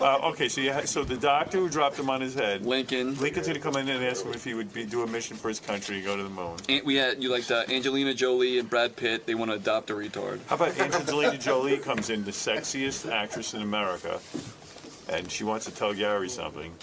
Okay, so the doctor who dropped him on his head, Lincoln's going to come in and ask him if he would do a mission for his country and go to the moon. And we had Angelina Jolie and Brad Pitt. They want to adopt a retard. How about Angelina Jolie comes in, the sexiest actress in America, and she wants to tell Gary something,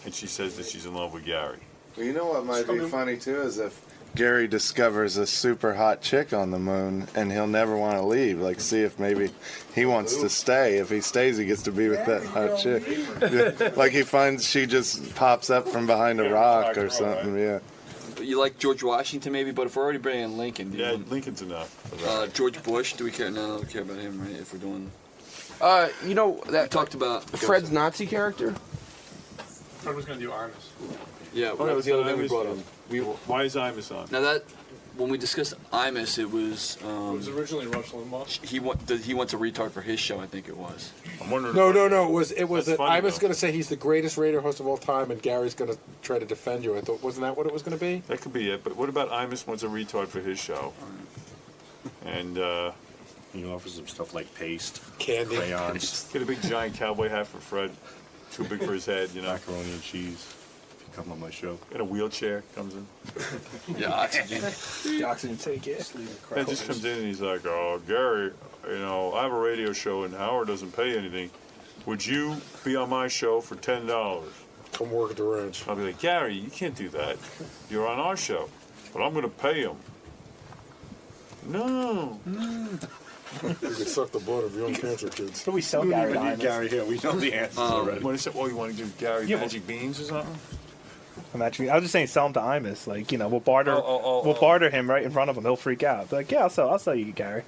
and she says that she's in love with Gary. Well, you know what might be funny too is if Gary discovers a super hot chick on the moon and he'll never want to leave. Like, see if maybe he wants to stay. If he stays, he gets to be with that hot chick. Yeah. Like he finds she just pops up from behind a rock or something. Yeah. You like George Washington maybe, but if we're already bringing in Lincoln, Lincoln's enough. George Bush, do we care? No, we care about him, right? If we're doing. You know that we talked about Fred's Nazi character. Fred was going to do Imus. Yeah, Okay, that was the other thing we Imus, brought up. Why is Imus on? Now that when we discussed Imus, it was. It was originally Rush Limbaugh. He wants a retard for his show. I think it was. I'm wondering. No. It was that funny, I was though. going to say he's the greatest radio host of all time, and Gary's going to try to defend you. I thought, wasn't that what it was going to be? That could be it. But what about Imus wants a retard for his show? And he offers him stuff like paste, candy, crayons. Get a big giant cowboy hat for Fred. Too big for his head, you know. Macaroni and cheese. If you come on my show. In a wheelchair comes in. Yeah, oxygen. The oxygen take it. And just comes in and he's like, "Oh, Gary, you know, I have a radio show and Howard doesn't pay anything. Would you be on my show for $10? Come work at the ranch." I'll be like, "Gary, you can't do that. You're on our show, but I'm going to pay him." No. You can suck the blood of young cancer kids. But we sell Gary need Gary here. We know the answers already. What is it? Oh, you want to give Gary magic beans or something? Imagine, I was just saying, sell him to Imus. Like, you know, we'll barter him right in front of him. He'll freak out. Be like, yeah, I'll sell you, Gary.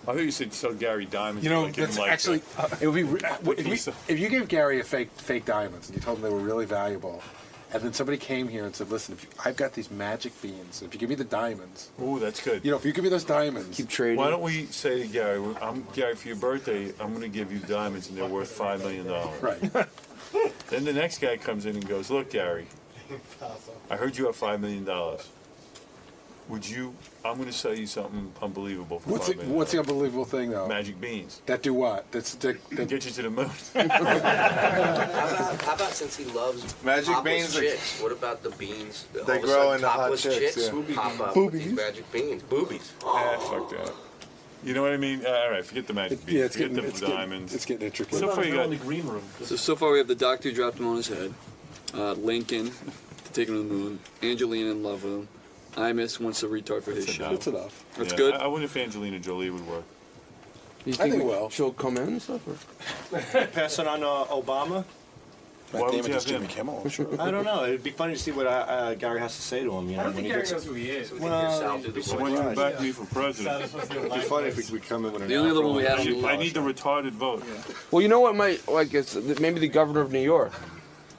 I thought you said sell Gary diamonds. You know, like, give that's him, like, actually it would be if you gave Gary a fake diamonds and you told him they were really valuable, and then somebody came here and said, "Listen, I've got these magic beans. If you give me the diamonds, ooh, that's good. You know, if you give me those diamonds, keep trading." Why don't we say to Gary, Gary, for your birthday, I'm going to give you diamonds and they're worth $5 million. Right. Then the next guy comes in and goes, "Look, Gary, I heard you have $5 million. Would you? I'm going to sell you something unbelievable for $5 million." What's the unbelievable thing, though? Magic beans. That do what? That get you to the moon. How about since he loves Magic topless beans, chicks? What about the beans? They All of a grow sudden, into hot topless chicks, yeah. pop up Boobies. with these magic beans. Boobies. Fuck that. You know what I mean? All right, forget the magic beans. Yeah, it's forget getting, the diamonds. It's getting intricate. So far, you got in the green room. So far we have the doctor who dropped him on his head, Lincoln to take him to the moon, Angelina in love with him, Imus wants a retard for his show. That's enough. That's Yeah, good. I wonder if Angelina Jolie would work. You I think well. she'll come in and stuff? Or? Pass it on Obama. Why would Damn it, you have it's Jimmy him? Kimmel. I don't know. It'd be funny to see what Gary has to say to him. You know, I don't when think he Gary gets. knows who he is. Well, So when you back me for president, it'd be funny if we come in with an. The only other one we had on the I need the retarded vote. Well, you know what might, like, it's maybe the governor of New York.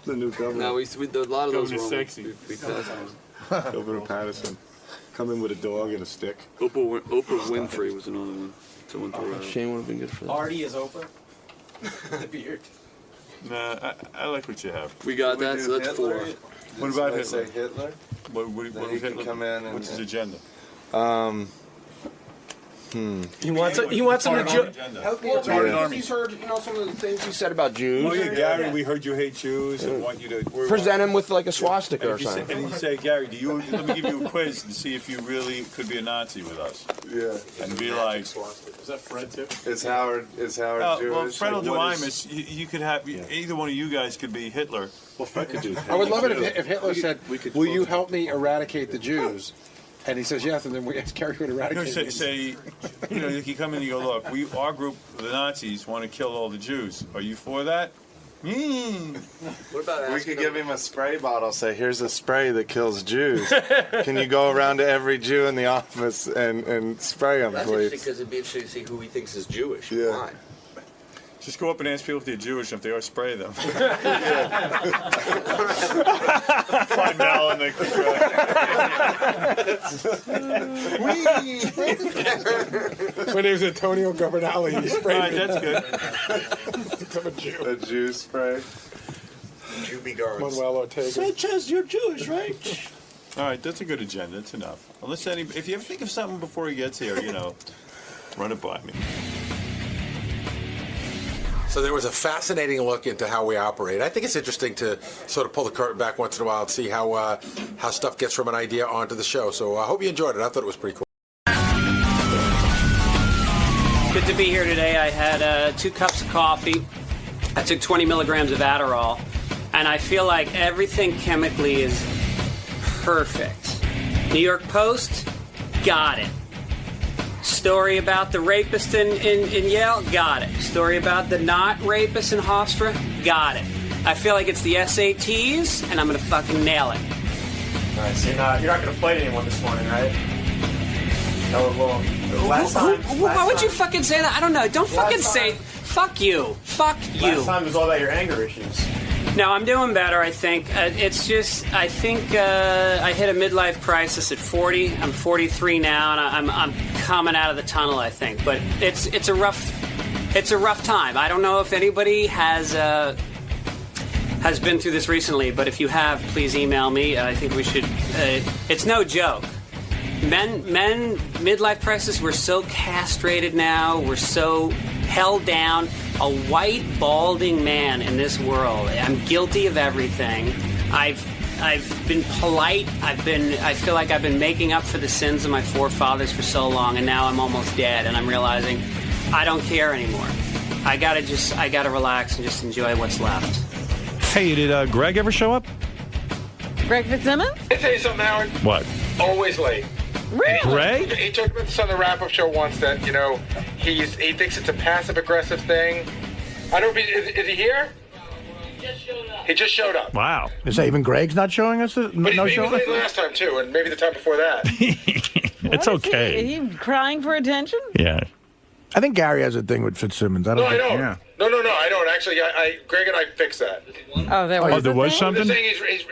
The new governor. No, we a lot of those Governor were sexy. we passed on. Governor Patterson. Come in with a dog and a stick. Oprah Winfrey was another one. Someone threw out. Shane would have been good for that. Artie is Oprah. The beard. Nah, I like what you have. We got that, so that's Hitler? 4. What about I Hitler? say Hitler. What Then would he can Hitler come in and- What's his agenda? He wants him to Agenda. Well, he's heard, you know, some of the things he said about Jews. Oh yeah, Gary, we heard you hate Jews and want you to Present him with like a swastika or And if you say, something. and you say, Gary, let me give you a quiz to see if you really could be a Nazi with us. Yeah. And be like, Is that Fred too? Is Howard Jewish? well, Fred will Like, do what is- Imus. You could have either one of you guys could be Hitler. Well, Fred could do. I would love it if Hitler said, we could "Will you close help me eradicate the Jews?" And he says yes, and then we ask Gary to You know, eradicate them. say, you know, you come in and you go, look, our group, the Nazis, want to kill all the Jews. Are you for that? What about We asking could give him a spray bottle. Say, here's a spray that kills Jews. Can you go around to every Jew in the office and spray them, That's please? interesting because it'd be interesting to see who he thinks is Jewish. Yeah. Why? Just go up and ask people if they're Jewish, and if they are, spray them. Find Mal in the My name's Antonio Governale. You All sprayed right, me. that's good. Become a Jew. A Jew spray. Jew be guards. Manuel Ortega. Sanchez, you're Jewish, right? All right, that's a good agenda. That's enough. Unless if you ever think of something before he gets here, you know, run it by me. So there was a fascinating look into how we operate. I think it's interesting to sort of pull the curtain back once in a while and see how stuff gets from an idea onto the show. So I hope you enjoyed it. I thought it was pretty cool. Good to be here today. I had 2 cups of coffee. I took 20 milligrams of Adderall, and I feel like everything chemically is perfect. New York Post, got it. Story about the rapist in Yale, got it. Story about the not rapist in Hofstra, got it. I feel like it's the SATs, and I'm gonna fucking nail it. All right, so you're not gonna fight anyone this morning, right? No, well, Why would you fucking say that? I don't know. Don't fucking say. Fuck you. Fuck you. Last time it was all about your anger issues. No, I'm doing better, I think. It's just, I think I hit a midlife crisis at 40. I'm 43 now, and I'm coming out of the tunnel, I think. But it's a rough time. I don't know if anybody has been through this recently, but if you have, please email me. I think we should. It's no joke. Men, midlife crisis. We're so castrated now. We're so held down. A white, balding man in this world. I'm guilty of everything. I've been polite. I feel like I've been making up for the sins of my forefathers for so long, and now I'm almost dead, and I'm realizing I don't care anymore. I gotta relax and just enjoy what's left. Hey, did Greg ever show up? Greg Fitzsimmons? Can I tell you something, Howard? What? Always late. Really? Greg? He talked about this on the wrap-up show once that, he thinks it's a passive-aggressive thing. I don't know if is he here? He just showed up. Wow. Is that even Greg's not showing us? But he was late last time, too, and maybe the time before that. It's okay. Is he crying for attention? Yeah. I think Gary has a thing with Fitzsimmons. I don't. Yeah. No, I don't. Actually, Greg and I fixed that. Oh, there was something? They're saying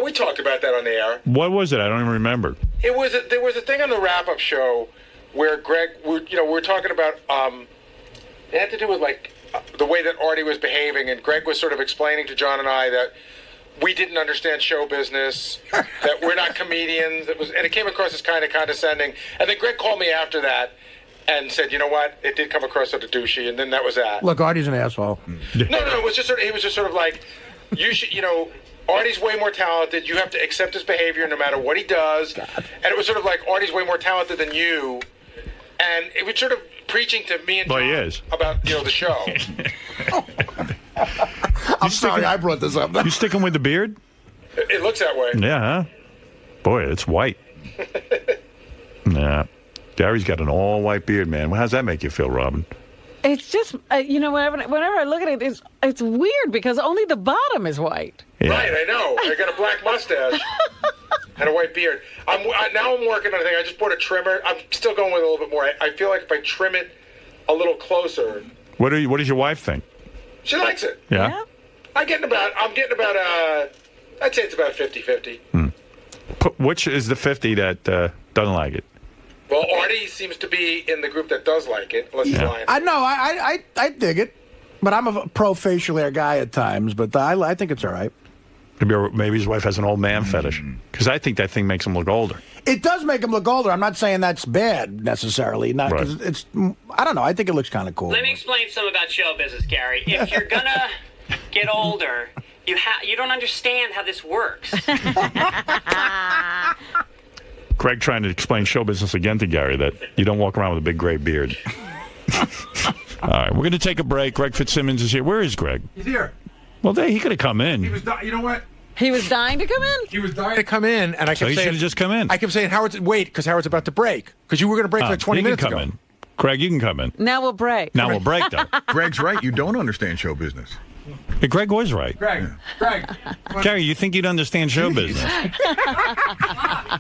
we talked about that on the air. What was it? I don't even remember. There was a thing on the wrap-up show where Greg, we're talking about, it had to do with, the way that Artie was behaving, and Greg was sort of explaining to John and I that we didn't understand show business, that we're not comedians, and it came across as kind of condescending. And then Greg called me after that and said, you know what, it did come across sort of douchey, and then that was that. Look, Artie's an asshole. No, it was just he was just sort of like, you should, Artie's way more talented. You have to accept his behavior no matter what he does. God. And it was sort of like, Artie's way more talented than you. And it was sort of preaching to me and John about, the show. I'm sorry I brought this up. You sticking with the beard? It looks that way. Yeah, huh? Boy, it's white. Yeah. Gary's got an all-white beard, man. How's that make you feel, Robin? It's just, whenever I look at it, it's weird because only the bottom is white. Yeah. Right, I know. I got a black mustache and a white beard. Now I'm working on a thing. I just bought a trimmer. I'm still going with a little bit more. I feel like if I trim it a little closer. What does your wife think? She likes it. Yeah? I'm getting about, I'd say it's about 50-50. Which is the 50 that doesn't like it? Well, Artie seems to be in the group that does like it, unless he's lying. I know, I dig it, but I'm a pro facial hair guy at times, but I think it's all right. Maybe his wife has an old man fetish, because I think that thing makes him look older. It does make him look older. I'm not saying that's bad necessarily. Not because it's. I don't know. I think it looks kind of cool. Let me explain something about show business, Gary. If you're gonna get older, you don't understand how this works. Greg trying to explain show business again to Gary, that you don't walk around with a big gray beard. All right, we're going to take a break. Greg Fitzsimmons is here. Where is Greg? He's here. Well, he could have come in. He was. You know what? He was dying to come in? He was dying to come in, and I kept saying... So he should have just come in. I kept saying, wait, because Howard's about to break. Because you were going to break like 20 minutes ago. In. Greg, you can come in. Now we'll break. Now we'll break, though. Greg's right. You don't understand show business. Hey, Greg was right. Greg. Gary, you think you'd understand show business.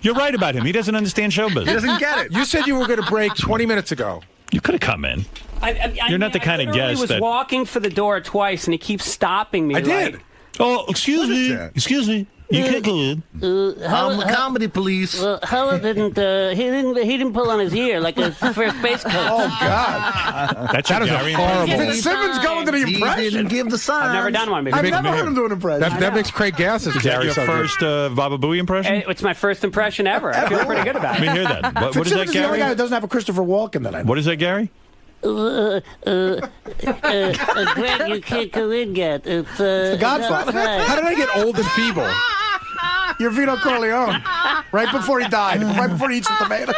You're right about him. He doesn't understand show business. He doesn't get it. You said you were going to break 20 minutes ago. You could have come in. You're not the kind of guest that... I was walking for the door twice, and he keeps stopping me. I did. Oh, excuse me. Excuse me. You can't go in. I'm the comedy police. Howard didn't. He didn't pull on his ear like a first base coach. Oh God, that is horrible. Fitzsimmons going to the impression. He didn't give the sign. I've never done one before. I've never heard him do an impression. That makes Craig Gass's. Is that your first Baba Booey impression? It's my first impression ever. I feel pretty good about it. Let me hear that. What is that, Fitzsimmons is the Gary? only guy that doesn't have a Christopher Walken that I know. What is that, Gary? Greg, you can't go in yet. It's The Godfather. How did I get old and feeble? You're Vito Corleone. Right before he died. Right before he eats the tomato.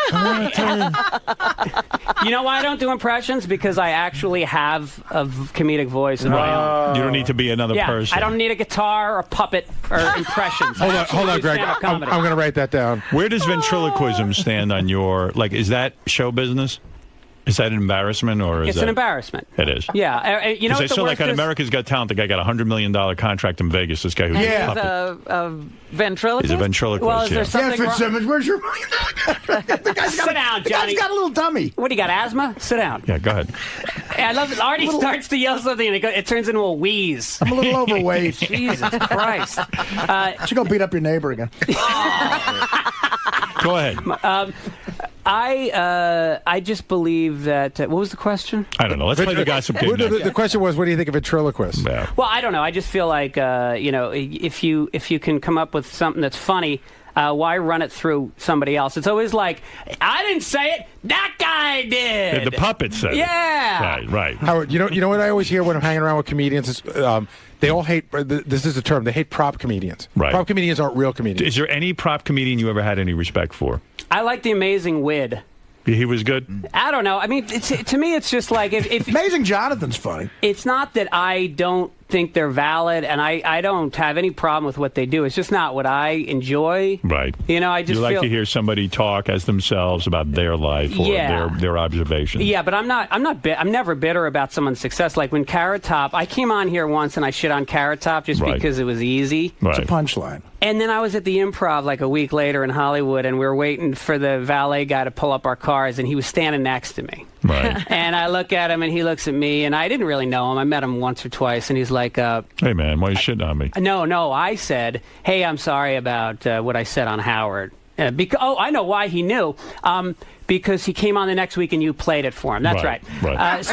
You know why I don't do impressions? Because I actually have a comedic voice of my own. You don't need to be another person. I don't need a guitar or puppet or impressions. Hold on, Greg. I'm going to write that down. Where does ventriloquism stand on your... is that show business? Is that an embarrassment or is It's an embarrassment. It is. Yeah. You know Because I what the saw worst like on is? America's Got Talent, the guy got a $100 million contract in Vegas. This guy who's And a he's puppet. a ventriloquist. He's a ventriloquist. Well, is there something wrong? Fitzsimmons, where's your Sit down, The Johnny. guy's got a little dummy. What, do you got asthma? Sit down. Yeah, go ahead. I love it. Artie starts to yell something and it turns into a wheeze. I'm a little overweight. Jesus Christ. Should go beat up your neighbor again. Go ahead. I just believe that. What was the question? I don't know. Let's play the gossip game. The question was, what do you think of ventriloquist? Yeah. Well, I don't know. I just feel like if you can come up with something that's funny, why run it through somebody else? It's always like, I didn't say it. That guy did. The puppet said it. Yeah. Right. Howard, you know what I always hear when I'm hanging around with comedians is they all hate. This is a term. They hate prop comedians. Right. Prop comedians aren't real comedians. Is there any prop comedian you ever had any respect for? I like the Amazing Wid. He was good? I don't know. I mean, to me, it's just like if Amazing Jonathan's funny. It's not that I don't think they're valid, and I don't have any problem with what they do. It's just not what I enjoy. Right. You know, I just you like feel, to hear somebody talk as themselves about their life or Yeah. their observations. Yeah, but I'm never bitter about someone's success. Like when Carrot Top, I came on here once and I shit on Carrot Top just Right. because it was easy. Right. It's a punchline. And then I was at the Improv like a week later in Hollywood, and we were waiting for the valet guy to pull up our cars, and he was standing next to me. Right. And I look at him, and he looks at me, and I didn't really know him. I met him once or twice, and he's like, Hey, man, why are you shitting on me? No, I said, hey, I'm sorry about what I said on Howard. I know why he knew. Because he came on the next week and you played it for him. That's right. Right.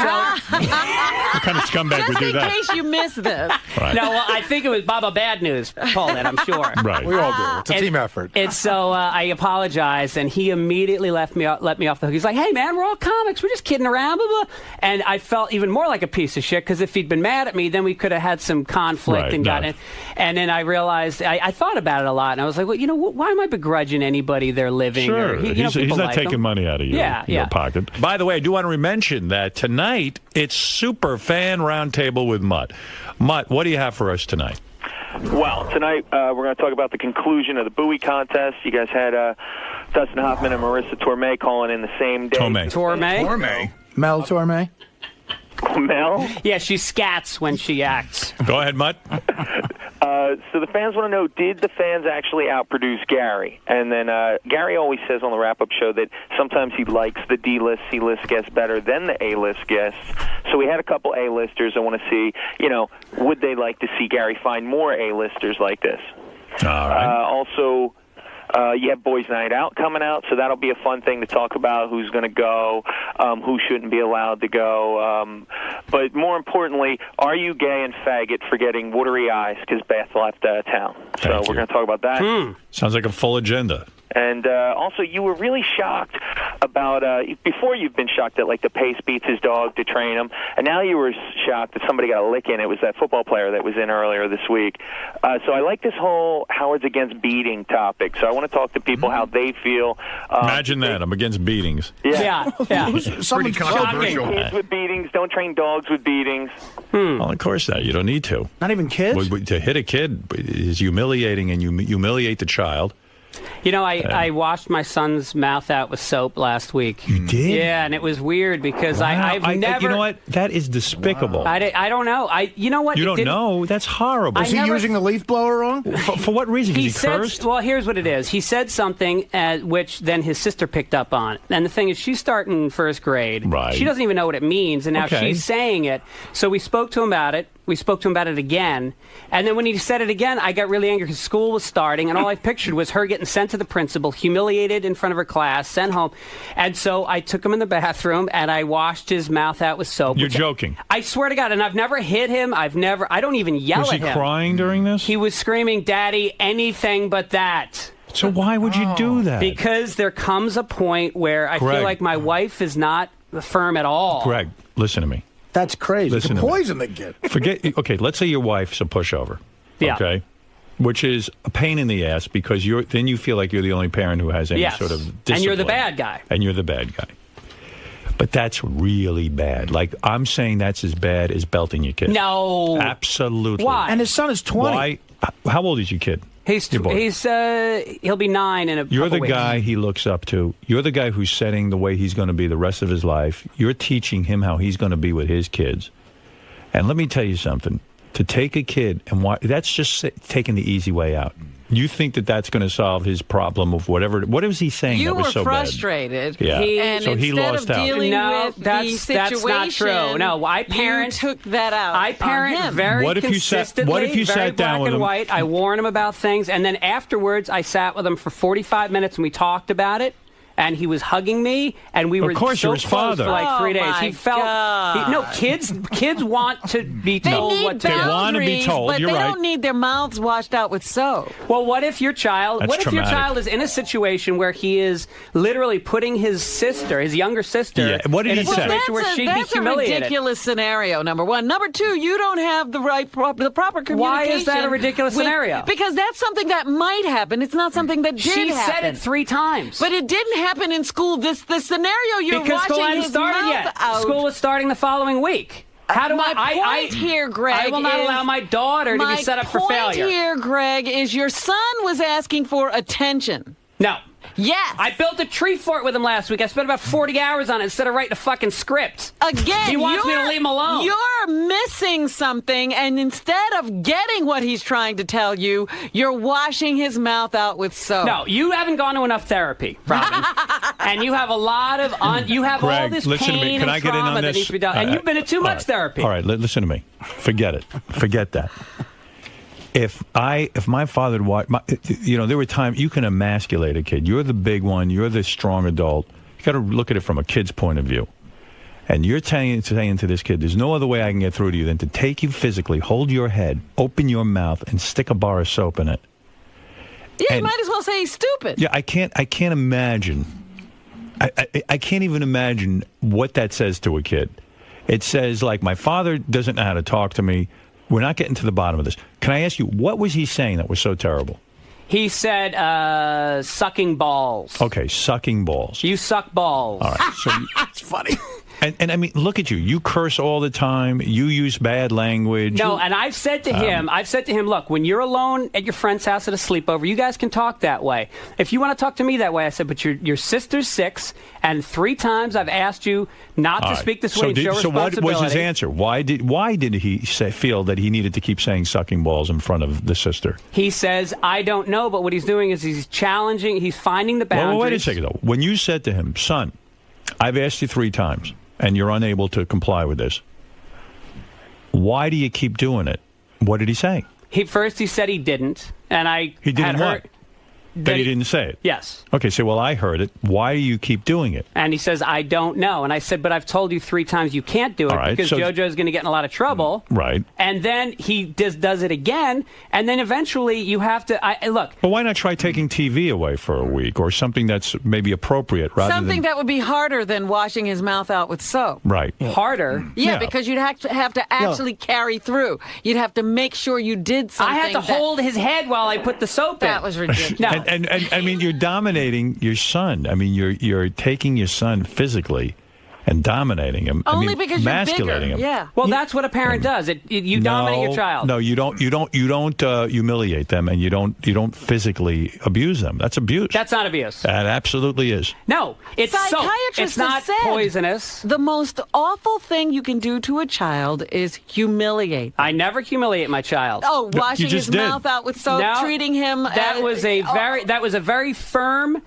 What kind of scumbag would do Just in that? case you missed this. Right. No, well, I think it was Baba Bad News pulled it, I'm sure. Right. We all do. It's a team effort. And so I apologized, and he immediately let me off the hook. He's like, hey, man, we're all comics. We're just kidding around, blah, blah. And I felt even more like a piece of shit, because if he'd been mad at me, then we could have had some conflict Right, and no. gotten it. And then I realized, I thought about it a lot, and I was like, well, you know, why am I begrudging anybody their living? Sure. Or, you know, He's people not like taking him. money out of you. Yeah, your yeah. pocket. By the way, I do want to mention that tonight it's Super Fan Roundtable with Mutt. Mutt, what do you have for us tonight? Well, tonight we're going to talk about the conclusion of the Bowie contest. You guys had Dustin Hoffman and Marissa Tomei calling in the same day. Torme? Mel Torme. Mel? Yeah, she scats when she acts. Go ahead, Mutt. So the fans want to know, did the fans actually outproduce Gary? And then Gary always says on the wrap-up show that sometimes he likes the D-list, C-list guests better than the A-list guests. So we had a couple A-listers. I want to see, would they like to see Gary find more A-listers like this? All right. Also, you have Boys Night Out coming out, so that'll be a fun thing to talk about, who's going to go, who shouldn't be allowed to go. But more importantly, are you gay and faggot for getting watery eyes because Beth left town? So we're going to talk about that. Sounds like a full agenda. And also, you were really shocked about, before you've been shocked that, like, the pace beats his dog to train him, and now you were shocked that somebody got a lick in. It was that football player that was in earlier this week. So I like this whole Howard's against beating topic. So I want to talk to people how they feel. Imagine that. I'm against beatings. Yeah. Pretty controversial. Kids with beatings. Don't train dogs with beatings. Well, of course not. You don't need to. Not even kids? To hit a kid is humiliating, and you humiliate the child. You know, I washed my son's mouth out with soap last week. You did? Yeah, and it was weird because I've never... You know what? That is despicable. I don't know. You know what? You It don't didn't- know? That's horrible. I Is he never- using the leaf blower wrong? For what reason? He said, cursed? well, here's what it is. He said something which then his sister picked up on. And the thing is, she's starting first grade. Right. She doesn't even know what it means, and now Okay. she's saying it. So we spoke to him about it. We spoke to him about it again. And then when he said it again, I got really angry because school was starting, and all I pictured was her getting sent to the principal, humiliated in front of her class, sent home. And so I took him in the bathroom, and I washed his mouth out with soap. You're which joking. I swear to God, and I've never hit him. I don't even yell Was at he him. crying during this? He was screaming, Daddy, anything but that. So why would you do that? Because there comes a point where I Greg. feel like my wife is not firm at all. Greg, listen to me. That's crazy. Listen You to me. poison the kid. Okay, let's say your wife's a pushover. Yeah. Okay. Which is a pain in the ass because then you feel like you're the only parent who has any Yes. sort of discipline. And you're the bad guy. And you're the bad guy. But that's really bad. Like, I'm saying that's as bad as belting your kid. No. Absolutely. Why? And his son is 20. Why? How old is your kid? He'll be 9 in a You're the couple weeks. guy he looks up to. You're the guy who's setting the way he's going to be the rest of his life. You're teaching him how he's going to be with his kids. And let me tell you something. To take a kid and that's just taking the easy way out. You think that that's going to solve his problem of whatever? What was he saying You that was were so frustrated. bad? Yeah. And so he instead lost of out. dealing No, with the that's situation, not true. No, I parent. You took that out. I parent on him. very What if you sat- consistently. what if you very sat down black with and him? white. I warn him about things, and then afterwards, I sat with him for 45 minutes, and we talked about it. And he was hugging me, and we were Of course, so you're his close father. for like 3 Oh, days. my He felt no kids want to be They told need what to do. boundaries, but You're they right. don't need their mouths washed out with soap. Well, what if your child? That's what if your traumatic. child is in a situation where he is literally putting his sister, his younger sister, Yeah, what did in he a say? situation where she'd be That's a humiliated? ridiculous scenario, number one. Number two, you don't have the proper communication. Why is that a ridiculous scenario? Because that's something that might happen. It's not something that did She happen. said it 3 times. But it didn't happen in school. The scenario you're Because school watching hadn't his started mouth yet. out. School is starting the following week. How do my I point here, Greg, I will not is- allow my daughter to be set up for failure. My point here, Greg, is your son was asking for attention. No. Yes. I built a tree fort with him last week. I spent about 40 hours on it instead of writing a fucking script. Again, he wants me to leave him alone. You're missing something, and instead of getting what he's trying to tell you, you're washing his mouth out with soap. No, you haven't gone to enough therapy, Robin. And you have a lot of you have all Greg, this listen to me. pain Can and I get in trauma on that this? needs to be done. And you've been to too all much right. therapy. All right, listen to me. Forget it. Forget that. If my father had watched, there were times you can emasculate a kid. You're the big one. You're the strong adult. You got to look at it from a kid's point of view. And you're saying to this kid, there's no other way I can get through to you than to take you physically, hold your head, open your mouth, and stick a bar of soap in it. Yeah, you might as well say he's stupid. Yeah, I can't imagine. I can't even imagine what that says to a kid. It says, like, my father doesn't know how to talk to me. We're not getting to the bottom of this. Can I ask you, what was he saying that was so terrible? He said, sucking balls. Okay, sucking balls. You suck balls. All right. So That's funny. And I mean, look at you. You curse all the time. You use bad language. No, and I've said to him, look, when you're alone at your friend's house at a sleepover, you guys can talk that way. If you want to talk to me that way, I said, but your sister's 6, and 3 times I've asked you not to speak this way and show responsibility. So what was his answer? Why did he feel that he needed to keep saying sucking balls in front of the sister? He says, I don't know, but what he's doing is he's challenging, he's finding the boundaries. Well, wait a second, though. When you said to him, son, I've asked you 3 times, and you're unable to comply with this, why do you keep doing it? What did he say? First he said he didn't, and He didn't had what? heard That he didn't say it? Yes. Okay, so, well, I heard it. Why do you keep doing it? And he says, I don't know. And I said, but I've told you 3 times you can't do it All right, because so- JoJo's going to get in a lot of trouble. Right. And then he does it again, and then eventually you have to look. But why not try taking TV away for a week or something that's maybe appropriate rather Something than... that would be harder than washing his mouth out with soap. Right. Harder? Yeah, because you'd have to actually carry through. You'd have to make sure you did something. I had to hold his head while I put the soap in. That was ridiculous. No. And I mean, you're dominating your son. I mean, you're taking your son physically and dominating him. Only because you're emasculating him. Yeah. Well, that's what a parent does. You dominate your child. No, you don't humiliate them, and you don't physically abuse them. That's abuse. That's not abuse. That absolutely is. No, it's soap. Psychiatrists It's not have said poisonous. The most awful thing you can do to a child is humiliate. I never humiliate my child. Oh, washing his mouth out with soap, No, treating him. That was a very firm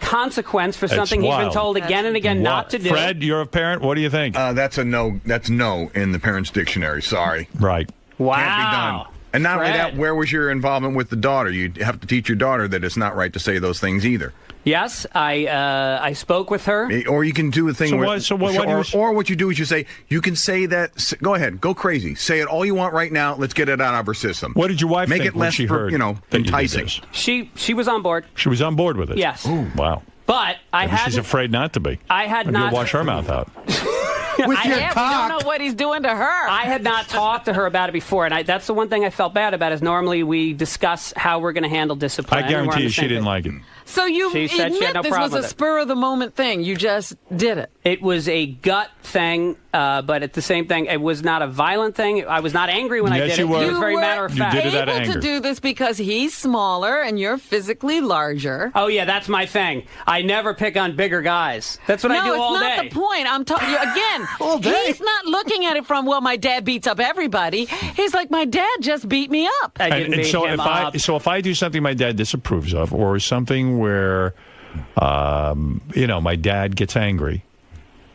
consequence for That's something he's been wild. told again and again not to do. Fred, you're a parent. What do you think? That's a no. That's no in the parents' dictionary. Sorry. Right. Wow. Can't be done. And not only that, where was your involvement with the daughter? You have to teach your daughter that it's not right to say those things either. Yes, I spoke with her. Or you can do a thing So where, what or what you do is you say, you can say that, go ahead, go crazy. Say it all you want right now. Let's get it out of our system. What did your wife Make think it when less, she heard that you did enticing. this? She was on board. She was on board with it? Yes. Ooh, wow. But I Maybe had she's afraid not to be. I had Maybe not you'll wash her mouth out. With your We cock. don't know what he's doing to her. I had not talked to her about it before, and that's the one thing I felt bad about. Is normally we discuss how we're going to handle discipline. I guarantee you she didn't like it. So you She said she admit had no this problem was a with it. spur-of-the-moment thing. You just did it. It was a gut thing, but at the same thing, it was not a violent thing. I was not angry when I Yes, did you it. were. It was very You matter of were fact. You did it out of able anger. to do this because he's smaller and you're physically larger. Oh yeah, that's my thing. I never pick on bigger guys. That's what I do all No, day. it's not the point. I'm talking again. All day? He's not looking at it from, well, my dad beats up everybody. He's like, my dad just beat me up. And so if I do something my dad disapproves of, or something where, my dad gets angry,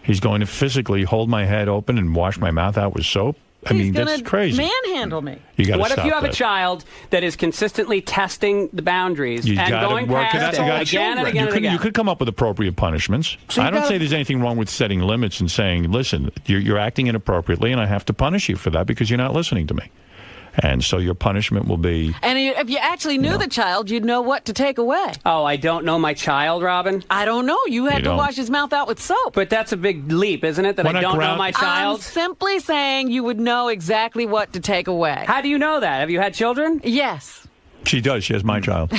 he's going to physically hold my head open and wash my mouth out with soap. He's that's gonna crazy. manhandle me. You gotta What if stop you have that. a child that is consistently testing the boundaries You and gotta going work it past out. it You gotta again and again you and could, again? You could come up with appropriate punishments. So you I don't gotta- say there's anything wrong with setting limits and saying, listen, you're acting inappropriately, and I have to punish you for that because you're not listening to me. And so your punishment will be... And if you actually knew the child, you'd know what to take away. Oh, I don't know my child, Robin? I don't know. You had to don't. wash his mouth out with soap. But that's a big leap, isn't it? That I don't know my I'm child? simply saying you would know exactly what to take away. How do you know that? Have you had children? Yes. She does. She has my child.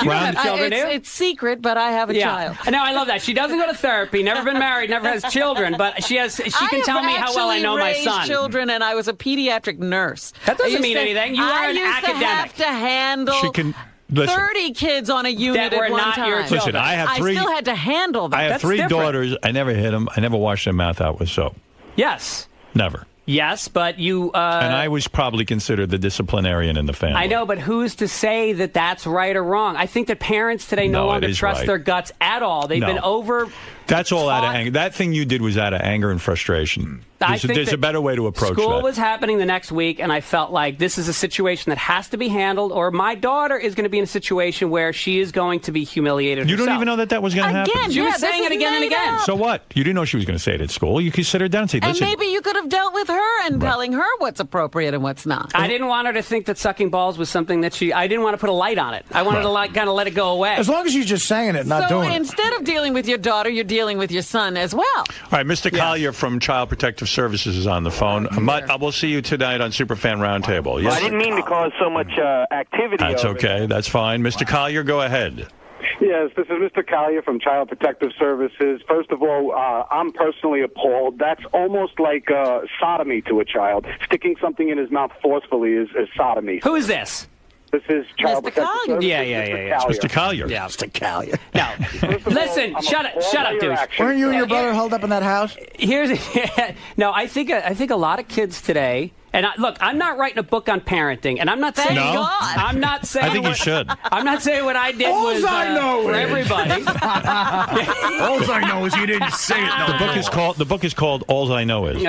It's secret, but I have a child. No, I love that. She doesn't go to therapy, never been married, never has children, but she can tell me how well I know my son. I raised children, and I was a pediatric nurse. That doesn't I used mean to- anything. You are I an used academic. to have to handle She can... Listen. 30 kids on a unit That were at one not time. your children. Listen, I have three... I still had to handle them. I have That's three different. daughters. I never hit them. I never washed their mouth out with soap. Yes. Never. Yes, but you... And I was probably considered the disciplinarian in the family. I know, but who's to say that that's right or wrong? I think that parents today no No, it longer is trust right. their guts at all. They've No. been over... That's all out of anger. That thing you did was out of anger and frustration. I think There's that a better way to approach School that. was happening the next week, and I felt like this is a situation that has to be handled, or my daughter is going to be in a situation where she is going to be humiliated You don't herself. even know that was going to happen. She was saying it again and again. So what? You didn't know she was going to say it at school. You could sit her down and say, And listen, maybe you could have dealt with her and telling her what's appropriate and what's not. I didn't want her to think that sucking balls was something that I didn't want to put a light on it. I wanted to kind of let it go away. As long as you're just saying it, not So doing it. instead of dealing with your daughter, you're dealing with your son as well. all right, Mr. Collier from Child Protective Services is on the phone. Mutt, I will see you tonight on Superfan Roundtable. Yes? I didn't mean to cause so much activity. That's over okay. That's fine. Mr. Collier, go ahead. Yes, this is Mr. Collier from Child Protective Services. First of all, I'm personally appalled. That's almost like sodomy to a child. Sticking something in his mouth forcefully is sodomy. Who is this? This is Child Protective Services. Yeah. It's Mr. Collier. Yeah, Mr. Collier. No. Listen, shut up, dude. Weren't you and your brother held up in that house? No, I think a lot of kids today. And look, I'm not writing a book on parenting, and I'm not saying. No? God. I'm not saying. I think you should. I'm not saying what I did was for everybody. All I know is you didn't say it. No. The book is called All I Know Is.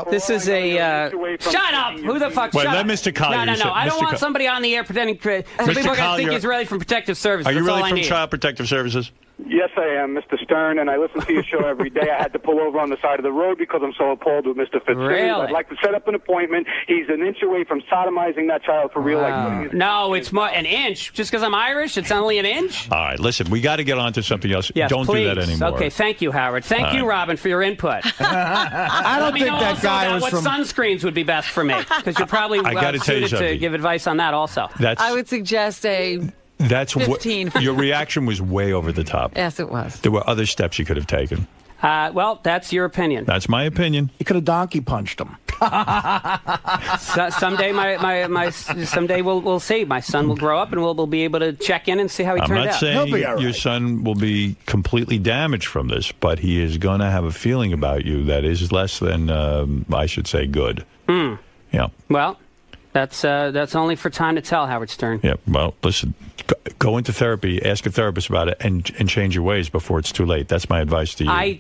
This is a. Shut up! Who the fuck? Wait, shut let up. Mr. Collier No. say- I don't Mr. want Co- somebody on the air pretending. People are Mr. going to think Collier- he's really from Protective Services. Are you That's really all I from need. Child Protective Services? Yes, I am, Mr. Stern, and I listen to your show every day. I had to pull over on the side of the road because I'm so appalled with Mr. Fitzsimmons. Really? I'd like to set up an appointment. He's an inch away from sodomizing that child for real. No, it's more an inch. Just because I'm Irish, it's only an inch. All right, listen, we got to get on to something else. Yes, Don't please. do that anymore. Okay, thank you, Howard. Thank All you, right. Robin, for your input. I don't Let me think know that also guy about was what from. sunscreens would be best for me, because you're probably I gotta tell you suited to something. give advice on that also. I would suggest a That's what 15. your reaction was way over the top. Yes, it was. There were other steps you could have taken. Well, that's your opinion. That's my opinion. You could have donkey punched him. Someday, someday we'll see. My son will grow up, and we'll be able to check in and see how he I'm turned not out. saying your son will be completely damaged from this, but he is going to have a feeling about you that is less than, I should say, good. Yeah. Well, that's only for time to tell, Howard Stern. Yeah. Well, listen, go into therapy, ask a therapist about it, and change your ways before it's too late. That's my advice to you. My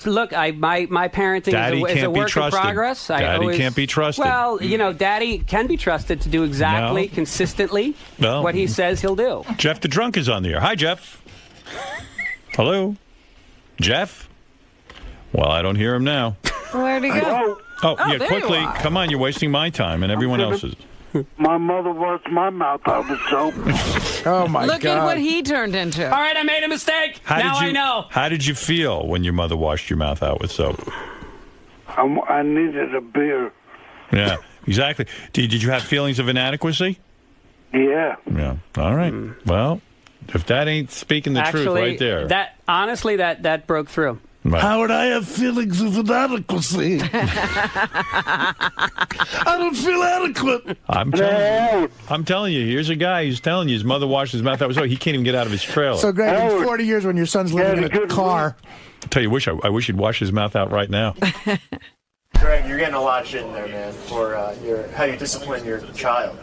parenting Daddy is a can't be work in trusted. progress. Daddy can't be trusted. Well, Daddy can be trusted to do exactly, consistently No. what he says he'll do. Jeff the Drunk is on the air. Hi, Jeff. Hello? Jeff? Well, I don't hear him now. Where'd he go? Oh, Oh, yeah, there quickly. you are. Come on, you're wasting my time and everyone else's. My mother washed my mouth out with soap. Oh, my Look God. at what he turned into. All right, I made a mistake. I know. How did you feel when your mother washed your mouth out with soap? I needed a beer. Yeah, exactly. Did you have feelings of inadequacy? Yeah. Yeah. All right. Well, if that ain't speaking the truth right there. That broke through. Right. How would I have feelings of inadequacy? I don't feel adequate. I'm telling you, here's a guy who's telling you his mother washed his mouth out with soap. He can't even get out of his trailer. So, Greg, in 40 years when your son's living in a car. I tell you, I wish he'd wash his mouth out right now. Greg, you're getting a lot of shit in there, man, for how you discipline your child.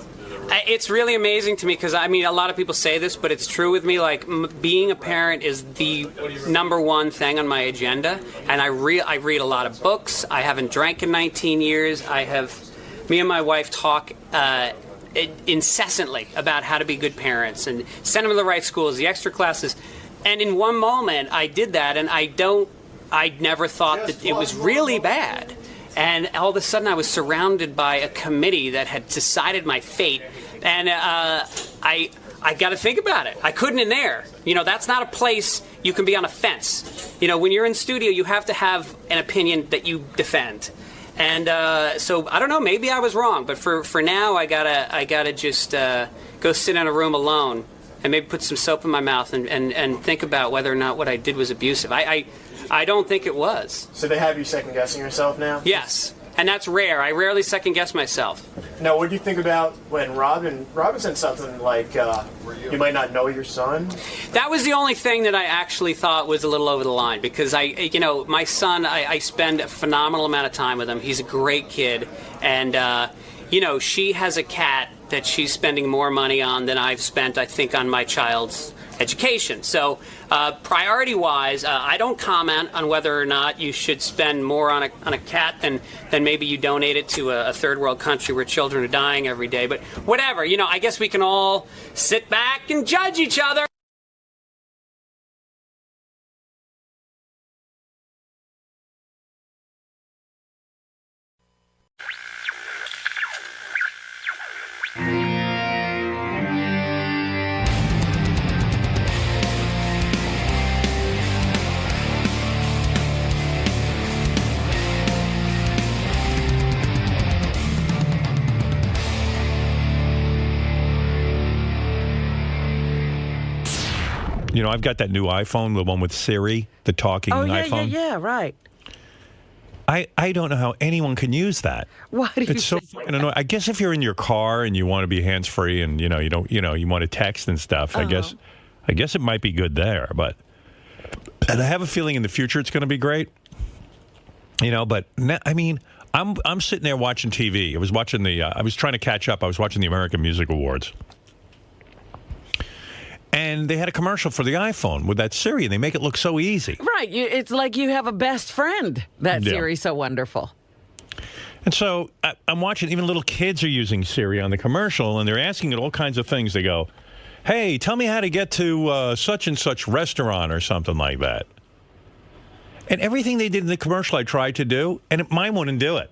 It's really amazing to me because, I mean, a lot of people say this, but it's true with me. Like, being a parent is the #1 thing on my agenda. And I read a lot of books. I haven't drank in 19 years. Me and my wife talk incessantly about how to be good parents and send them to the right schools, the extra classes. And in one moment, I did that, and I never thought that it was really bad. And all of a sudden, I was surrounded by a committee that had decided my fate, and I got to think about it. I couldn't in there. You know, that's not a place you can be on a fence. You know, when you're in studio, you have to have an opinion that you defend. And so I don't know. Maybe I was wrong, but for now, I gotta just go sit in a room alone and maybe put some soap in my mouth and think about whether or not what I did was abusive. I don't think it was. So they have you second-guessing yourself now? Yes, and that's rare. I rarely second-guess myself. Now, what do you think about when Robin said something like, you might not know your son? That was the only thing that I actually thought was a little over the line, because my son, I spend a phenomenal amount of time with him. He's a great kid, and, she has a cat that she's spending more money on than I've spent, I think, on my child's education. So priority-wise, I don't comment on whether or not you should spend more on a cat than maybe you donate it to a third-world country where children are dying every day. But whatever, I guess we can all sit back and judge each other. I've got that new iPhone, the one with Siri, the talking iPhone. Yeah, right. I don't know how anyone can use that. Why do you It's so say fucking annoying. I guess if you're in your car and you want to be hands-free and you want to text and stuff, I guess it might be good there, and I have a feeling in the future it's going to be great. But I'm sitting there watching TV. I was watching I was trying to catch up. I was watching the American Music Awards. And they had a commercial for the iPhone with that Siri, and they make it look so easy. Right. It's like you have a best friend. That Siri's so wonderful. And so I'm watching, even little kids are using Siri on the commercial, and they're asking it all kinds of things. They go, hey, tell me how to get to such and such restaurant or something like that. And everything they did in the commercial I tried to do, and mine wouldn't do it.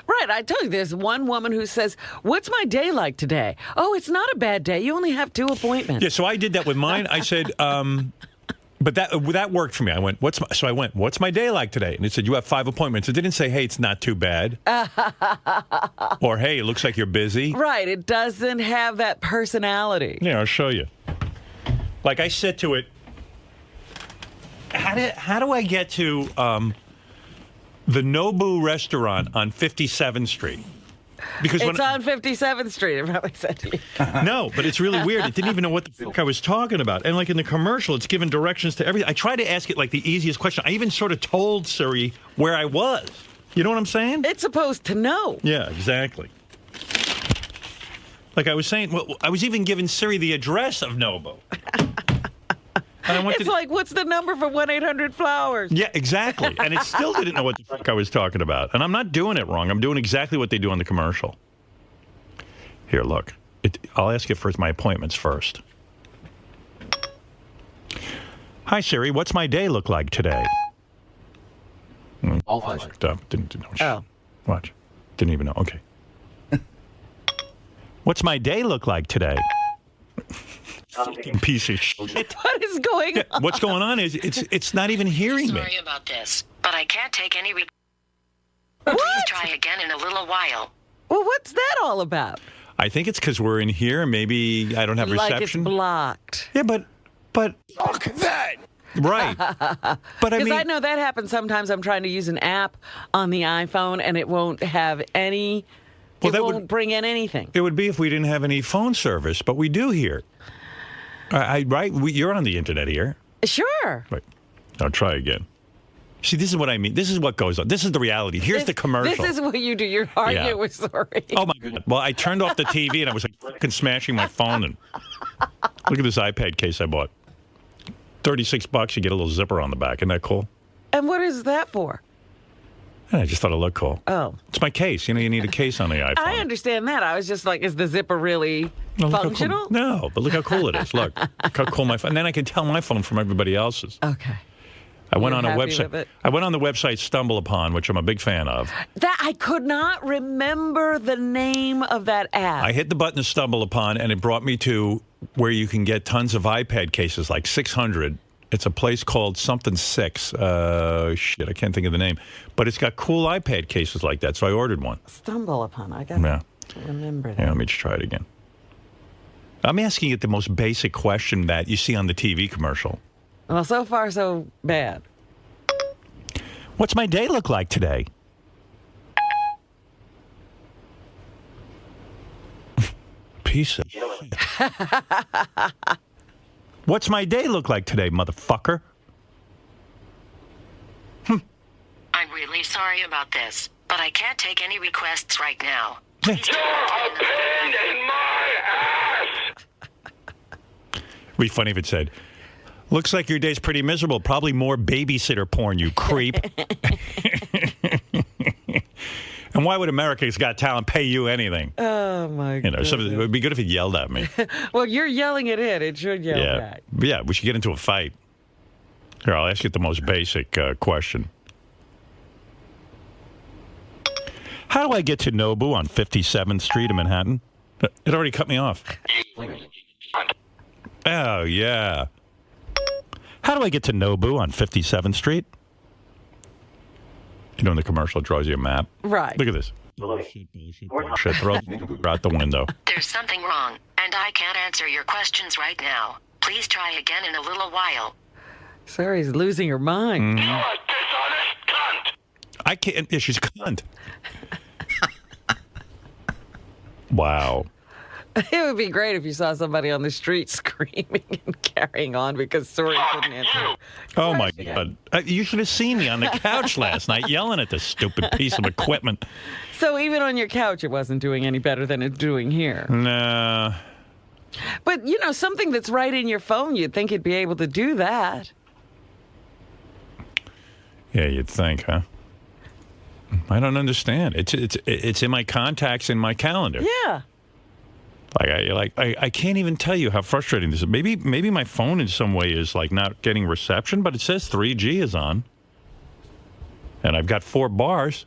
Right. I told you, there's one woman who says, what's my day like today? Oh, it's not a bad day. You only have 2 appointments. Yeah, so I did that with mine. I said, but that worked for me. I went, what's my day like today? And it said, you have 5 appointments. It didn't say, hey, it's not too bad. Or, hey, it looks like you're busy. Right. It doesn't have that personality. Yeah, I'll show you. Like I said to it, how do I get to the Nobu restaurant on 57th Street? Because it's on 57th Street, it probably said to you. No, but it's really weird. It didn't even know what the fuck I was talking about. And like in the commercial, it's given directions to everything. I tried to ask it like the easiest question. I even sort of told Siri where I was. You know what I'm saying? It's supposed to know. Yeah, exactly. Like I was saying, well, I was even giving Siri the address of Nobu. It's like, what's the number for 1-800-Flowers? Yeah, exactly. And it still didn't know what the fuck I was talking about. And I'm not doing it wrong. I'm doing exactly what they do on the commercial. Here, look. I'll ask you for my appointments first. Hi, Siri. What's my day look like today? All fine. Didn't know. Oh. Watch. Didn't even know. Okay. What's my day look like today? Fucking piece of shit. What is going on? What's going on is it's not even hearing me. Sorry about this, but I can't take any. Please try again in a little while. Well, what's that all about? I think it's because we're in here. Maybe I don't have reception. Like it's blocked. Yeah, but fuck that. Right. But because I know that happens sometimes. I'm trying to use an app on the iPhone and it won't have any. Well, it won't bring in anything. It would be if we didn't have any phone service, but we do here. Right? You're on the internet here. Sure. Right. I'll try again. See, this is what I mean. This is what goes on. This is the reality. Here's the commercial. This is what you do. You're arguing with Siri. Oh, my God. Well, I turned off the TV, and I was like fucking smashing my phone. And look at this iPad case I bought. $36, you get a little zipper on the back. Isn't that cool? And what is that for? I just thought it looked cool. Oh. It's my case. You know, you need a case on the iPhone. I understand that. I was just like, is the zipper really functional? Cool. No, but look how cool it is. Look how cool my phone. And then I can tell my phone from everybody else's. Okay. I went on a website. I went on the website Stumble Upon, which I'm a big fan of. That I could not remember the name of that app. I hit the button to Stumble Upon, and it brought me to where you can get tons of iPad cases, like 600. It's a place called something 6. Shit, I can't think of the name. But it's got cool iPad cases like that, so I ordered one. Stumble Upon. I got to remember that. Yeah, let me just try it again. I'm asking it the most basic question that you see on the TV commercial. Well, so far, so bad. What's my day look like today? Piece of shit. What's my day look like today, motherfucker? I'm really sorry about this, but I can't take any requests right now. Please You're a pain in my ass! It'd be funny if it said, looks like your day's pretty miserable. Probably more babysitter porn, you creep. And why would America's Got Talent pay you anything? Oh, my God. It would be good if he yelled at me. Well, you're yelling at it. It should yell back. Yeah, we should get into a fight. Here, I'll ask you the most basic question. How do I get to Nobu on 57th Street in Manhattan? It already cut me off. Oh, yeah. How do I get to Nobu on 57th Street? You know, in the commercial, it draws you a map. Right. Look at this. Shit, throw it out the window. There's something wrong, and I can't answer your questions right now. Please try again in a little while. Sari's losing her mind. You're a dishonest cunt! I can't. Yeah, she's a cunt. Wow. It would be great if you saw somebody on the street screaming and carrying on because Siri couldn't answer. Oh, my God. You should have seen me on the couch last night yelling at this stupid piece of equipment. So even on your couch, it wasn't doing any better than it's doing here. Nah. But, you know, something that's right in your phone, you'd think it'd be able to do that. Yeah, you'd think, huh? I don't understand. It's in my contacts in my calendar. Yeah. I can't even tell you how frustrating this is. Maybe my phone in some way is like not getting reception, but it says 3G is on, and I've got 4 bars.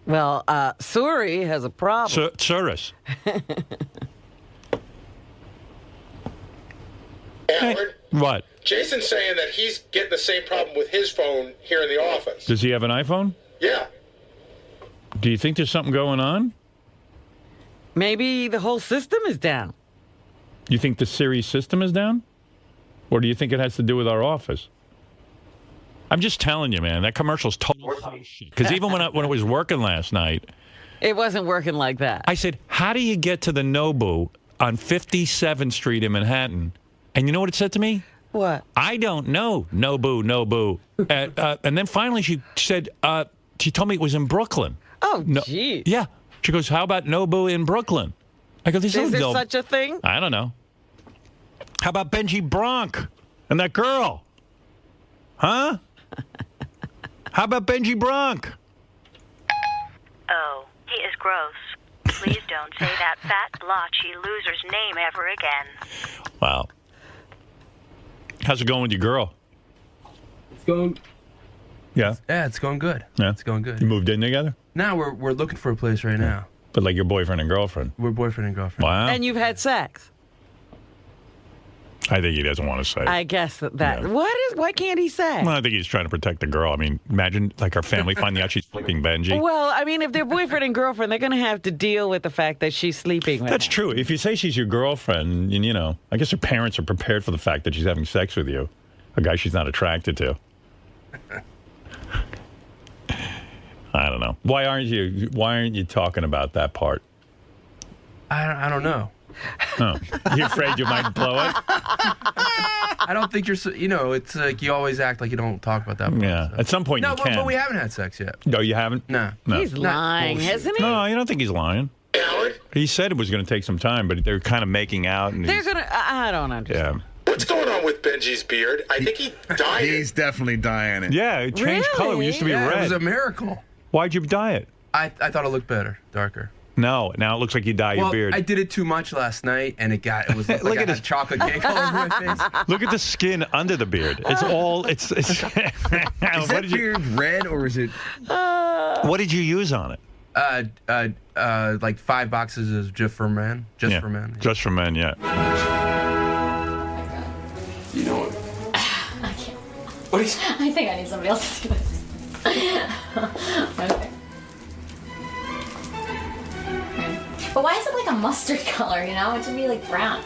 Well, Suri has a problem. Suris. Howard, What? Jason's saying that he's getting the same problem with his phone here in the office. Does he have an iPhone? Yeah. Do you think there's something going on? Maybe the whole system is down. You think the Siri system is down? Or do you think it has to do with our office? I'm just telling you, man, that commercial's total shit. Because even when it was working last night... It wasn't working like that. I said, how do you get to the Nobu on 57th Street in Manhattan? And you know what it said to me? What? I don't know. Nobu. And then finally she said, she told me it was in Brooklyn. Oh, gee. Yeah. She goes, how about Nobu in Brooklyn? I go, is there such a thing? I don't know. How about Benjy Bronk and that girl? Huh? How about Benjy Bronk? Oh, he is gross. Please don't say that fat, blotchy loser's name ever again. Wow. How's it going with your girl? It's going... Yeah? Yeah, it's going good. Yeah? It's going good. You moved in together? Now we're looking for a place right now. But like your boyfriend and girlfriend. We're boyfriend and girlfriend. Wow. And you've had sex. I think he doesn't want to say. I guess that. Why can't he say? Well, I think he's trying to protect the girl. I mean, imagine like her family finding out she's sleeping Benjy. Well, I mean, if they're boyfriend and girlfriend, they're going to have to deal with the fact that she's sleeping with That's him. true. If you say she's your girlfriend, and, you know, I guess her parents are prepared for the fact that she's having sex with you, a guy she's not attracted to. I don't know. Why aren't you talking about that part? I don't know. Oh, you afraid you might blow it? I don't think you're. You know, it's like you always act like you don't talk about that. Part, Yeah. so. At some point No, you can. but we haven't had sex yet. No, you haven't? No. He's lying, hasn't he? No, I don't think he's lying. He said it was going to take some time, but they're kind of making out. And They're going to. I don't understand. Yeah. What's going on with Benjy's beard? I think he dyed it. He's definitely dyeing it. Yeah, it changed color. It used to be red. It was a miracle. Why'd you dye it? I thought it looked better, darker. No, now it looks like you dye your beard. I did it too much last night, and it was like Look I at had this chocolate cake all over my face. Look at the skin under the beard. It's all. It's. Is that beard red or is it? What did you use on it? Like 5 boxes of Just for Men. Just for Men. Just for Men, yeah. You know what? I can't. What is? I think I need somebody else to do this. Okay. But why is it like a mustard color? You know, it should be like brown.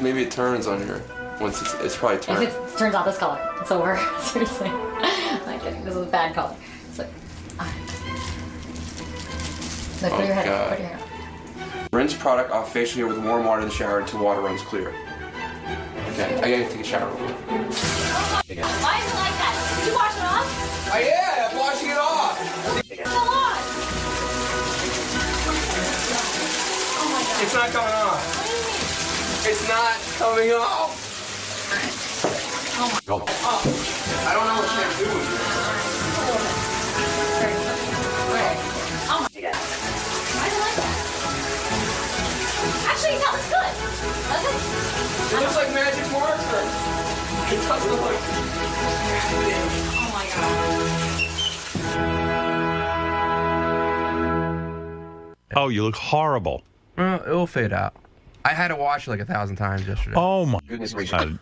Maybe it turns on here. Once it's probably turned. If it turns out this color, it's over. Seriously. I'm not kidding. This is a bad color. It's like, Look, put your head up. Put your hair up. Rinse product off facial hair with warm water in the shower until water runs clear. Okay, I gotta take a shower real quick. Why is it like that? Did you wash it off? Yeah, I'm washing it off. It's so on. Oh my god. It's not coming off. What do you mean? It's not coming off. Oh my god. I don't know what shampoo is. Oh my god. Why do you like that? Actually, that looks good. Does it? It looks like magic marker. It doesn't look like. Oh my god. Oh, you look horrible. Well, it will fade out. I had to wash it like 1,000 times yesterday. Oh my God.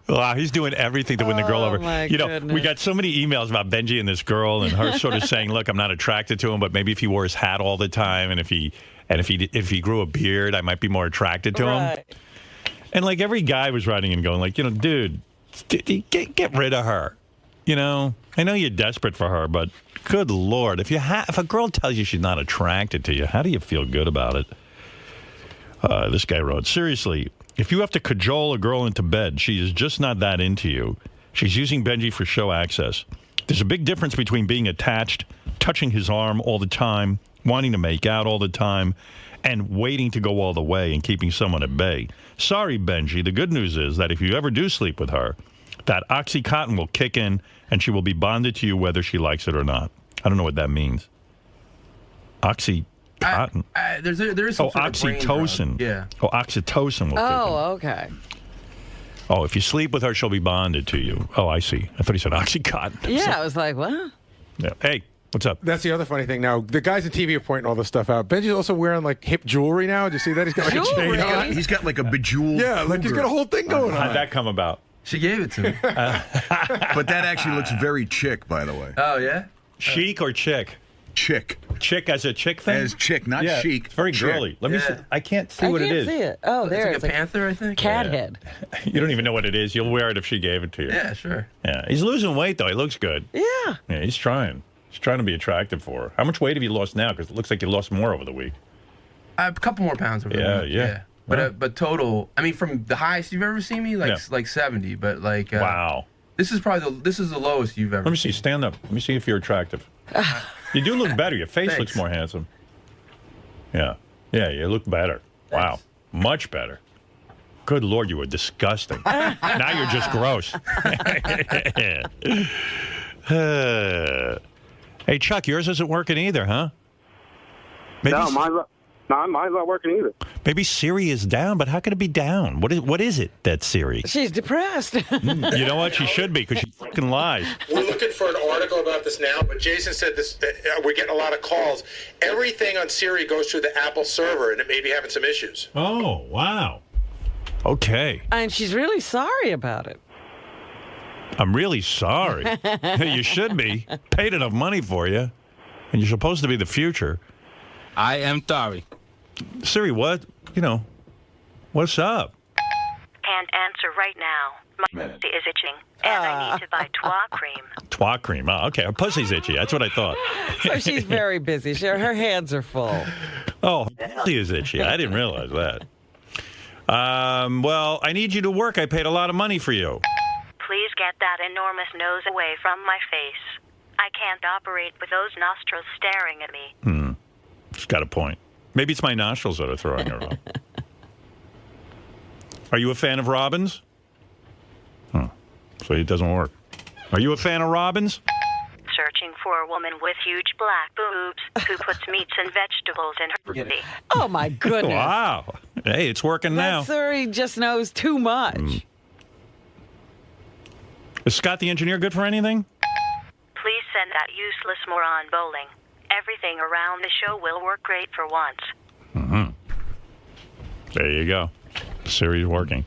Wow, he's doing everything to win the girl over. my You know, goodness. we got so many emails about Benjy and this girl, and her sort of saying, "Look, I'm not attracted to him, but maybe if he wore his hat all the time, and if he grew a beard, I might be more attracted to him." And like every guy was writing and going, like, you know, dude, get rid of her. You know, I know you're desperate for her, but good Lord, if a girl tells you she's not attracted to you, how do you feel good about it? This guy wrote, seriously, if you have to cajole a girl into bed, she is just not that into you. She's using Benjy for show access. There's a big difference between being attached, touching his arm all the time, wanting to make out all the time, and waiting to go all the way and keeping someone at bay. Sorry, Benjy. The good news is that if you ever do sleep with her, that Oxycontin will kick in and she will be bonded to you whether she likes it or not. I don't know what that means. Oxycontin. There is some sort of brain oxytocin. drug. Yeah. Oh, oxytocin will kick in. Oh, okay. Oh, if you sleep with her, she'll be bonded to you. Oh, I see. I thought he said Oxycontin. Yeah, I was like, what? Yeah. Hey, what's up? That's the other funny thing. Now, the guys on TV are pointing all this stuff out. Benji's also wearing, like, hip jewelry now. Did you see that? He's got, like, a chain on. He's got like a bejeweled. Yeah, like he's got a whole thing going on. How'd that come about? She gave it to me. But that actually looks very chick, by the way. Oh, yeah? Chic or chick? Chick. Chick as a chick thing? As chick, not yeah, chic. It's very Chick. girly. Let me see. I can't see what it is. I can't see it. Oh, there. It's like a panther, I think. Cat head. You don't even know what it is. You'll wear it if she gave it to you. Yeah, sure. Yeah. He's losing weight, though. He looks good. Yeah. Yeah, he's trying. He's trying to be attractive for her. How much weight have you lost now? Because it looks like you lost more over the week. A couple more pounds over the week. Yeah. But total, I mean, from the highest you've ever seen me, like 70. But like, wow, this is probably the lowest you've ever. Let me see. Stand up. Let me see if you're attractive. You do look better. Your face looks more handsome. Yeah, you look better. Wow, much better. Good Lord, you were disgusting. Now you're just gross. Hey, Chuck, yours isn't working either, huh? Maybe No, No, mine's not working either. Maybe Siri is down, but how could it be down? What is it that's Siri? She's depressed. You know what? She should be, because she fucking lies. We're looking for an article about this now, but Jason said this. We're getting a lot of calls. Everything on Siri goes through the Apple server, and it may be having some issues. Oh, wow. Okay. And she's really sorry about it. I'm really sorry. You should be. Paid enough money for you, and you're supposed to be the future. I am sorry. Siri, what's up? Can't answer right now. My pussy is itching, and I need to buy twat cream. Twat cream. Oh, okay. Her pussy's itchy. That's what I thought. So she's very busy. Her hands are full. Oh, her pussy is itchy. I didn't realize that. Well, I need you to work. I paid a lot of money for you. Please get that enormous nose away from my face. I can't operate with those nostrils staring at me. She's got a point. Maybe it's my nostrils that are throwing her off. Are you a fan of Robins? Huh. So it doesn't work. Are you a fan of Robins? Searching for a woman with huge black boobs who puts meats and vegetables in her pussy. Oh, my goodness. Wow. Hey, it's working now. Siri just knows too much. Is Scott the engineer good for anything? Please send that useless moron bowling. Everything around the show will work great for once. There you go. Siri's working.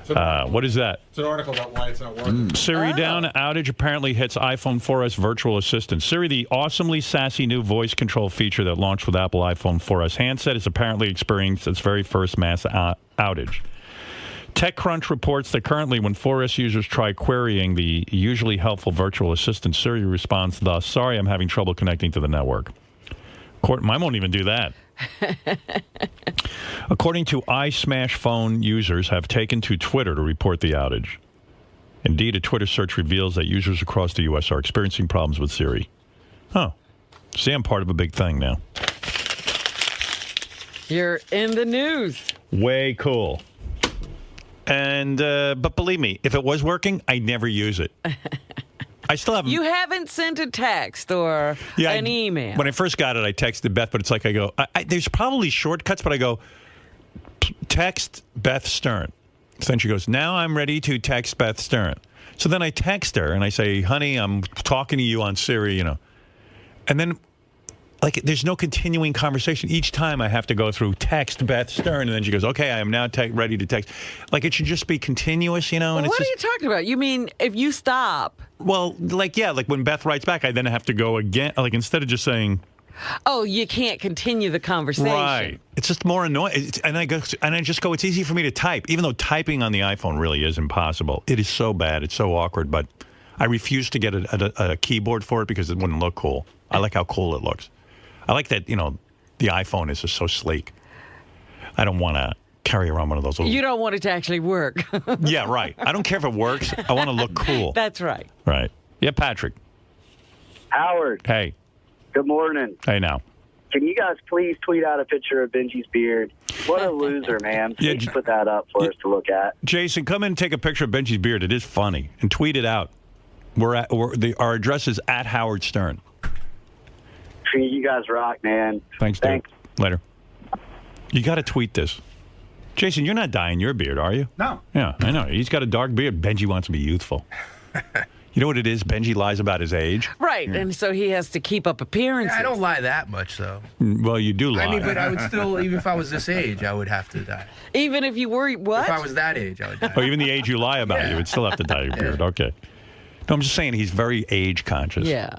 What is that? It's an article about why it's not working. Siri down. Outage apparently hits iPhone 4S virtual assistant. Siri, the awesomely sassy new voice control feature that launched with Apple iPhone 4S handset, is apparently experienced its very first mass outage. TechCrunch reports that currently when 4S users try querying the usually helpful virtual assistant, Siri responds thus, "Sorry, I'm having trouble connecting to the network." Mine won't even do that. According to iSmash phone users have taken to Twitter to report the outage. Indeed, a Twitter search reveals that users across the U.S. are experiencing problems with Siri. Oh, see, I'm part of a big thing now. You're in the news. Way cool. And but believe me, if it was working, I'd never use it. I still haven't. You haven't sent a text or an email. When I first got it, I texted Beth, but it's like I go, there's probably shortcuts, but I go, text Beth Stern. So then she goes, now I'm ready to text Beth Stern. So then I text her and I say, honey, I'm talking to you on Siri, And then, like, there's no continuing conversation. Each time I have to go through text Beth Stern, and then she goes, okay, I am now ready to text. Like, it should just be continuous, And well, what are you talking about? You mean if you stop? Well, like when Beth writes back, I then have to go again. Like, instead of just saying, oh, you can't continue the conversation. Right. It's just more annoying. And I just go, it's easy for me to type, even though typing on the iPhone really is impossible. It is so bad. It's so awkward. But I refuse to get a keyboard for it because it wouldn't look cool. I like how cool it looks. I like that, the iPhone is just so sleek. I don't want to carry around one of those little... You don't want it to actually work. Yeah, right. I don't care if it works. I want to look cool. That's right. Right. Yeah, Patrick. Howard. Hey. Good morning. Hey, now. Can you guys please tweet out a picture of Benjy's beard? What a loser, man. Please put that up for us to look at. Jason, come in and take a picture of Benjy's beard. It is funny. And tweet it out. Our address is at Howard Stern. You guys rock, man. Thanks, dude. Later. You got to tweet this. Jason, you're not dyeing your beard, are you? No. Yeah, I know. He's got a dark beard. Benjy wants to be youthful. You know what it is? Benjy lies about his age. Right, and so he has to keep up appearances. Yeah, I don't lie that much, though. Well, you do lie. I mean, but I would still, even if I was this age, I would have to dye. Even if you were, what? If I was that age, I would dye. Oh, even the age you lie about, you would still have to dye your beard. Okay. No, I'm just saying he's very age conscious. Yeah.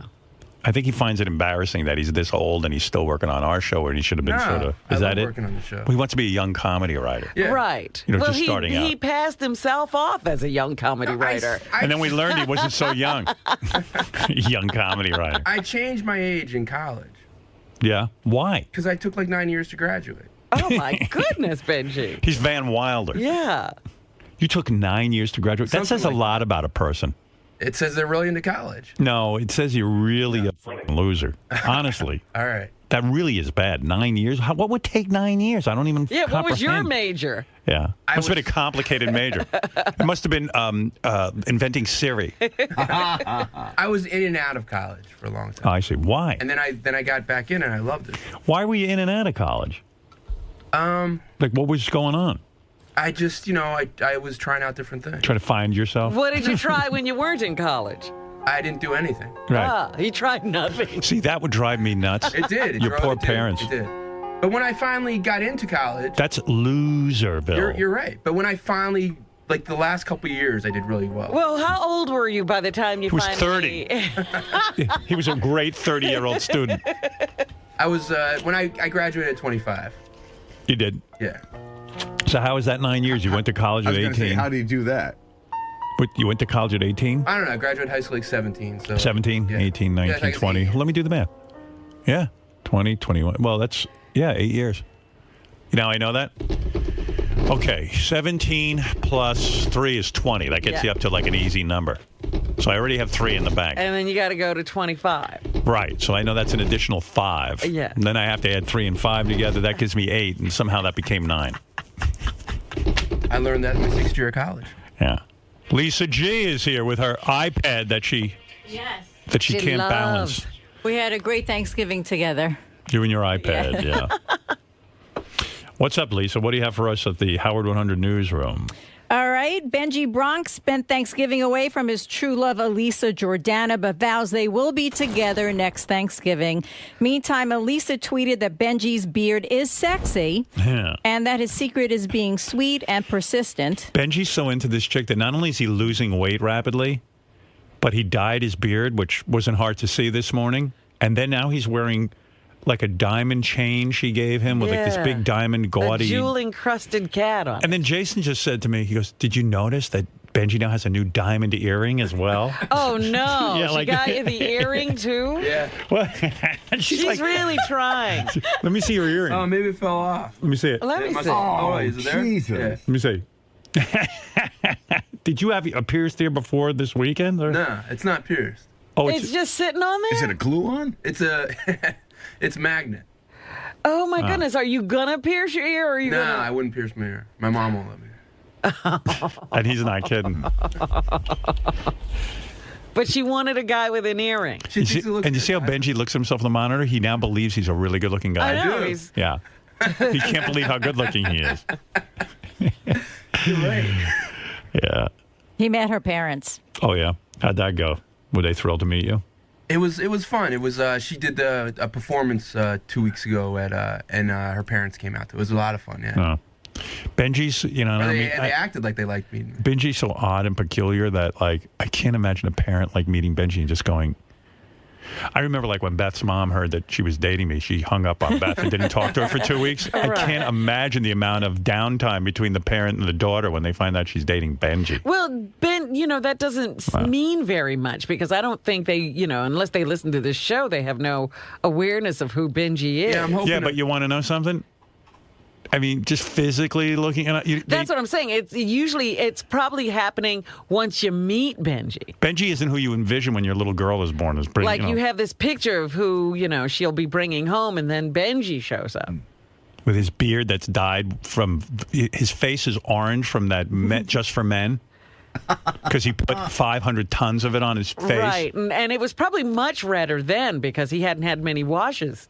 I think he finds it embarrassing that he's this old and he's still working on our show, where he should have been sort of. Is that it? Working on the show. Well, he wants to be a young comedy writer. Yeah. Right. Just starting out. He passed himself off as a young comedy writer. And then we learned he wasn't so young. Young comedy writer. I changed my age in college. Yeah? Why? Because I took like 9 years to graduate. Oh, my goodness, Benjy. He's Van Wilder. Yeah. You took 9 years to graduate? That says a lot about a person. It says they're really into college. No, it says you're really a fucking loser. Honestly. All right. That really is bad. 9 years? What would take 9 years? I don't even comprehend. What was your major? Yeah. Must have been a complicated major. It must have been inventing Siri. I was in and out of college for a long time. Oh, I see. Why? And then I got back in and I loved it. Why were you in and out of college? Like, what was going on? I just, I was trying out different things. Trying to find yourself? What did you try when you weren't in college? I didn't do anything. Right. He tried nothing. See, that would drive me nuts. It did. Your poor parents. It did. But when I finally got into college... That's loser, Bill. You're right. But when I finally, like the last couple of years, I did really well. Well, how old were you by the time you finally... He was 30. He was a great 30-year-old student. I was, when I graduated at 25. You did? Yeah. So how was that 9 years? You went to college at 18. Say, how do you do that? But you went to college at 18? I don't know. I graduated high school like 17. So 17, 18, 19, 20. Let me do the math. Yeah. 20, 21. Well, that's, 8 years. I know that? Okay. 17 plus 3 is 20. That gets you up to like an easy number. So I already have 3 in the bank. And then you got to go to 25. Right. So I know that's an additional 5. Yeah. And then I have to add 3 and 5 together. That gives me 8. And somehow that became 9. I learned that in my 6th year of college. Yeah. Lisa G is here with her iPad that she can't balance. We had a great Thanksgiving together. You and your iPad, yeah. What's up, Lisa? What do you have for us at the Howard 100 newsroom? All right. Benjy Bronx spent Thanksgiving away from his true love, Elisa Jordana, but vows they will be together next Thanksgiving. Meantime, Elisa tweeted that Benjy's beard is sexy and that his secret is being sweet and persistent. Benjy's so into this chick that not only is he losing weight rapidly, but he dyed his beard, which wasn't hard to see this morning. And then now he's wearing like a diamond chain she gave him with like this big diamond gaudy. A jewel-encrusted cat on it. And then Jason just said to me, he goes, did you notice that Benjy now has a new diamond earring as well? Oh, no. Yeah, she got you the earring, too? Yeah. Well, she's like, really trying. Let me see your earring. Oh, maybe it fell off. Let me see it. Let me see. Oh, is it there? Jesus. Yeah. Let me see. Did you have a pierced ear before this weekend? Or? No, it's not pierced. Oh, it's just sitting on there? Is it a glue on? It's a... It's magnet. Oh, my goodness. Are you going to pierce your ear? Or are you No, gonna... I wouldn't pierce my ear. My mom won't let me. And he's not kidding. But she wanted a guy with an earring. You see how Benjy looks at himself in the monitor? He now believes he's a really good-looking guy. I know. Yeah. He can't believe how good-looking he is. You're right. Yeah. He met her parents. Oh, yeah. How'd that go? Were they thrilled to meet you? It was fun. It was she did a performance 2 weeks ago at and her parents came out. It was a lot of fun. Yeah. Benjy's, they acted like they liked meeting me. Benjy's so odd and peculiar that like I can't imagine a parent like meeting Benjy and just going. I remember like when Beth's mom heard that she was dating me, she hung up on Beth and didn't talk to her for 2 weeks. Right. I can't imagine the amount of downtime between the parent and the daughter when they find out she's dating Benjy. Well, Ben, that doesn't mean very much because I don't think they, unless they listen to this show, they have no awareness of who Benjy is. Yeah, I'm hoping. Yeah, but you want to know something? I mean, just physically looking at it. That's what I'm saying. It's probably happening once you meet Benjy. Benjy isn't who you envision when your little girl is born. You have this picture of who, she'll be bringing home, and then Benjy shows up. With his beard that's dyed from... His face is orange from that Just for Men. Because he put 500 tons of it on his face. Right, and it was probably much redder then because he hadn't had many washes.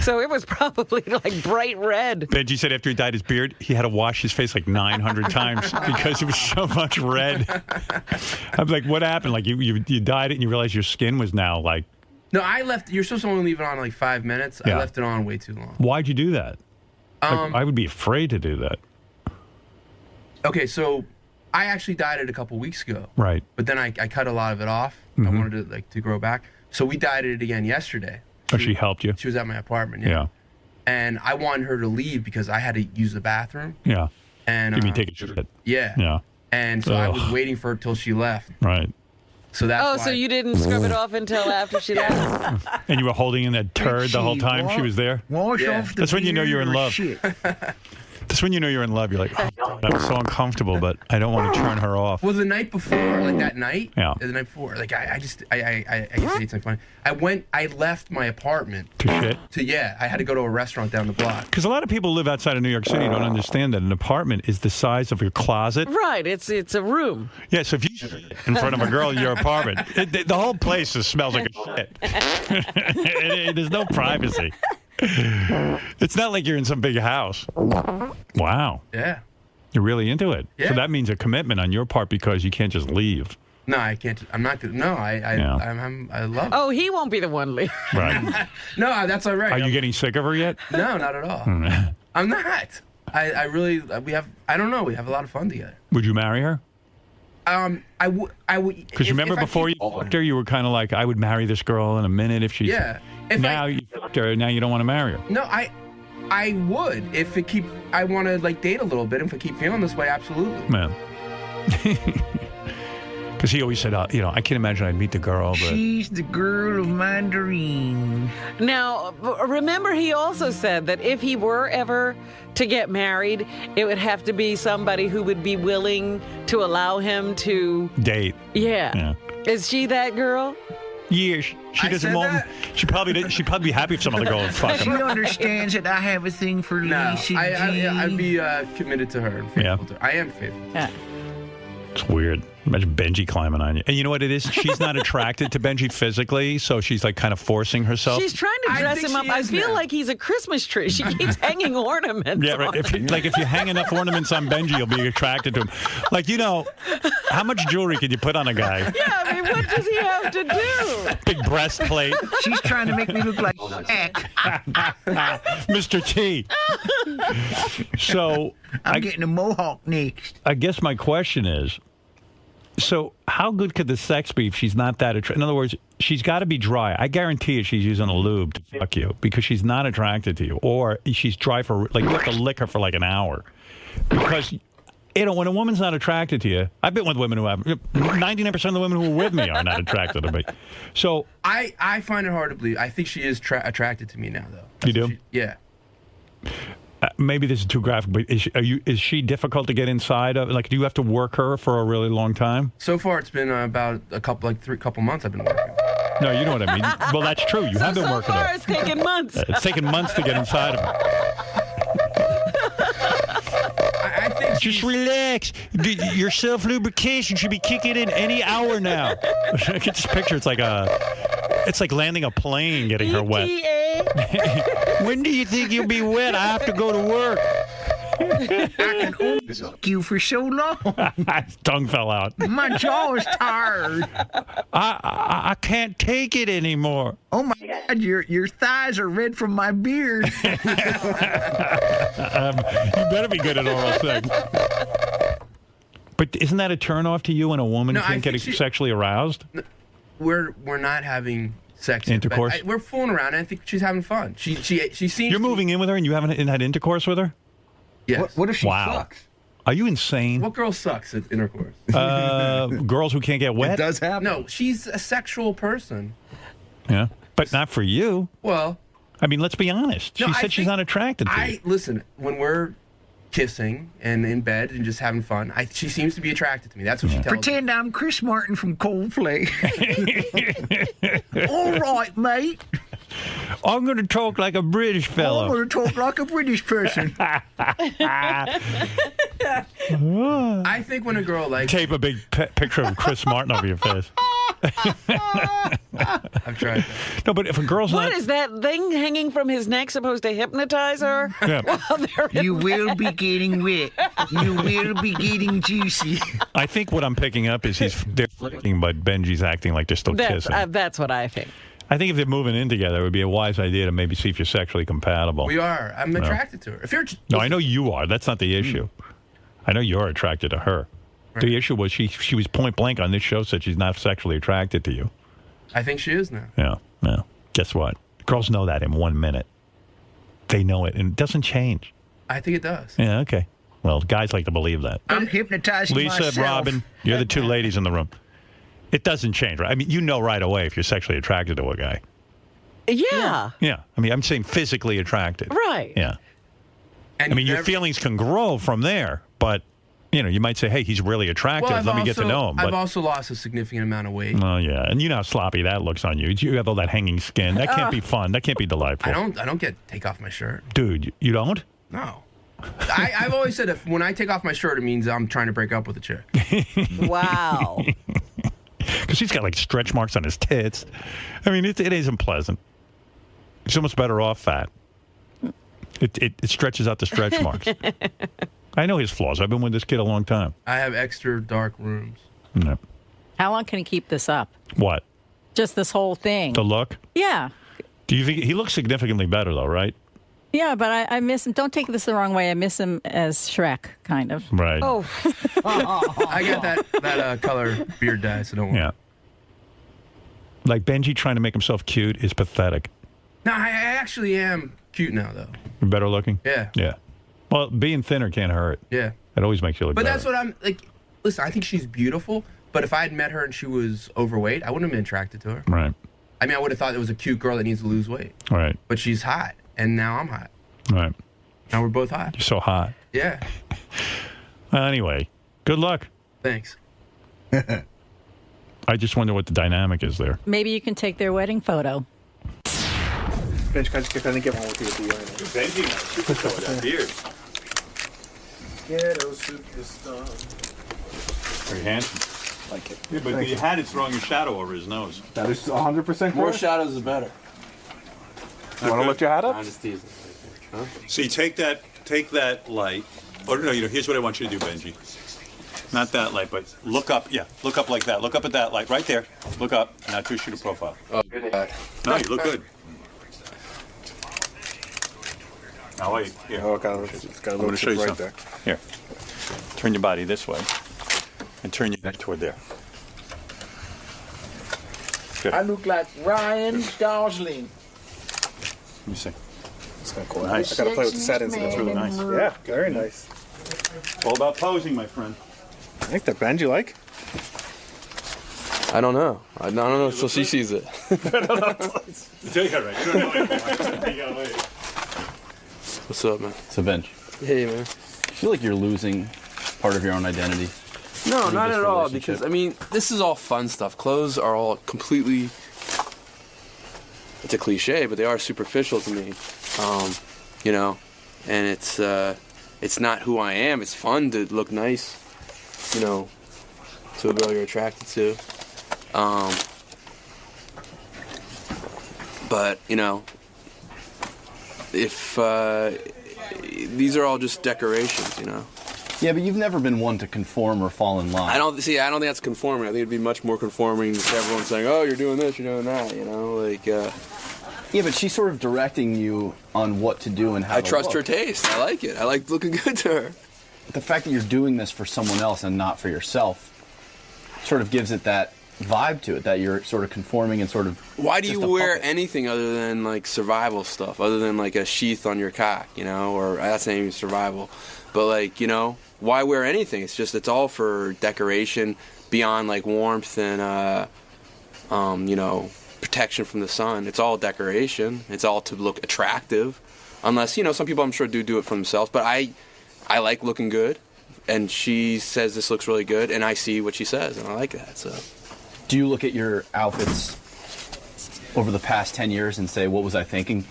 So it was probably like bright red. Benjy said after he dyed his beard, he had to wash his face like 900 times because it was so much red. I'm like, what happened? Like you dyed it and you realized your skin was now like... No, I left... You're supposed to only leave it on like 5 minutes. Yeah. I left it on way too long. Why'd you do that? I would be afraid to do that. Okay, so I actually dyed it a couple weeks ago. Right. But then I cut a lot of it off. I wanted to grow back. So we dyed it again yesterday. Oh, she helped you? She was at my apartment, yeah. And I wanted her to leave because I had to use the bathroom. Yeah. And you mean take a shit? Yeah. Yeah. And so I was waiting for her till she left. Right. So that's why. So you didn't scrub it off until after she left? And you were holding in that turd the whole time she was there? Wash off the That's when you know you're in love. Shit. That's when you know you're in love. You're like, oh, I'm so uncomfortable, but I don't want to turn her off. Well, the night before, like that night, yeah. The night before, like I guess I say something funny. I left my apartment. To shit? Yeah, I had to go to a restaurant down the block. Because a lot of people who live outside of New York City don't understand that an apartment is the size of your closet. Right, it's a room. Yeah, so if you shit in front of a girl in your apartment, the whole place just smells like a shit. There's no privacy. It's not like you're in some big house. Wow. Yeah. You're really into it. Yeah. So that means a commitment on your part because you can't just leave. No, I can't. I'm not gonna. No, I love it. Oh, he won't be the one leaving. Right. No, that's all right. Are you getting sick of her yet? No, not at all. I'm not. I really. I don't know. We have a lot of fun together. Would you marry her? I would. Because you remember before you fucked her, you were kind of like, I would marry this girl in a minute if she's. Yeah. Now you fucked her. Now you don't want to marry her. No, I would if it keep. I want to like date a little bit. If I keep feeling this way, absolutely. Man. Because he always said, I can't imagine I'd meet the girl, but she's the girl of my dream. Now, remember, he also said that if he were ever to get married, it would have to be somebody who would be willing to allow him to date. Yeah. Is she that girl? Yeah, she doesn't want. She'd probably be happy if some other girl would fuck him. She understands that I have a thing for Lisa. I'd be committed to her. And faithful to her. I am faithful. Yeah. It's weird. Imagine Benjy climbing on you. And you know what it is? She's not attracted to Benjy physically, so she's like kind of forcing herself. She's trying to dress him up. I feel like he's a Christmas tree. She keeps hanging ornaments. Yeah, right. If you hang enough ornaments on Benjy, you'll be attracted to him. Like, how much jewelry can you put on a guy? Yeah, I mean, what does he have to do? Big breastplate. She's trying to make me look like Mr. T. So I'm getting a mohawk next. I guess my question is, so how good could the sex be if she's not that attracted? In other words, she's got to be dry. I guarantee you she's using a lube to fuck you because she's not attracted to you. Or she's dry for, like, you have to lick her for like an hour. Because, when a woman's not attracted to you, I've been with women who have, 99% of the women who are with me are not attracted to me. So I find it hard to believe. I think she is attracted to me now, though. You do? Yeah. Maybe this is too graphic, but is she difficult to get inside of? Like, do you have to work her for a really long time? So far, it's been about a couple months I've been working. No, you know what I mean. Well, that's true. You have been working her. It's taken months. It's taken months to get inside of her. I think just relax. Your self-lubrication should be kicking in any hour now. Get this picture. It's like landing a plane, getting her wet. When do you think you'll be wet? I have to go to work. I can only suck you for so long. His tongue fell out. My jaw is tired. I can't take it anymore. Oh my God, your thighs are red from my beard. You better be good at oral sex. But isn't that a turnoff to you when a woman can't get sexually aroused? We're not having sex intercourse. We're fooling around. And I think she's having fun. She seems. You're moving in with her, and you haven't had intercourse with her. Yes. What if she sucks? Are you insane? What girl sucks at intercourse? Girls who can't get wet. It does happen. No, she's a sexual person. Yeah, but not for you. Well, I mean, let's be honest. She said she's not attracted to you. Listen, when we're kissing and in bed and just having fun, she seems to be attracted to me. That's what she tells me. Pretend I'm Chris Martin from Coldplay. All right, mate. I'm going to talk like a British fellow. I'm going to talk like a British person. I think when a girl likes... Tape a big picture of Chris Martin over your face. I've tried. No, but if a girl's What is that thing hanging from his neck supposed to hypnotize her? Yeah. You will be getting wet. You will be getting juicy. I think what I'm picking up is they're flirting, but Benjy's acting like they're still kissing. That's what I think. I think if they're moving in together, it would be a wise idea to maybe see if you're sexually compatible. We are. I'm attracted to her. If you're... No, I know you are. That's not the issue. I know you're attracted to her. Right. The issue was she was point blank on this show, said she's not sexually attracted to you. I think she is now. Yeah. Guess what? Girls know that in 1 minute. They know it, and it doesn't change. I think it does. Yeah, okay. Well, guys like to believe that. I'm hypnotizing myself. Lisa, Robin, you're the two ladies in the room. It doesn't change, right? I mean, you know right away if you're sexually attracted to a guy. Yeah. Yeah. I mean, I'm saying physically attracted. Right. Yeah. I mean, your feelings can grow from there, but you might say, hey, he's really attractive. Well, Let me get to know him. I've But, also lost a significant amount of weight. oh, yeah. And you know how sloppy that looks on you. You have all that hanging skin. That can't be fun. That can't be delightful. I don't take off my shirt. Dude, you don't? No. I've always said when I take off my shirt, it means I'm trying to break up with a chick. Wow. Because he's got like stretch marks on his tits. I mean, it isn't pleasant. He's almost better off fat. It stretches out the stretch marks. I know his flaws. I've been with this kid a long time. I have extra dark rooms. No. How long can he keep this up? What? Just this whole thing. The look? Yeah. Do you think he looks significantly better though, right? Yeah, but I miss him. Don't take this the wrong way. I miss him as Shrek, kind of. Right. Oh. I got that color beard dye, so don't worry. Yeah. Like Benjy trying to make himself cute is pathetic. No, I actually am cute now, though. You're better looking? Yeah. Yeah. Well, being thinner can't hurt. Yeah. It always makes you look But better. that's what I'm like. Listen, I think she's beautiful. But if I had met her and she was overweight, I wouldn't have been attracted to her. Right. I mean, I would have thought it was a cute girl that needs to lose weight. Right. But she's hot, and now I'm hot. Right. Now we're both hot. You're so hot. Yeah. Well, anyway, good luck. Thanks. I just wonder what the dynamic is there. Maybe you can take their wedding photo. Benj, can I get one with you? Benjy, superstar with that beard. Ghetto superstar. Very handsome. Like it. Yeah, but the hat is throwing a shadow over his nose. That is 100% More shadows is better. You want to lift your hat up? I'm just teasing. Huh? See, take that light. Oh, no, here's what I want you to do, Benjy. Not that light, but look up. Yeah, look up like that. Look up at that light right there. Look up. Now twist your profile. Oh, good. No, you look good. Now wait. Here. Oh, it's got a little show you right something. there. Here. Turn your body this way, and turn your neck toward there. Good. I look like Ryan Gosling. Let me see. It's kind of cool. Nice. I got to play with the settings. That's really nice. Yeah, very nice. All about posing, my friend. I think that Benj you like. I don't know. I don't know until she sees it. You don't know anything. You gotta wait. What's up, man? So, Benj. Hey, man. I feel like you're losing part of your own identity. No, not at all. Because I mean, this is all fun stuff. Clothes are all completely. It's a cliche, but they are superficial to me. And it's not who I am. It's fun to look nice, to a girl you're attracted to. But if these are all just decorations, Yeah, but you've never been one to conform or fall in line. I don't think that's conforming. I think it'd be much more conforming to everyone saying, "Oh, you're doing this, you're doing that," Yeah, but she's sort of directing you on what to do and how to look. I trust her taste. I like it. I like looking good to her. But the fact that you're doing this for someone else and not for yourself sort of gives it that vibe to it, that you're sort of conforming and sort of. Why do you wear anything other than like survival stuff, other than like a sheath on your cock, or that's not even survival, but why wear anything? It's all for decoration beyond like warmth and protection from the sun. It's all decoration. It's all to look attractive, unless some people I'm sure do it for themselves. But I like looking good, and she says this looks really good, and I see what she says, and I like that. So, do you look at your outfits over the past 10 years and say, what was I thinking?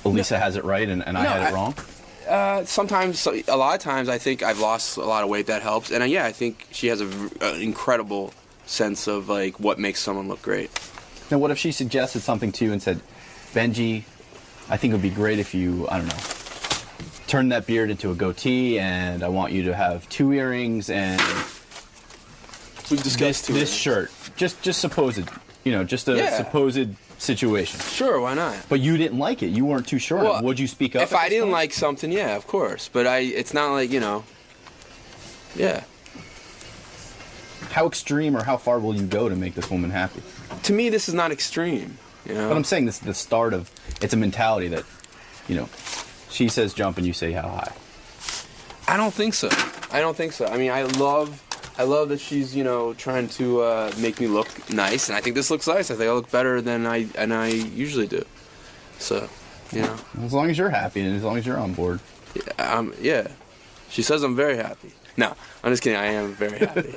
Elisa has it right, and I had it wrong? Sometimes, a lot of times, I think I've lost a lot of weight. That helps, and I think she has an incredible sense of like what makes someone look great. Now, what if she suggested something to you and said, Benjy, I think it would be great if you, I don't know, turn that beard into a goatee, and I want you to have 2 earrings and we've discussed this shirt. Just supposed, just a supposed situation. Sure, why not? But you didn't like it. You weren't too sure. Well, would you speak up? If I didn't like something, yeah, of course. But it's not like, yeah. How extreme or how far will you go to make this woman happy? To me, this is not extreme. But I'm saying this is the start of, it's a mentality that, she says jump and you say how high. I don't think so. I mean, I love that she's, trying to make me look nice, and I think this looks nice. I think I look better than I usually do. So, As long as you're happy and as long as you're on board. Yeah. She says I'm very happy. No, I'm just kidding. I am very happy.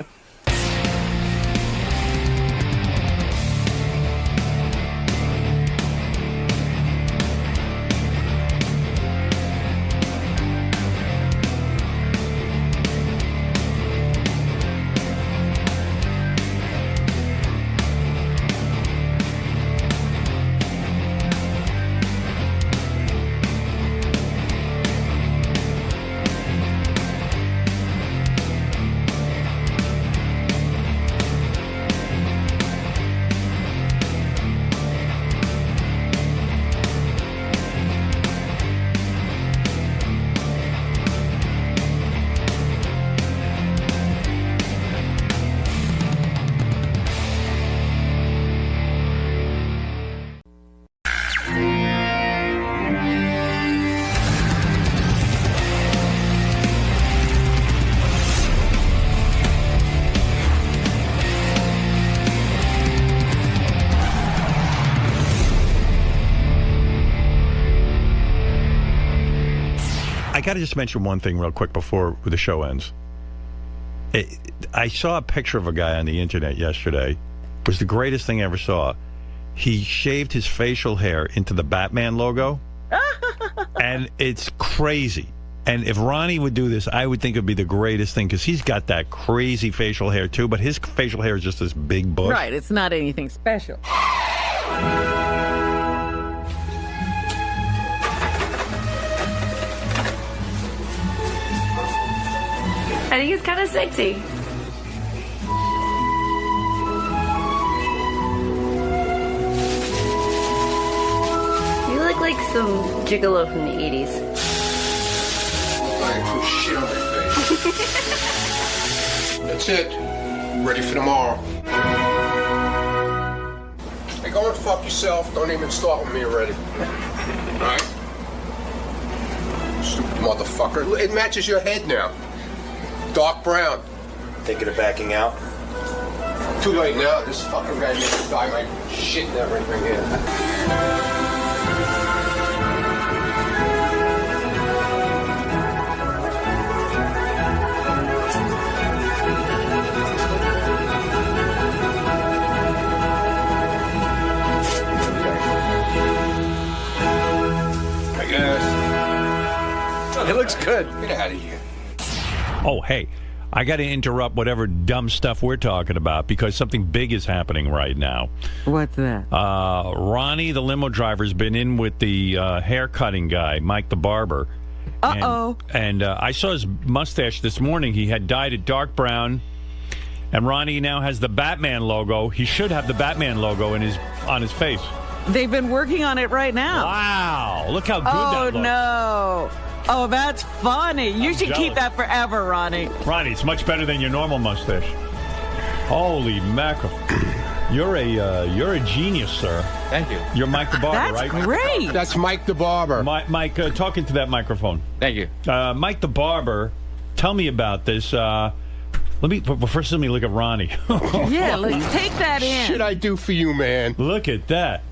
I got to just mention one thing real quick before the show ends. I saw a picture of a guy on the internet yesterday. It was the greatest thing I ever saw. He shaved his facial hair into the Batman logo, and it's crazy. And if Ronnie would do this, I would think it would be the greatest thing, because he's got that crazy facial hair, too, but his facial hair is just this big bush. Right, it's not anything special. I think it's kind of sexy. You look like some gigolo from the 80s. I put shit on my face. That's it. Ready for tomorrow. Hey, go and fuck yourself. Don't even start with me already. Alright? Stupid motherfucker. It matches your head now. Dark brown. Thinking of backing out? Too late now. This fucking guy makes me dye my shit and everything here. I guess. It looks good. Get out of here. Oh, hey, I got to interrupt whatever dumb stuff we're talking about, because something big is happening right now. What's that? Ronnie, the limo driver, has been in with the hair-cutting guy, Mike the barber. Uh-oh. And I saw his mustache this morning. He had dyed it dark brown. And Ronnie now has the Batman logo. He should have the Batman logo on his face. They've been working on it right now. Wow. Look how good that looks. Oh, no. Oh, that's funny. You should keep that forever, Ronnie. Ronnie, it's much better than your normal mustache. Holy mackerel. You're a genius, sir. Thank you. You're Mike the barber, right? That's great. That's Mike the barber. Mike, talk into that microphone. Thank you. Mike the barber, tell me about this. First let me look at Ronnie. Yeah, let's take that in. What should I do for you, man? Look at that.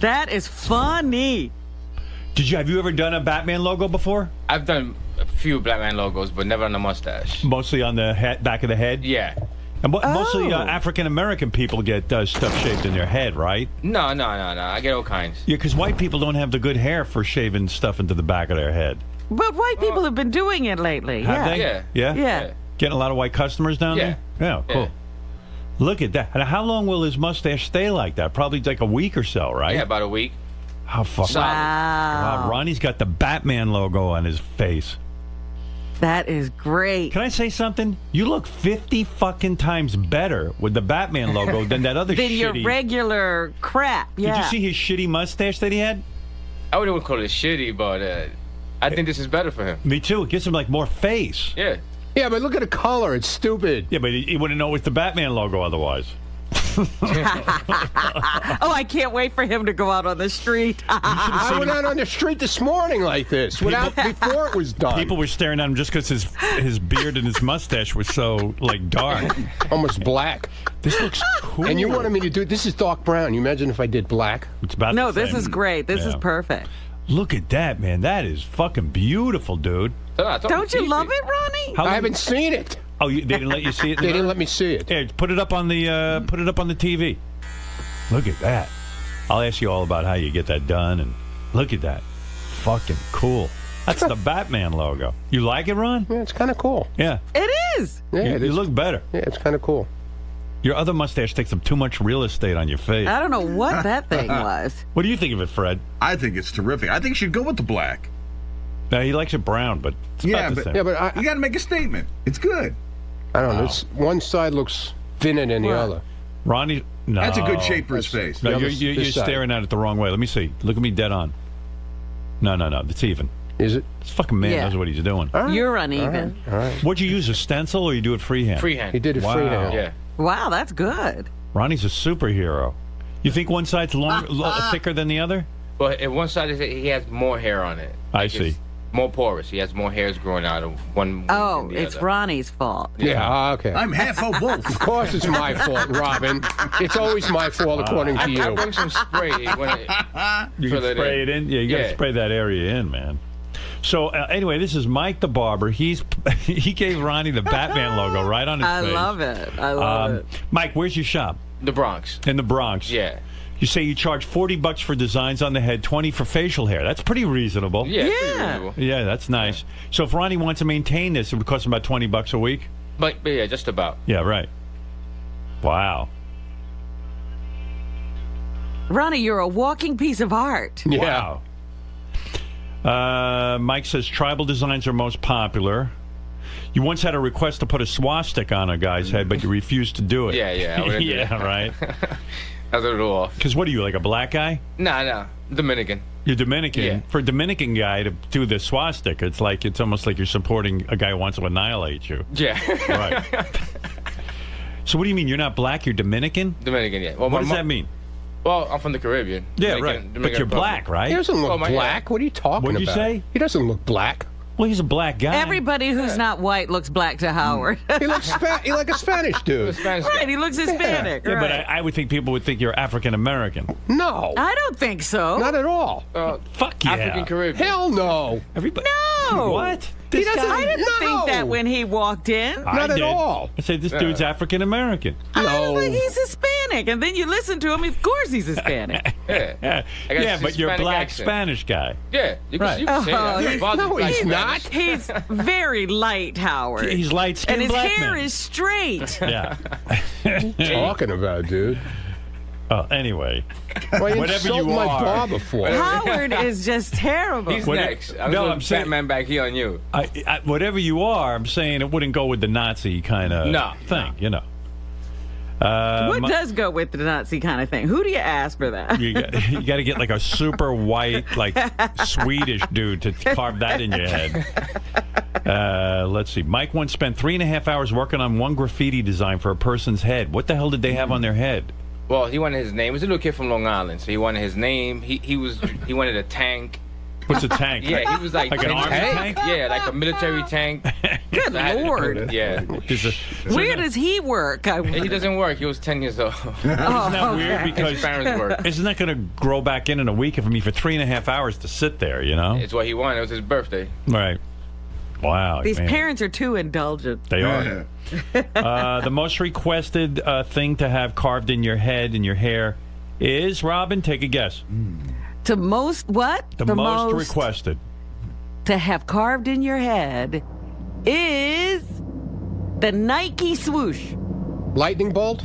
That is funny. Have you ever done a Batman logo before? I've done a few Batman logos, but never on the mustache. Mostly on the back of the head? Yeah. And mostly African-American people get stuff shaved in their head, right? No. I get all kinds. Yeah, because white people don't have the good hair for shaving stuff into the back of their head. But white people have been doing it lately. Have they? Yeah. Yeah? Getting a lot of white customers down there? Yeah, cool. Look at that. And how long will his mustache stay like that? Probably like a week or so, right? Yeah, about a week. How fucking wow. Ronnie's got the Batman logo on his face. That is great. Can I say something? You look 50 fucking times better with the Batman logo than that other than shitty... your regular crap, yeah. Did you see his shitty mustache that he had? I wouldn't call it shitty, but I think this is better for him. Me too. It gives him like more face. Yeah. Yeah, but look at the color. It's stupid. Yeah, but he wouldn't know it's the Batman logo otherwise. Oh, I can't wait for him to go out on the street. I went out on the street this morning like this, before it was done. People were staring at him just because his beard and his mustache was so, like, dark. Almost black. This looks cool. And you wanted me to do, this is dark brown. You imagine if I did black? It's about this is great. This is perfect. Look at that, man. That is fucking beautiful, dude. Don't you love it, Ronnie? I haven't seen it. Oh, they didn't let you see it? They didn't let me see it. Here, put it up on the TV. Look at that. I'll ask you all about how you get that done, and look at that. Fucking cool. That's the Batman logo. You like it, Ron? Yeah, it's kind of cool. Yeah. It is. Yeah, you look better. Yeah, it's kind of cool. Your other mustache takes up too much real estate on your face. I don't know what that thing was. What do you think of it, Fred? I think it's terrific. I think you should go with the black. No, he likes it brown, but it's about the same. Yeah, but you got to make a statement. It's good. I don't know. It's, one side looks thinner than the other. Ronnie, no. That's a good shape for his face. No, you're staring at it the wrong way. Let me see. Look at me dead on. No. It's even. Is it? This fucking man knows what he's doing. You're uneven. All right. What'd you use, a stencil, or you do it freehand? Freehand. He did it freehand. Yeah. Wow, that's good. Ronnie's a superhero. You think one side's thicker than the other? Well, if one side he has more hair on it. I see. More porous. He has more hairs growing out of one. Oh, than the it's other. Ronnie's fault. Yeah, okay. I'm half a wolf. Of course it's my fault, Robin. It's always my fault, according to you. I bring some spray. You can spray it in? Yeah, you got to spray that area in, man. So, anyway, this is Mike the Barber. He gave Ronnie the Batman logo right on his face. I love it. I love it. Mike, where's your shop? The Bronx. In the Bronx. Yeah. You say you charge $40 for designs on the head, $20 for facial hair. That's pretty reasonable. Yeah. Pretty reasonable. Yeah, that's nice. So if Ronnie wants to maintain this, it would cost him about $20 a week? But yeah, just about. Yeah, right. Wow. Ronnie, you're a walking piece of art. Yeah. Wow. Mike says tribal designs are most popular. You once had a request to put a swastika on a guy's head, but you refused to do it. Yeah. I yeah, right. I threw it off. Because what are you, like a black guy? No. Dominican. You're Dominican. Yeah. For a Dominican guy to do the swastika, it's almost like you're supporting a guy who wants to annihilate you. Yeah. Right. So what do you mean? You're not black, you're Dominican? Dominican, yeah. Well, what does that mean? Well, I'm from the Caribbean. Yeah, Dominican, right. Dominican But you're Republic. black, right? He doesn't look black. What are you talking about? What'd you say? He doesn't look black. Well, he's a black guy. Everybody who's not white looks black to Howard. He looks he like a Spanish dude. Right, he looks Hispanic. Yeah, right. but I would think people would think you're African American. No. I don't think so. Not at all. Fuck yeah. African Caribbean. Hell no. Everybody. No. What? He This doesn't. guy- I didn't think that when he walked in. I Not at did. all. I said this dude's African American. I was like, he's Hispanic, and then you listen to him. Of course, he's Hispanic. Yeah. I got Yeah, but you're a Hispanic black accent. Spanish guy. Yeah. You can, Right. you can say that. he's, Father's black he's Spanish. not. He's very light, Howard. He's light-skinned and his black hair man. is straight. Yeah. What are you talking about, dude? Anyway. Why you Whatever insult you my are. barber for? Howard is just terrible. He's What- next. I'm No, no, I'm saying- Batman back here on you. Whatever you are, I'm saying it wouldn't go with the Nazi kind of thing, you know. What does go with the Nazi kind of thing? Who do you ask for that? You got to get like a super white, like Swedish dude to carve that in your head. Let's see. Mike once spent 3.5 hours working on one graffiti design for a person's head. What the hell did they have on their head? Well, he wanted his name. He was a little kid from Long Island, so he wanted his name. He wanted a tank. What's a tank? Yeah, he was like an army tank? Yeah, like a military tank. Good Lord. Yeah. Where does he work? He doesn't work. He was 10 years old. Isn't that weird? Because his parents work. isn't that going to grow back in a week? For 3.5 hours to sit there, you know? It's what he wanted. It was his birthday. Right. Wow. These man. parents are too indulgent. They are. The most requested thing to have carved in your head and your hair is, Robin, take a guess. The most what? The most requested. To have carved in your head is the Nike swoosh. Lightning bolt?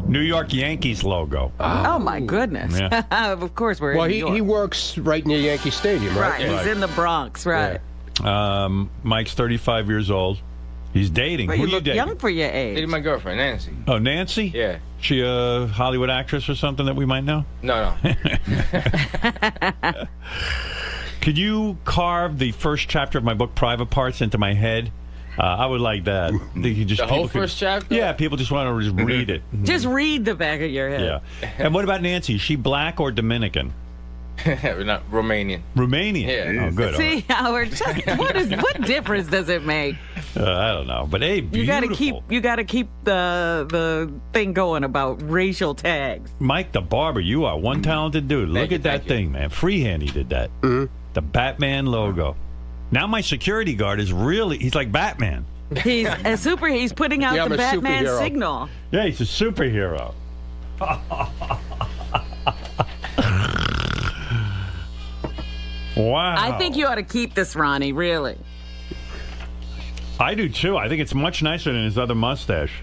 New York Yankees logo. Oh, my goodness. Yeah. Of course we're Well, in New York. he works right near Yankee Stadium, right? Right, he's in the Bronx, right. Mike's 35 years old. He's dating. But Who you are you look dating? young for your age. Dated my girlfriend, Nancy. Oh, Nancy? Yeah. She a Hollywood actress or something that we might know? No. Could you carve the first chapter of my book, Private Parts, into my head? I would like that. The whole first chapter? Yeah, people just want to just read it. Just read the back of your head. Yeah. And what about Nancy? Is she black or Dominican? We're not Romanian. Romanian? Yeah. Oh, good. See, Howard, what difference does it make? I don't know, but hey, beautiful. You gotta keep the thing going about racial tags. Mike the Barber, you are one talented dude. Look at that thing, man. Freehand, he did that. The Batman logo. Now my security guard is he's like Batman. He's He's putting out the Batman signal. Yeah, he's a superhero. Wow. I think you ought to keep this, Ronnie, really. I do, too. I think it's much nicer than his other mustache.